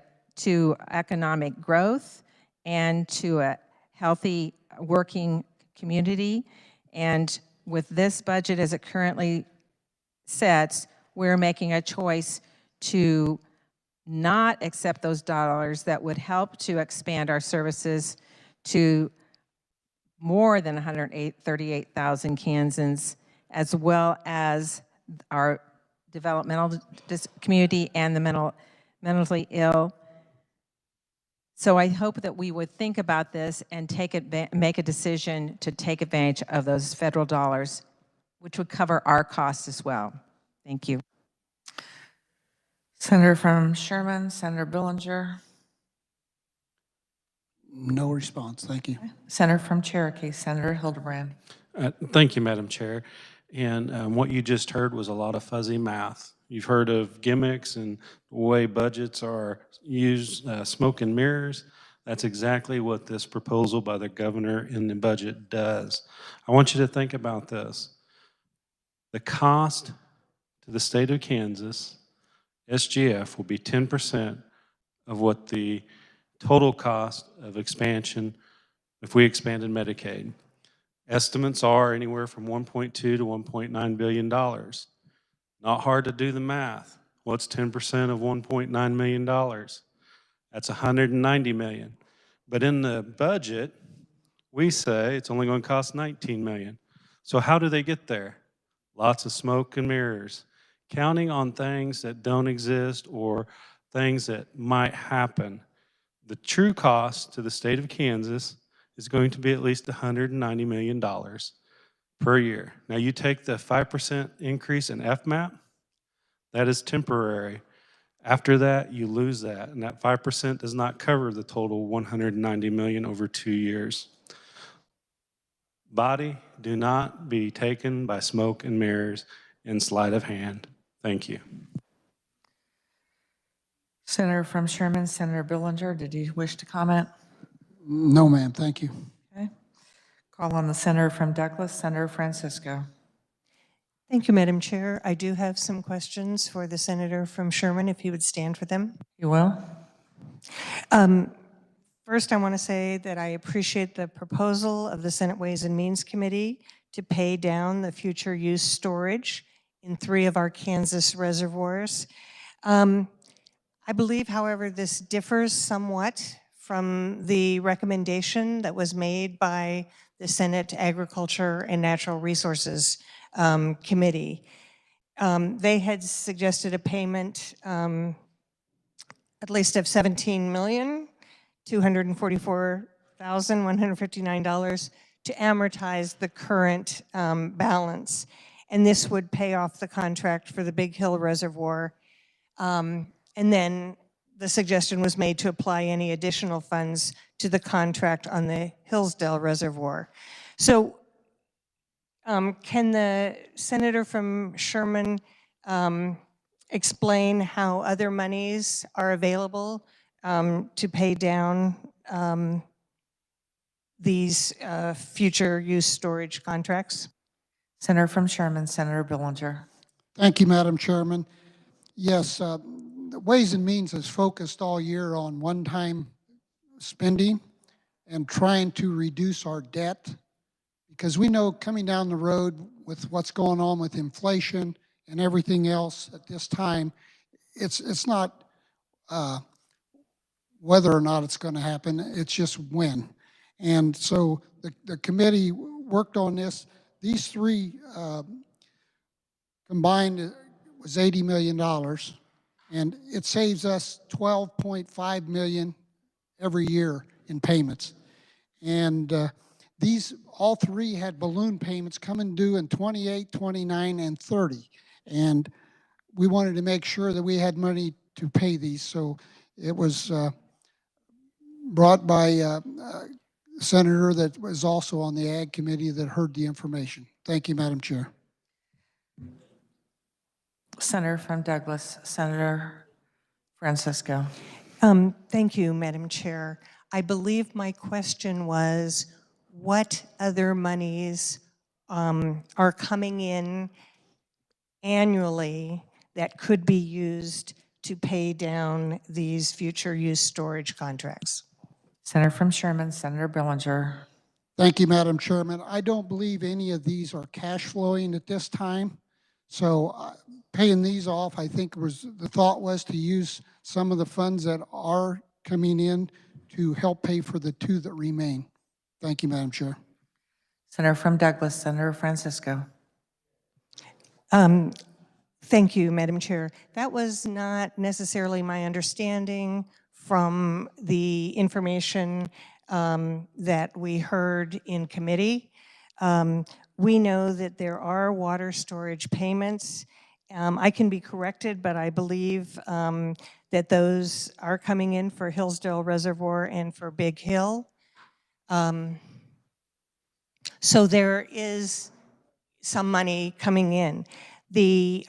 economic growth and to a healthy working community. And with this budget as it currently sets, we're making a choice to not accept those dollars that would help to expand our services to more than 138,000 Kansans, as well as our developmental community and the mentally ill. So I hope that we would think about this and make a decision to take advantage of those federal dollars, which would cover our costs as well. Thank you. Senator from Sherman, Senator Billinger. No response. Thank you. Senator from Cherokee, Senator Hildebrand. Thank you, Madam Chair. And what you just heard was a lot of fuzzy math. You've heard of gimmicks and the way budgets are used, smoke and mirrors. That's exactly what this proposal by the governor in the budget does. I want you to think about this. The cost to the state of Kansas, SGF, will be 10% of what the total cost of expansion if we expanded Medicaid. Estimates are anywhere from $1.2 to $1.9 billion. Not hard to do the math. What's 10% of $1.9 million? That's $190 million. But in the budget, we say it's only going to cost $19 million. So how do they get there? Lots of smoke and mirrors, counting on things that don't exist or things that might happen. The true cost to the state of Kansas is going to be at least $190 million per year. Now you take the 5% increase in FMAP, that is temporary. After that, you lose that, and that 5% does not cover the total $190 million over 2 years. Body, do not be taken by smoke and mirrors in sleight of hand. Thank you. Senator from Sherman, Senator Billinger, did you wish to comment? No, ma'am. Thank you. Okay. Call on the senator from Douglas, Senator Francisco. Thank you, Madam Chair. I do have some questions for the senator from Sherman, if he would stand for them. You will. First, I want to say that I appreciate the proposal of the Senate Ways and Means Committee to pay down the future use storage in 3 of our Kansas reservoirs. I believe, however, this differs somewhat from the recommendation that was made by the Senate Agriculture and Natural Resources Committee. They had suggested a payment at least of $17,244,159 to amortize the current balance. And this would pay off the contract for the Big Hill Reservoir. And then the suggestion was made to apply any additional funds to the contract on the Hillsdale Reservoir. So can the senator from Sherman explain how other monies are available to pay down these future use storage contracts? Senator from Sherman, Senator Billinger. Thank you, Madam Chairman. Yes, the Ways and Means has focused all year on one-time spending and trying to reduce our debt, because we know coming down the road with what's going on with inflation and everything else at this time, it's not whether or not it's going to happen, it's just when. And so the committee worked on this. These 3 combined was $80 million, and it saves us $12.5 million every year in payments. And these, all 3 had balloon payments coming due in 28, 29, and 30. And we wanted to make sure that we had money to pay these. So it was brought by a senator that was also on the Ag Committee that heard the information. Thank you, Madam Chair. Senator from Douglas, Senator Francisco. Thank you, Madam Chair. I believe my question was, what other monies are coming in annually that could be used to pay down these future use storage contracts? Senator from Sherman, Senator Billinger. Thank you, Madam Chairman. I don't believe any of these are cash flowing at this time. So paying these off, I think the thought was to use some of the funds that are coming in to help pay for the 2 that remain. Thank you, Madam Chair. Senator from Douglas, Senator Francisco. Thank you, Madam Chair. That was not necessarily my understanding from the information that we heard in committee. We know that there are water storage payments. I can be corrected, but I believe that those are coming in for Hillsdale Reservoir and for Big Hill. So there is some money coming in. The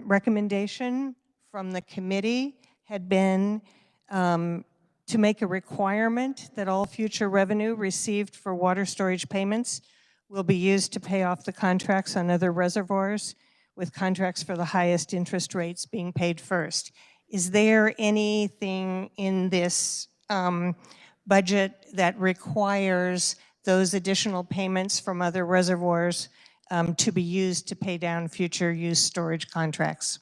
recommendation from the committee had been to make a requirement that all future revenue received for water storage payments will be used to pay off the contracts on other reservoirs, with contracts for the highest interest rates being paid first. Is there anything in this budget that requires those additional payments from other reservoirs to be used to pay down future use storage contracts?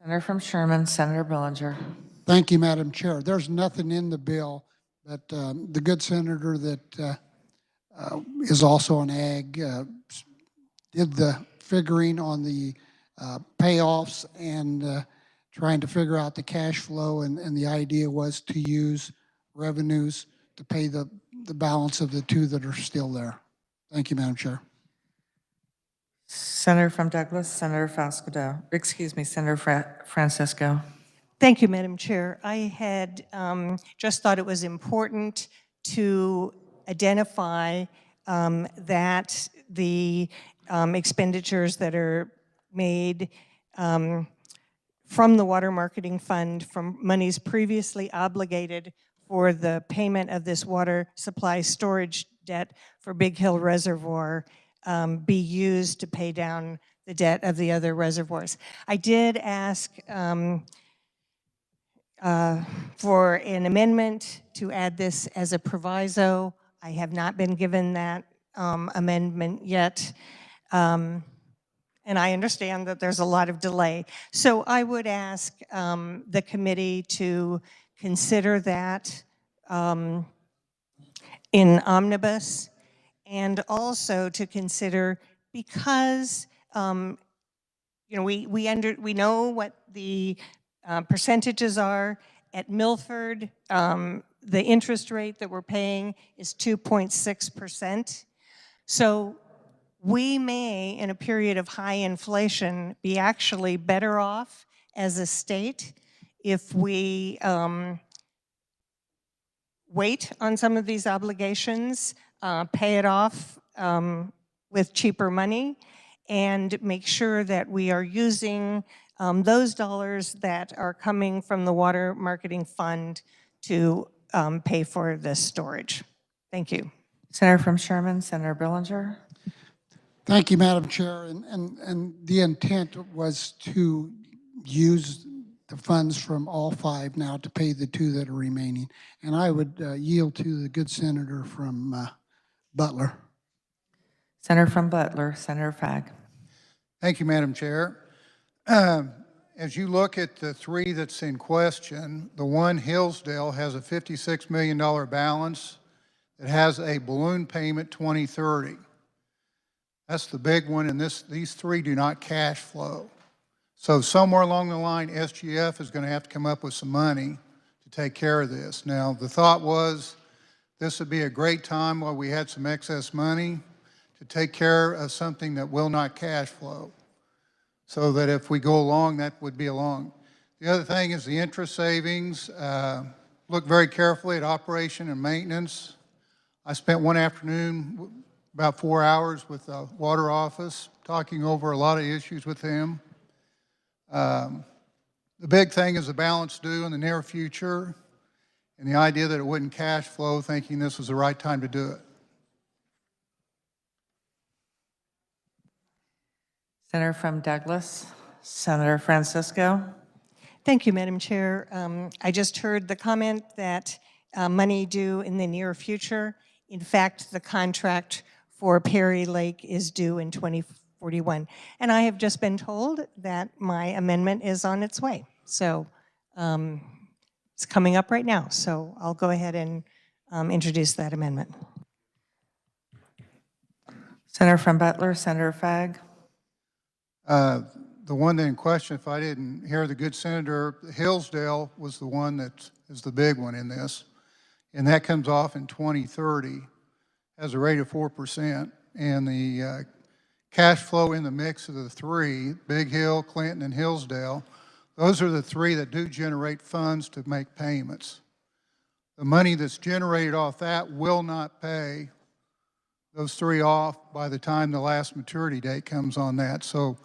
Senator from Sherman, Senator Bellinger. Thank you, Madam Chair. There's nothing in the bill, but the good senator that is also an ag did the figuring on the payoffs and trying to figure out the cash flow, and the idea was to use revenues to pay the balance of the 2 that are still there. Thank you, Madam Chair. Senator from Douglas, Senator Senator Francisco. Thank you, Madam Chair. I had just thought it was important to identify that the expenditures that are made from the Water Marketing Fund, from monies previously obligated for the payment of this water supply storage debt for Big Hill Reservoir, be used to pay down the debt of the other reservoirs. I did ask for an amendment to add this as a proviso. I have not been given that amendment yet. And I understand that there's a lot of delay. So I would ask the committee to consider that in omnibus, and also to consider, because we know what the percentages are. At Milford, the interest rate that we're paying is 2.6%. So we may, in a period of high inflation, be actually better off as a state if we wait on some of these obligations, pay it off with cheaper money, and make sure that we are using those dollars that are coming from the Water Marketing Fund to pay for this storage. Thank you. Senator from Sherman, Senator Bellinger. Thank you, Madam Chair. And the intent was to use the funds from all 5 now to pay the 2 that are remaining. And I would yield to the good senator from Butler. Senator from Butler, Senator Fagg. Thank you, Madam Chair. As you look at the 3 that's in question, the one, Hillsdale, has a $56 million balance that has a balloon payment 2030. That's the big one, and these 3 do not cash flow. So somewhere along the line, SGF is going to have to come up with some money to take care of this. Now, the thought was this would be a great time while we had some excess money to take care of something that will not cash flow, so that if we go along, that would be along. The other thing is the interest savings. Look very carefully at operation and maintenance. I spent one afternoon, about 4 hours with the water office, talking over a lot of issues with them. The big thing is the balance due in the near future, and the idea that it wouldn't cash flow, thinking this was the right time to do it. Senator from Douglas, Senator Francisco. Thank you, Madam Chair. I just heard the comment that money due in the near future. In fact, the contract for Perry Lake is due in 2041. And I have just been told that my amendment is on its way. So it's coming up right now. So I'll go ahead and introduce that amendment. Senator from Butler, Senator Fagg. The one in question, if I didn't hear the good senator, Hillsdale was the one that is the big one in this. And that comes off in 2030 as a rate of 4%. And the cash flow in the mix of the three, Big Hill, Clinton, and Hillsdale, those are the three that do generate funds to make payments. The money that's generated off that will not pay those three off by the time the last maturity date comes on that. So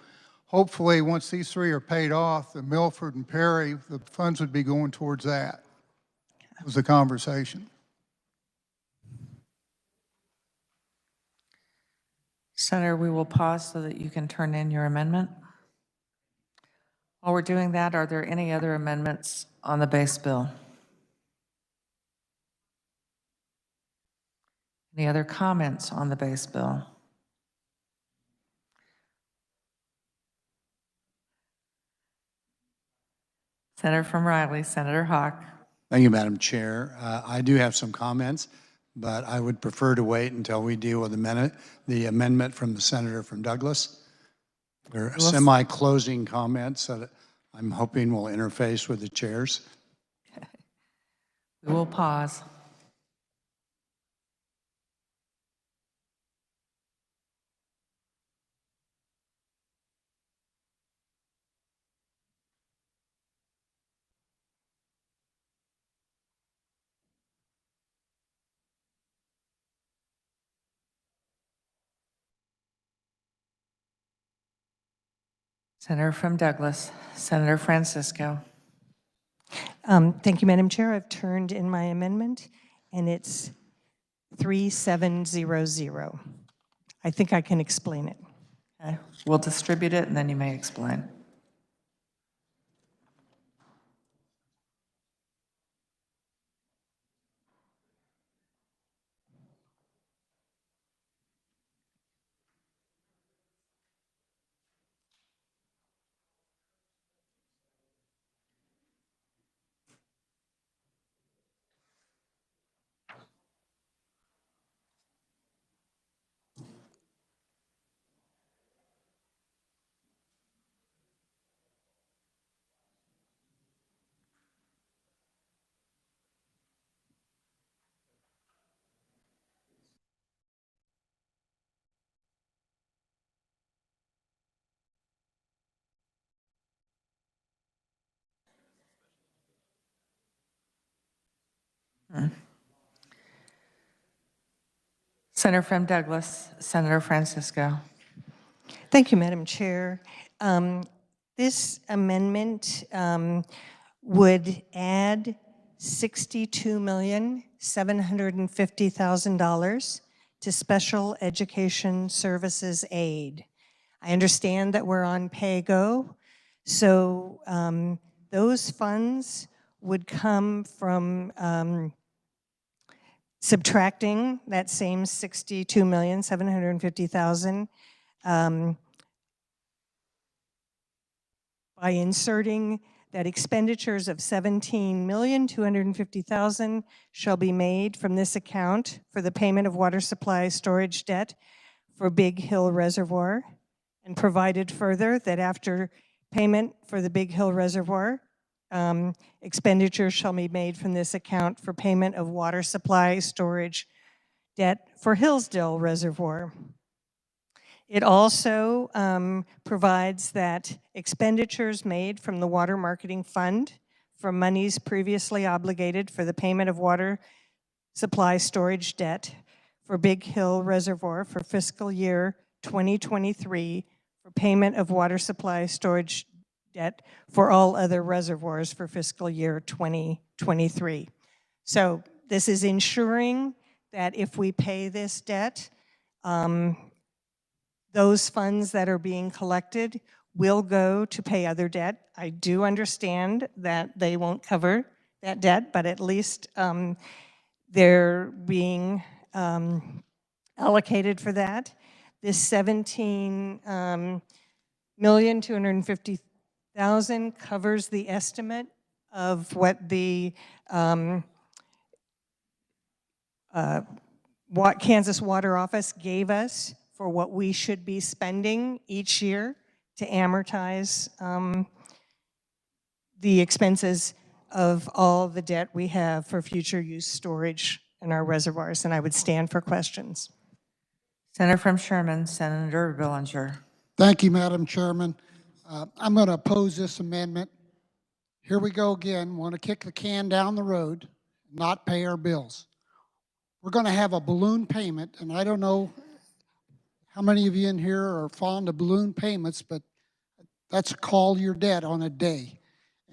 hopefully once these three are paid off, the Milford and Perry, the funds would be going towards that. Was the conversation. Senator, we will pause so that you can turn in your amendment. While we're doing that, are there any other amendments on the base bill? Any other comments on the base bill? Senator from Riley, Senator Hawk. Thank you, Madam Chair. I do have some comments, but I would prefer to wait until we deal with the amendment from the senator from Douglas. They're semi-closing comments that I'm hoping will interface with the chairs. Okay. We will pause. Senator from Douglas, Senator Francisco. Thank you, Madam Chair. I've turned in my amendment, and it's 3700. I think I can explain it. Okay. We'll distribute it, and then you may explain. Senator from Douglas, Senator Francisco. Thank you, Madam Chair. This amendment would add $62,750,000 to special education services aid. I understand that we're on pay-go, so those funds would come from subtracting that same $62,750,000 by inserting that expenditures of $17,250,000 shall be made from this account for the payment of water supply storage debt for Big Hill Reservoir, and provided further that after payment for the Big Hill Reservoir, expenditures shall be made from this account for payment of water supply storage debt for Hillsdale Reservoir. It also provides that expenditures made from the Water Marketing Fund from monies previously obligated for the payment of water supply storage debt for Big Hill Reservoir for fiscal year 2023 for payment of water supply storage debt for all other reservoirs for fiscal year 2023. So this is ensuring that if we pay this debt, those funds that are being collected will go to pay other debt. I do understand that they won't cover that debt, but at least they're being allocated for that. This 17,250,000 covers the estimate of what the Kansas Water Office gave us for what we should be spending each year to amortize the expenses of all the debt we have for future use storage in our reservoirs, and I would stand for questions. Senator from Sherman, Senator Billinger. Thank you, Madam Chairman. I'm going to oppose this amendment. Here we go again. Want to kick the can down the road, not pay our bills. We're going to have a balloon payment, and I don't know how many of you in here are fond of balloon payments, but that's call your debt on a day.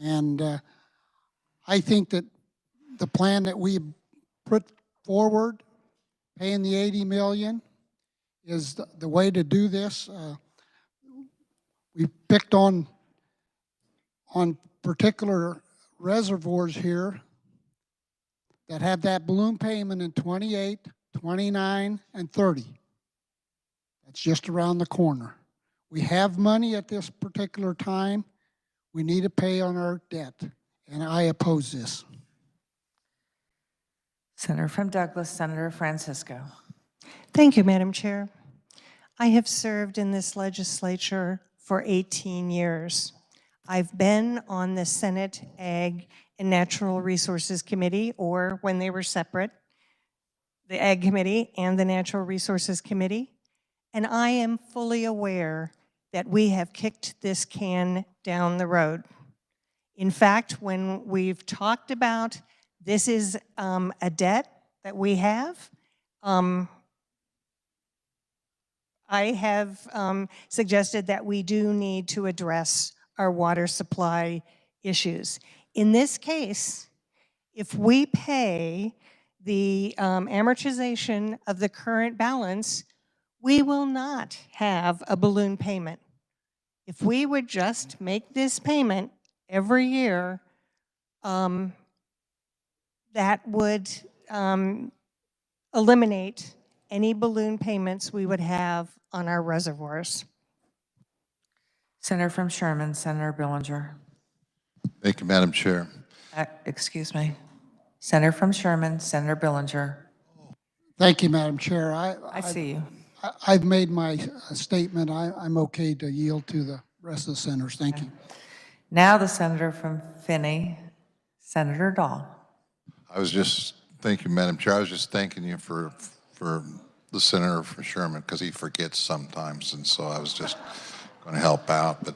And I think that the plan that we put forward, paying the $80 million, is the way to do this. We picked on particular reservoirs here that have that balloon payment in 28, 29, and 30. That's just around the corner. We have money at this particular time. We need to pay on our debt, and I oppose this. Senator from Douglas, Senator Francisco. Thank you, Madam Chair. I have served in this legislature for 18 years. I've been on the Senate Ag and Natural Resources Committee, or when they were separate, the Ag Committee and the Natural Resources Committee, and I am fully aware that we have kicked this can down the road. In fact, when we've talked about this is a debt that we have, I have suggested that we do need to address our water supply issues. In this case, if we pay the amortization of the current balance, we will not have a balloon payment. If we would just make this payment every year, that would eliminate any balloon payments we would have on our reservoirs. Senator from Sherman, Senator Billinger. Thank you, Madam Chair. Excuse me. Senator from Sherman, Senator Billinger. Thank you, Madam Chair. I see you. I've made my statement. I'm okay to yield to the rest of the senators. Thank you. Now the Senator from Finney, Senator Dahl. Thank you, Madam Chair. I was just thanking you for the senator from Sherman, because he forgets sometimes, and so I was just going to help out. But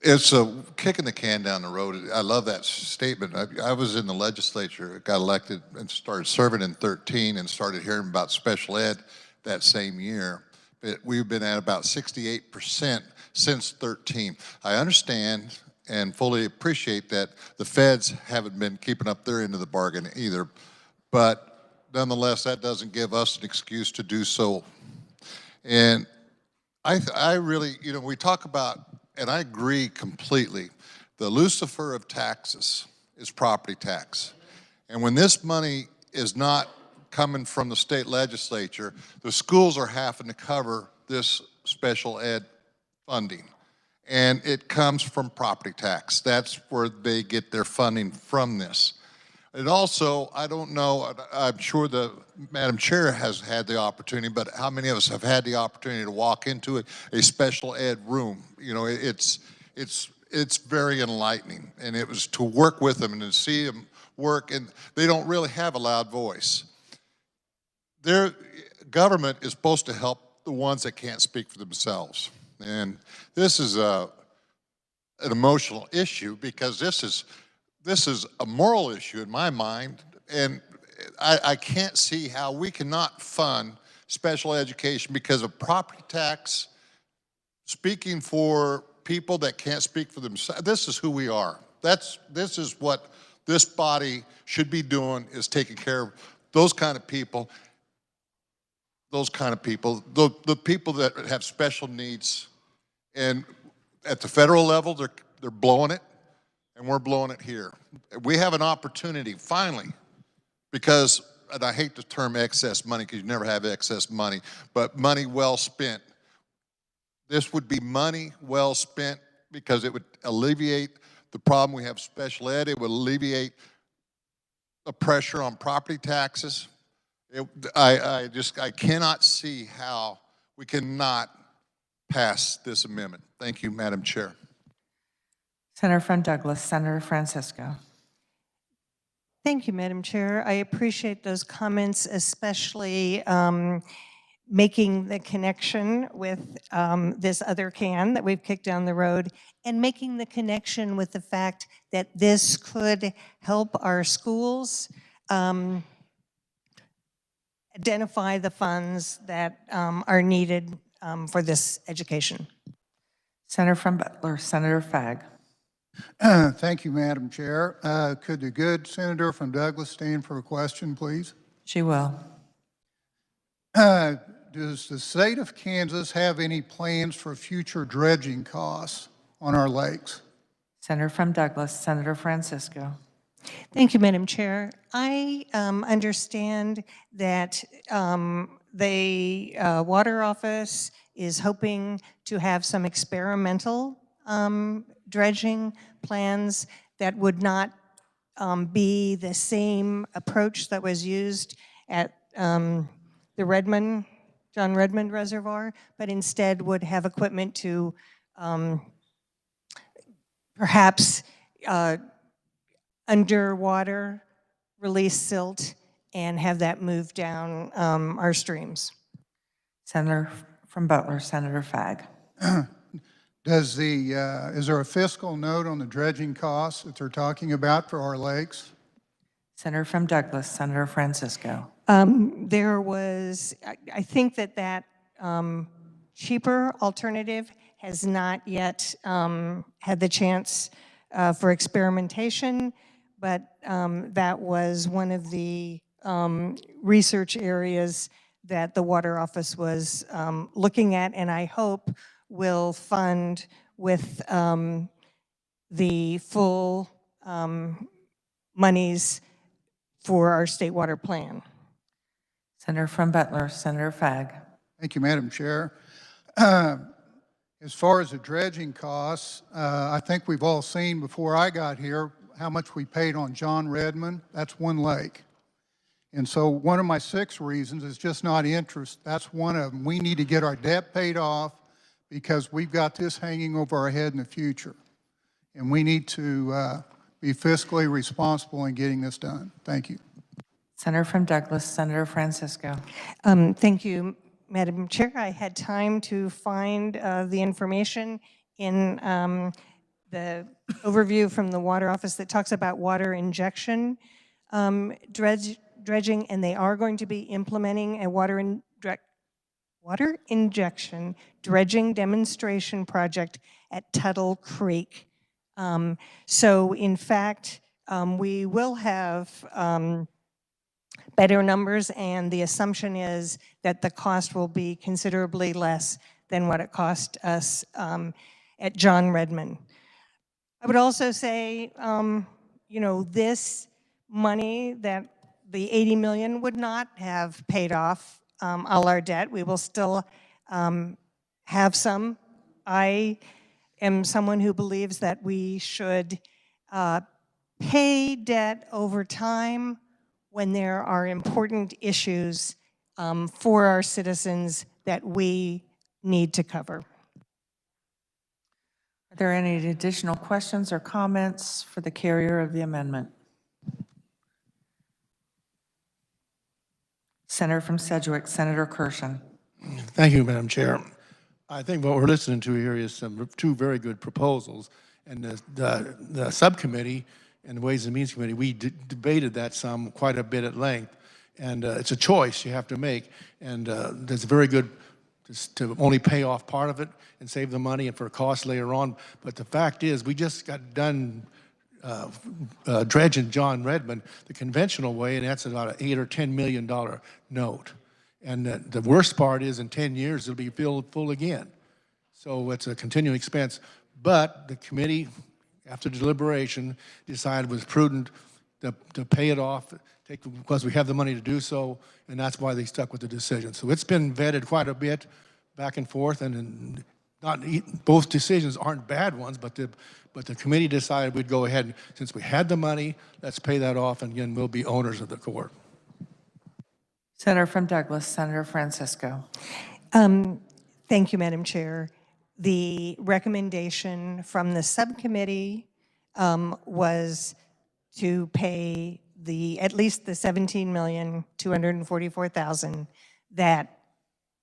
it's kicking the can down the road. I love that statement. I was in the legislature, got elected, and started serving in 13, and started hearing about special ed that same year. But we've been at about 68% since 13. I understand and fully appreciate that the feds haven't been keeping up their end of the bargain either. But nonetheless, that doesn't give us an excuse to do so. And I really, we talk about, and I agree completely, the Lucifer of taxes is property tax. And when this money is not coming from the state legislature, the schools are having to cover this special ed funding. And it comes from property tax. That's where they get their funding from this. And also, I don't know, I'm sure the Madam Chair has had the opportunity, but how many of us have had the opportunity to walk into a special ed room? It's very enlightening. And it was to work with them and to see them work, and they don't really have a loud voice. Their government is supposed to help the ones that can't speak for themselves. And this is an emotional issue, because this is a moral issue in my mind, and I can't see how we cannot fund special education because of property tax, speaking for people that can't speak for themselves. This is who we are. This is what this body should be doing, is taking care of those kind of people. The people that have special needs. And at the federal level, they're blowing it. and we're blowing it here. We have an opportunity, finally, because, and I hate the term excess money because you never have excess money, but money well spent. This would be money well spent because it would alleviate the problem we have special ed. It would alleviate the pressure on property taxes. I cannot see how we cannot pass this amendment. Thank you, Madam Chair. Senator from Douglas, Senator Francisco. Thank you, Madam Chair. I appreciate those comments, especially making the connection with this other can that we've kicked down the road, and making the connection with the fact that this could help our schools identify the funds that are needed for this education. Senator from Butler, Senator Fagg. Thank you, Madam Chair. Could the good senator from Douglas stand for a question, please? She will. Does the state of Kansas have any plans for future dredging costs on our lakes? Senator from Douglas, Senator Francisco. Thank you, Madam Chair. I understand that the Water Office is hoping to have some experimental dredging plans that would not be the same approach that was used at the John Redmond Reservoir, but instead would have equipment to perhaps underwater release silt and have that move down our streams. Senator from Butler, Senator Fagg. Is there a fiscal note on the dredging costs that they're talking about for our lakes? Senator from Douglas, Senator Francisco. There was, I think that cheaper alternative has not yet had the chance for experimentation, but that was one of the research areas that the Water Office was looking at, and I hope will fund with the full monies for our state water plan. Senator from Butler, Senator Fagg. Thank you, Madam Chair. As far as the dredging costs, I think we've all seen before I got here how much we paid on John Redmond. That's one lake. And so one of my 6 reasons is just not interest. That's one of them. We need to get our debt paid off because we've got this hanging over our head in the future. And we need to be fiscally responsible in getting this done. Thank you. Senator from Douglas, Senator Francisco. Thank you, Madam Chair. I had time to find the information in the overview from the Water Office that talks about water injection dredging, and they are going to be implementing a water injection dredging demonstration project at Tuttle Creek. So in fact, we will have better numbers, and the assumption is that the cost will be considerably less than what it cost us at John Redmond. I would also say, you know, this money that the 80 million would not have paid off all our debt. We will still have some. I am someone who believes that we should pay debt over time when there are important issues for our citizens that we need to cover. Are there any additional questions or comments for the carrier of the amendment? Senator from Sedgwick, Senator Kirshen. Thank you, Madam Chair. I think what we're listening to here is 2 very good proposals. And the subcommittee and the Ways and Means Committee, we debated that quite a bit at length. And it's a choice you have to make. And that's very good to only pay off part of it and save the money and for costs later on. But the fact is, we just got done dredging John Redmond the conventional way, and that's about an $8 or $10 million note. And the worst part is in 10 years, it'll be filled full again. So it's a continuing expense. But the committee after deliberation, decided it was prudent to pay it off, because we have the money to do so, and that's why they stuck with the decision. So it's been vetted quite a bit back and forth, and both decisions aren't bad ones, but the committee decided we'd go ahead, and since we had the money, let's pay that off, and again, we'll be owners of the court. Senator from Douglas, Senator Francisco. Thank you, Madam Chair. The recommendation from the subcommittee was to pay at least the $17,244,000. That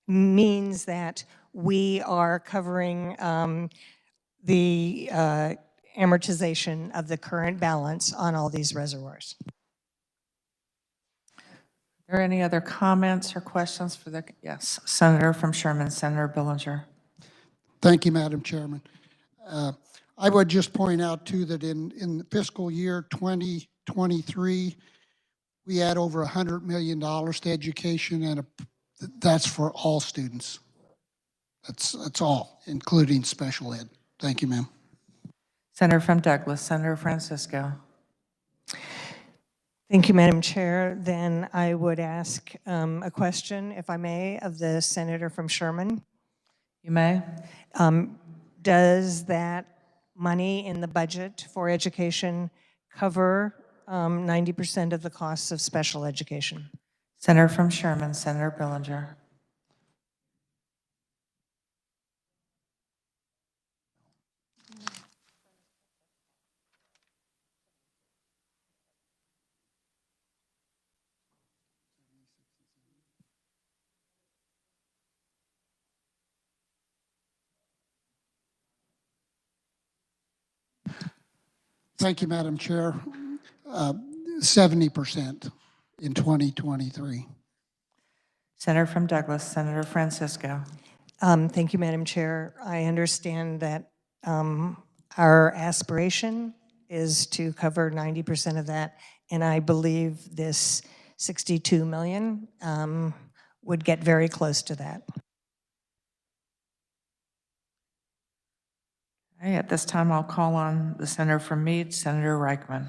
means that we are covering the amortization of the current balance on all these reservoirs. Are there any other comments or questions for the, yes, Senator from Sherman, Senator Billinger. Thank you, Madam Chairman. I would just point out, too, that in fiscal year 2023, we had over $100 million to education, and that's for all students. That's all, including special ed. Thank you, ma'am. Senator from Douglas, Senator Francisco. Thank you, Madam Chair. Then I would ask a question, if I may, of the Senator from Sherman. You may. Does that money in the budget for education cover 90% of the costs of special education? Senator from Sherman, Senator Billinger. Thank you, Madam Chair. 70% in 2023. Senator from Douglas, Senator Francisco. Thank you, Madam Chair. I understand that our aspiration is to cover 90% of that, and I believe this $62 million would get very close to that. Okay, at this time, I'll call on the Senator from Meade, Senator Reichman.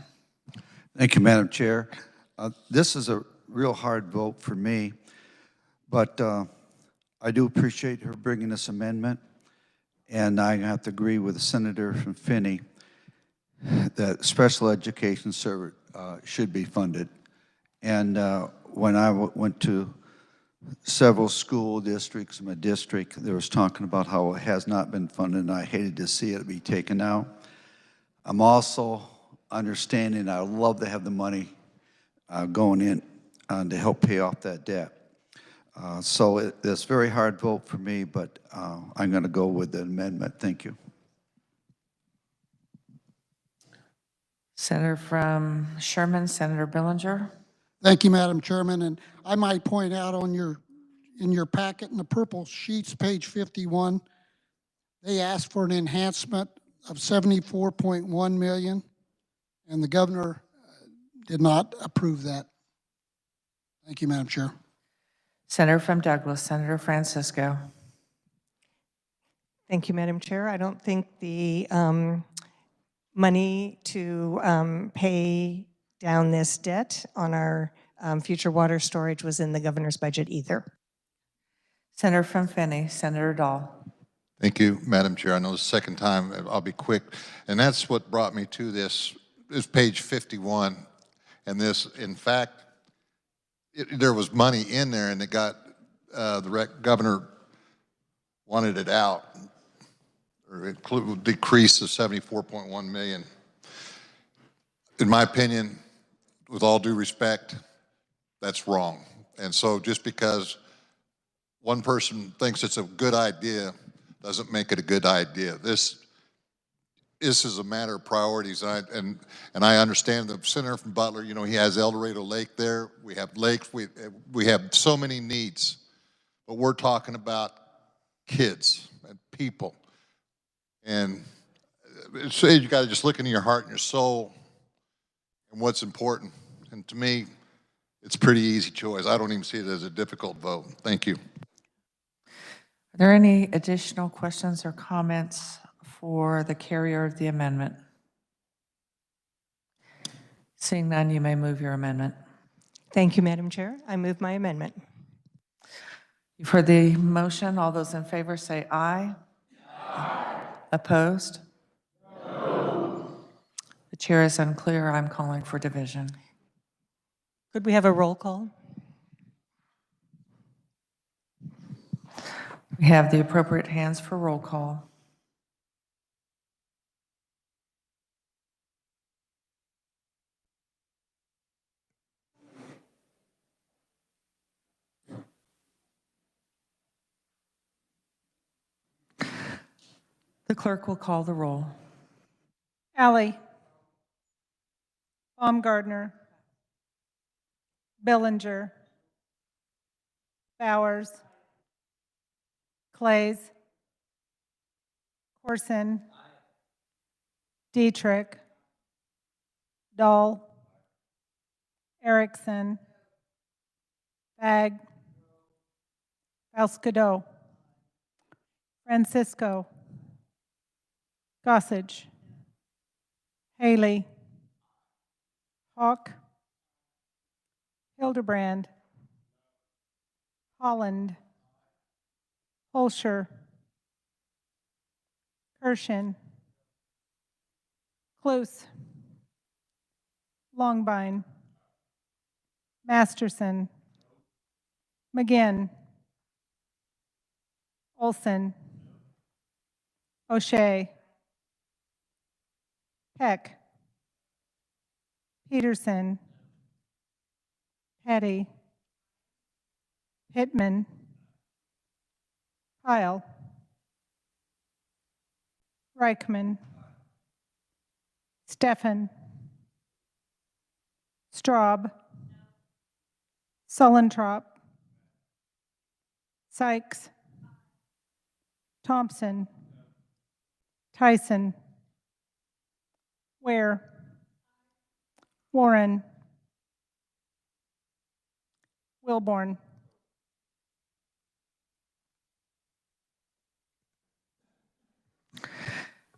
Thank you, Madam Chair. This is a real hard vote for me, but I do appreciate her bringing this amendment, and I have to agree with the Senator from Finney that special education service should be funded. And when I went to several school districts in my district, there was talking about how it has not been funded, and I hated to see it be taken out. I'm also understanding I'd love to have the money going in to help pay off that debt. So it's a very hard vote for me, but I'm going to go with the amendment. Thank you. Senator from Sherman, Senator Billinger. Thank you, Madam Chairman. And I might point out in your packet in the purple sheets, page 51, they asked for an enhancement of $74.1 million, and the governor did not approve that. Thank you, Madam Chair. Senator from Douglas, Senator Francisco. Thank you, Madam Chair. I don't think the money to pay down this debt on our future water storage was in the governor's budget either. Senator from Finney, Senator Dahl. Thank you, Madam Chair. I know it's the second time. I'll be quick. And that's what brought me to this is page 51. And this, in fact, there was money in there, and it got, the governor wanted it out, or it decreased to 74.1 million. In my opinion, with all due respect, that's wrong. And so just because one person thinks it's a good idea doesn't make it a good idea. This is a matter of priorities, and I understand the senator from Butler. You know, he has El Dorado Lake there. We have lakes. We have so many needs, but we're talking about kids and people, and so you got to just look into your heart and your soul and what's important. And to me, it's a pretty easy choice. I don't even see it as a difficult vote. Thank you. Are there any additional questions or comments for the carrier of the amendment? Seeing none, you may move your amendment. Thank you, Madam Chair. I move my amendment. You've heard the motion. All those in favor say aye. Opposed? No. The chair is unclear. I'm calling for division. Could we have a roll call? We have the appropriate hands for roll call. The clerk will call the roll. Alley. Baumgardner. Billinger. Bowers. Clays. Corson. Dietrich. Dahl. Erickson. Bag. Valscadeau. Francisco. Gossage. Haley. Hawk. Hildebrand. Holland. Holscher. Kirshen. Close. Longbine. Masterson. McGinn. Olson. O'Shea. Peck. Peterson. Petty. Pittman. Pyle. Reichman. Steffen. Straub. Sullentrop. Sykes. Thompson. Tyson. Ware. Warren. Wilborn.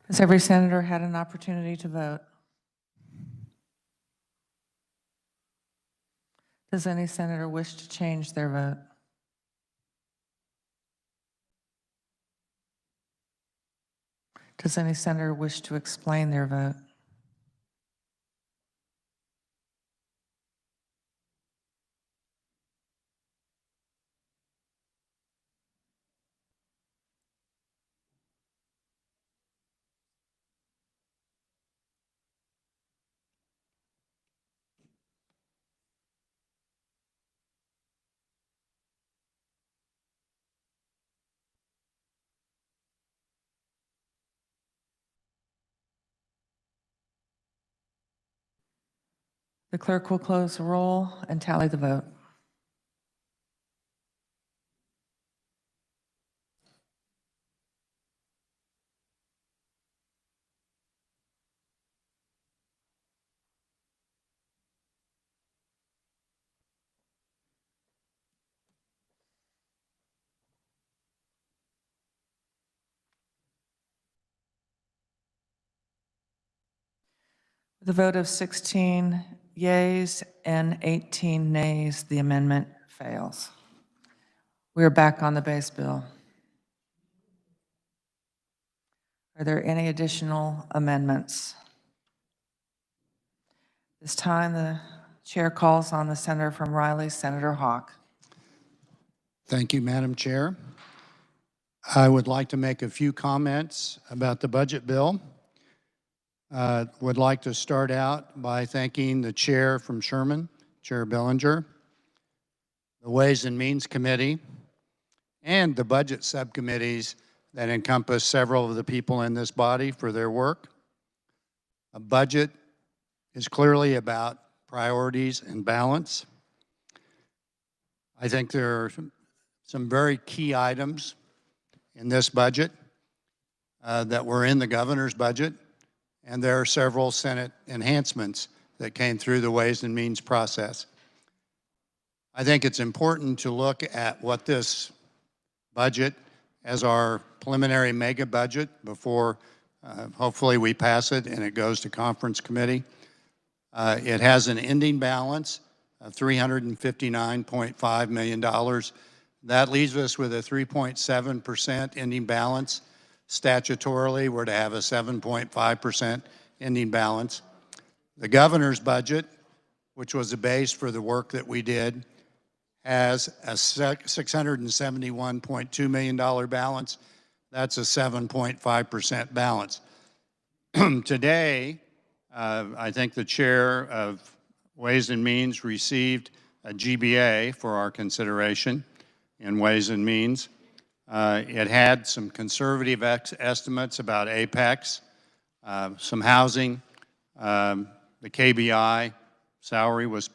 Has every senator had an opportunity to vote? Does any senator wish to change their vote? Does any senator wish to explain their vote? The clerk will close the roll and tally the vote. With a vote of 16 yeas and 18 nays, the amendment fails. We are back on the base bill. Are there any additional amendments? This time, the chair calls on the senator from Riley, Senator Hawk. Thank you, Madam Chair. I would like to make a few comments about the budget bill. Would like to start out by thanking the chair from Sherman, Chair Billinger, the Ways and Means Committee, and the budget subcommittees that encompass several of the people in this body for their work. A budget is clearly about priorities and balance. I think there are some very key items in this budget that were in the governor's budget, and there are several Senate enhancements that came through the Ways and Means process. I think it's important to look at what this budget as our preliminary mega budget before hopefully we pass it and it goes to conference committee. It has an ending balance of $359.5 million. That leaves us with a 3.7% ending balance. Statutorily, we're to have a 7.5% ending balance. The governor's budget, which was the base for the work that we did, has a $671.2 million balance. That's a 7.5% balance. Today, I think the chair of Ways and Means received a GBA for our consideration in Ways and Means. It had some conservative estimates about Apex, some housing. The KBI salary was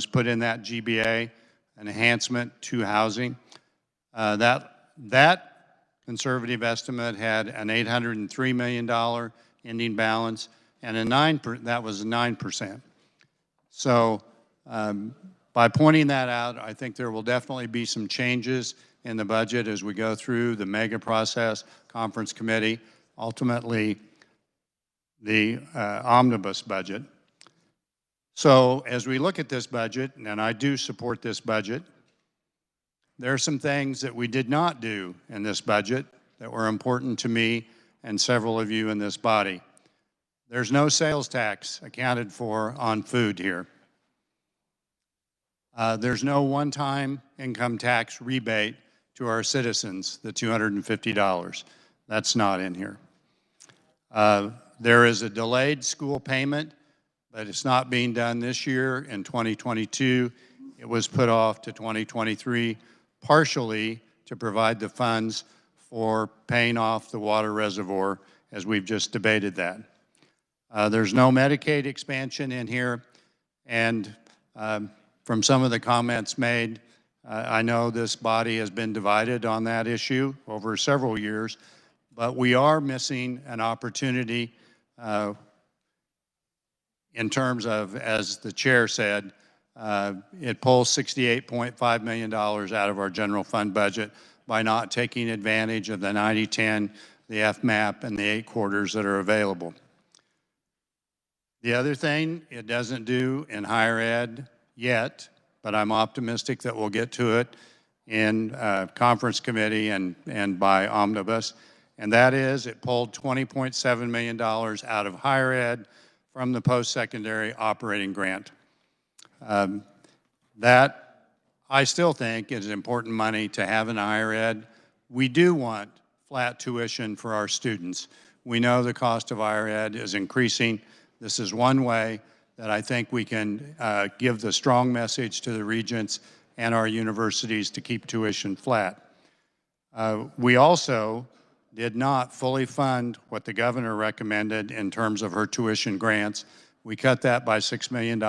put in that GBA, an enhancement to housing. That conservative estimate had an $803 million ending balance, and that was 9%. So by pointing that out, I think there will definitely be some changes in the budget as we go through the mega process, conference committee, ultimately the omnibus budget. So as we look at this budget, and I do support this budget, there are some things that we did not do in this budget that were important to me and several of you in this body. There's no sales tax accounted for on food here. There's no one-time income tax rebate to our citizens, the $250. That's not in here. There is a delayed school payment, but it's not being done this year in 2022. It was put off to 2023, partially to provide the funds for paying off the water reservoir, as we've just debated that. There's no Medicaid expansion in here, and from some of the comments made, I know this body has been divided on that issue over several years, but we are missing an opportunity in terms of, as the chair said, it pulls $68.5 million out of our general fund budget by not taking advantage of the 90-10, the FMAP, and the 8 quarters that are available. The other thing it doesn't do in higher ed yet, but I'm optimistic that we'll get to it in conference committee and by omnibus, and that is it pulled $20.7 million out of higher ed from the post-secondary operating grant. That I still think is important money to have in higher ed. We do want flat tuition for our students. We know the cost of higher ed is increasing. This is one way that I think we can give the strong message to the regents and our universities to keep tuition flat. We also did not fully fund what the governor recommended in terms of her tuition grants. We cut that by $6 million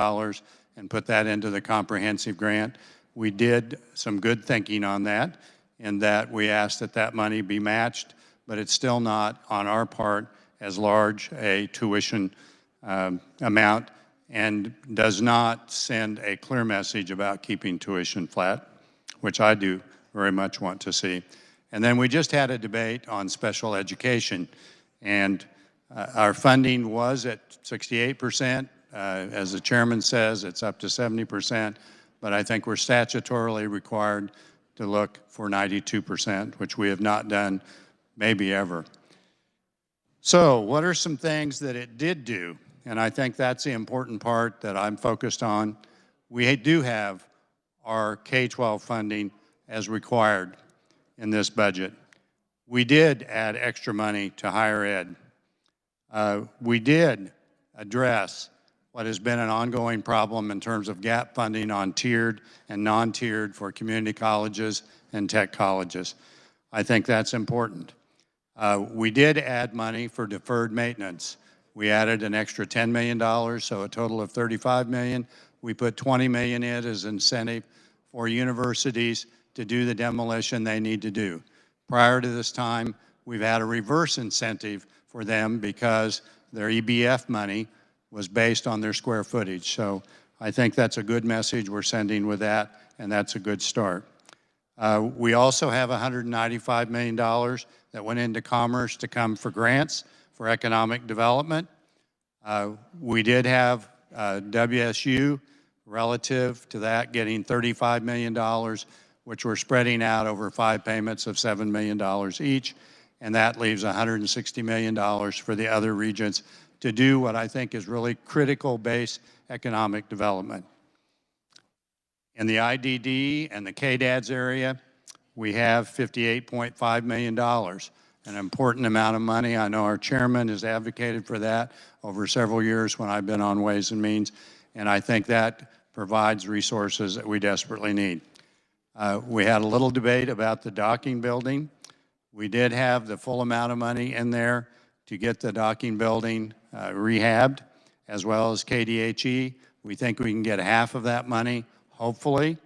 and put that into the comprehensive grant. We did some good thinking on that, in that we asked that that money be matched, but it's still not on our part as large a tuition amount and does not send a clear message about keeping tuition flat, which I do very much want to see. And then we just had a debate on special education, and our funding was at 68%. As the chairman says, it's up to 70%, but I think we're statutorily required to look for 92%, which we have not done maybe ever. So what are some things that it did do? And I think that's the important part that I'm focused on. We do have our K-12 funding as required in this budget. We did add extra money to higher ed. We did address what has been an ongoing problem in terms of gap funding on tiered and non-tiered for community colleges and tech colleges. I think that's important. We did add money for deferred maintenance. We added an extra $10 million, so a total of $35 million. We put $20 million in as incentive for universities to do the demolition they need to do. Prior to this time, we've had a reverse incentive for them because their EBF money was based on their square footage. So I think that's a good message we're sending with that, and that's a good start. We also have $195 million that went into commerce to come for grants for economic development. We did have WSU, relative to that, getting $35 million, which we're spreading out over 5 payments of $7 million each, and that leaves $160 million for the other regions to do what I think is really critical base economic development. In the IDD and the KDADS area, we have $58.5 million, an important amount of money. I know our chairman has advocated for that over several years when I've been on Ways and Means, and I think that provides resources that we desperately need. We had a little debate about the docking building. We did have the full amount of money in there to get the docking building rehabbed, as well as KDHE. We think we can get half of that money, hopefully,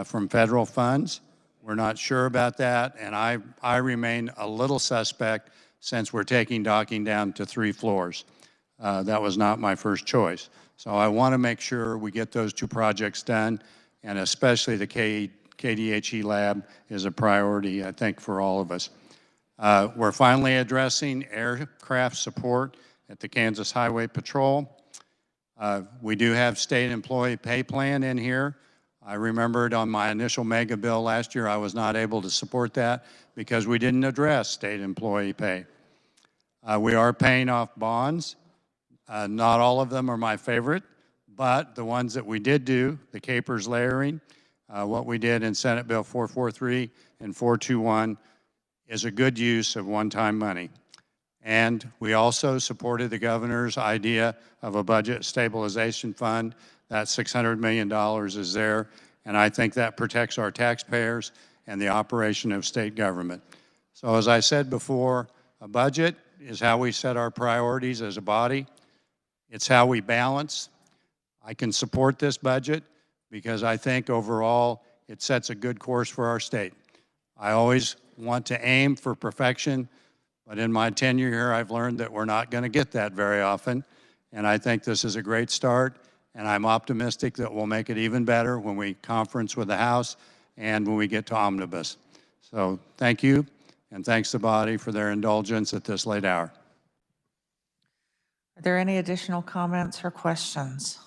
from federal funds. We're not sure about that, and I remain a little suspect since we're taking docking down to 3 floors. That was not my first choice. So I want to make sure we get those 2 projects done, and especially the KDHE lab is a priority, I think, for all of us. We're finally addressing aircraft support at the Kansas Highway Patrol. We do have state employee pay plan in here. I remembered on my initial mega bill last year, I was not able to support that because we didn't address state employee pay. We are paying off bonds. Not all of them are my favorite, but the ones that we did do, the capers layering, what we did in Senate Bill 443 and 421 is a good use of one-time money. And we also supported the governor's idea of a budget stabilization fund. That $600 million is there, and I think that protects our taxpayers and the operation of state government. So as I said before, a budget is how we set our priorities as a body. It's how we balance. I can support this budget because I think overall it sets a good course for our state. I always want to aim for perfection, but in my tenure here, I've learned that we're not going to get that very often, and I think this is a great start, and I'm optimistic that we'll make it even better when we conference with the House and when we get to omnibus. So thank you, and thanks to the body for their indulgence at this late hour. Are there any additional comments or questions?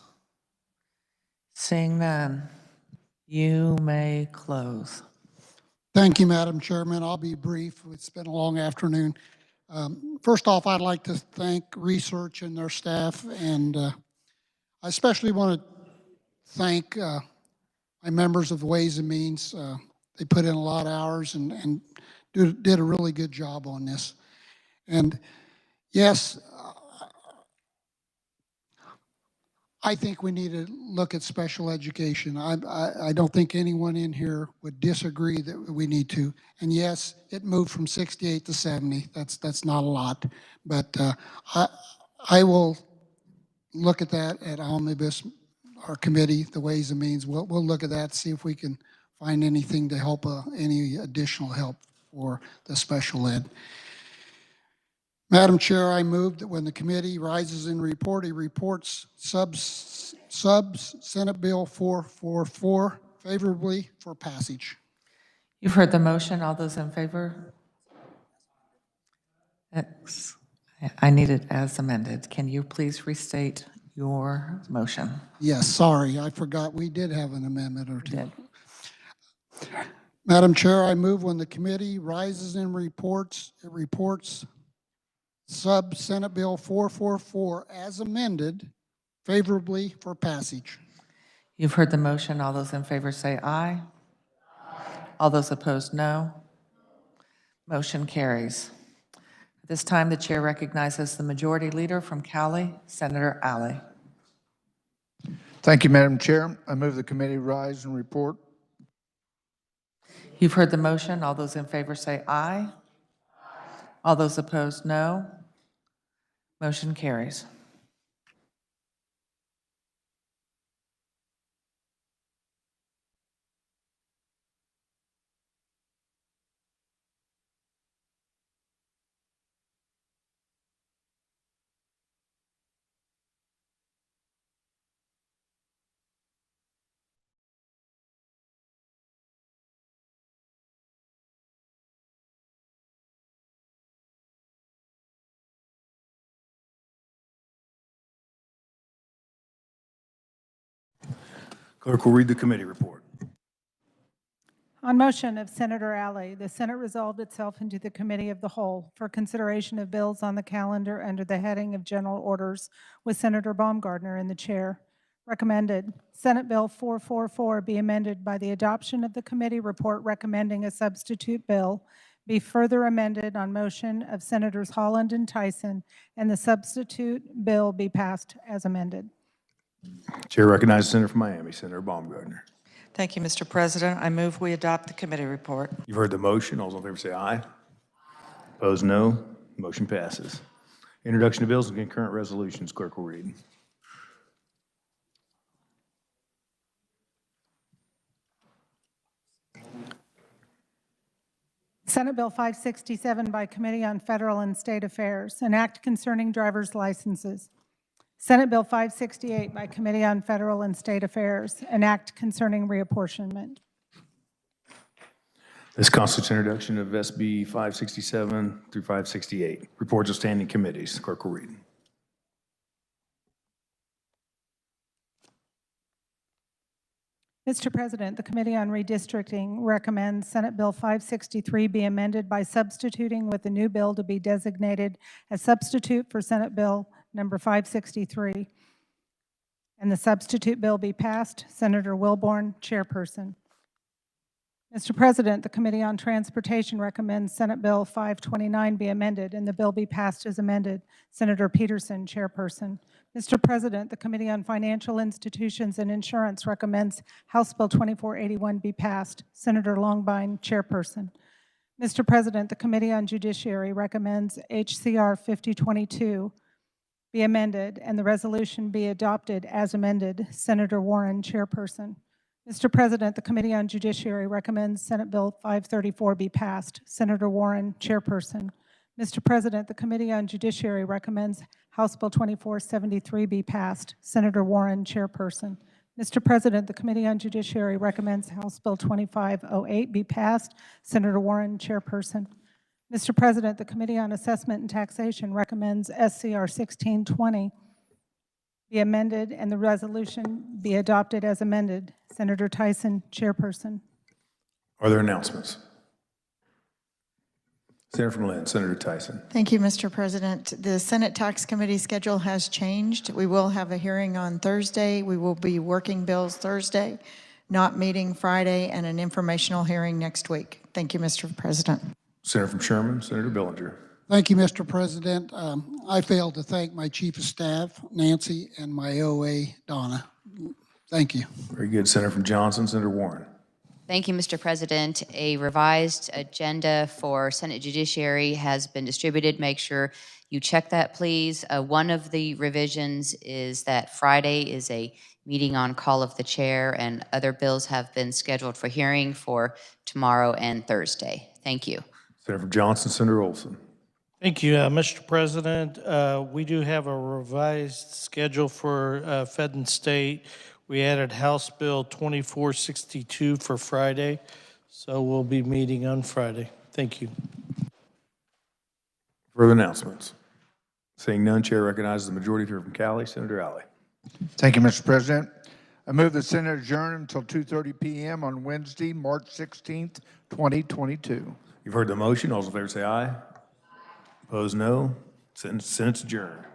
Seeing none, you may close. Thank you, Madam Chairman. I'll be brief. It's been a long afternoon. First off, I'd like to thank Research and their staff, and I especially want to thank my members of Ways and Means. They put in a lot of hours and did a really good job on this. And yes, I think we need to look at special education. I don't think anyone in here would disagree that we need to. And yes, it moved from 68 to 70. That's not a lot. But I will look at that at Omnibus, our committee, the Ways and Means. We'll look at that, see if we can find anything to help, any additional help for the special ed. Madam Chair, I move that when the committee rises in report, he reports subs Senate Bill 444 favorably for passage. You've heard the motion. All those in favor? I need it as amended. Can you please restate your motion? Yes, sorry, I forgot we did have an amendment or two. Madam Chair, I move when the committee rises and reports, it reports Senate Bill 444 as amended favorably for passage. You've heard the motion. All those in favor say aye. All those opposed, no. Motion carries. At this time, the chair recognizes the majority leader from Cali, Senator Alley. Thank you, Madam Chair. I move the committee rise and report. You've heard the motion. All those in favor say aye. All those opposed, no. Motion carries. Clerk will read the committee report. On motion of Senator Alley, the Senate resolved itself into the Committee of the Whole for consideration of bills on the calendar under the heading of General Orders with Senator Baumgardner in the chair. Recommended, Senate Bill 444 be amended by the adoption of the committee report recommending a substitute bill be further amended on motion of Senators Holland and Tyson, and the substitute bill be passed as amended. Chair recognizes the Senator from Miami, Senator Baumgardner. Thank you, Mr. President. I move we adopt the committee report. You've heard the motion. All those in favor say aye. Opposed, no. Motion passes. Introduction of bills and concurrent resolutions. Clerk will read. Senate Bill 567 by Committee on Federal and State Affairs, an act concerning driver's licenses. Senate Bill 568 by Committee on Federal and State Affairs, an act concerning reapportionment. This constitutes introduction of SB 567 through 568. Reports of standing committees. Clerk will read. Mr. President, the Committee on Redistricting recommends Senate Bill 563 be amended by substituting with a new bill to be designated as substitute for Senate Bill number 563, and the substitute bill be passed. Senator Wilborn, chairperson. Mr. President, the Committee on Transportation recommends Senate Bill 529 be amended and the bill be passed as amended. Senator Peterson, chairperson. Mr. President, the Committee on Financial Institutions and Insurance recommends House Bill 2481 be passed. Senator Longbine, chairperson. Mr. President, the Committee on Judiciary recommends HCR 5022 be amended and the resolution be adopted as amended. Senator Warren, chairperson. Mr. President, the Committee on Judiciary recommends Senate Bill 534 be passed. Senator Warren, chairperson. Mr. President, the Committee on Judiciary recommends House Bill 2473 be passed. Senator Warren, chairperson. Mr. President, the Committee on Judiciary recommends House Bill 2508 be passed. Senator Warren, chairperson. Mr. President, the Committee on Assessment and Taxation recommends SCR 1620 be amended and the resolution be adopted as amended. Senator Tyson, chairperson. Are there announcements? Senator from Lynn, Senator Tyson. Thank you, Mr. President. The Senate Tax Committee schedule has changed. We will have a hearing on Thursday. We will be working bills Thursday, not meeting Friday, and an informational hearing next week. Thank you, Mr. President. Senator from Sherman, Senator Billinger. Thank you, Mr. President. I failed to thank my Chief of Staff, Nancy, and my OA, Donna. Thank you. Very good. Senator from Johnson, Senator Warren. Thank you, Mr. President. A revised agenda for Senate Judiciary has been distributed. Make sure you check that, please. One of the revisions is that Friday is a meeting on call of the chair, and other bills have been scheduled for hearing for tomorrow and Thursday. Thank you. Senator from Johnson, Senator Olson. Thank you, Mr. President. We do have a revised schedule for Fed and State. We added House Bill 2462 for Friday, so we'll be meeting on Friday. Thank you. Further announcements? Seeing none, Chair recognizes the majority leader from Cali, Senator Alley. Thank you, Mr. President. I move the Senate adjourn until 2:30 p.m. on Wednesday, March 16th, 2022. You've heard the motion. All those in favor say aye. Opposed, no. Senate's adjourned.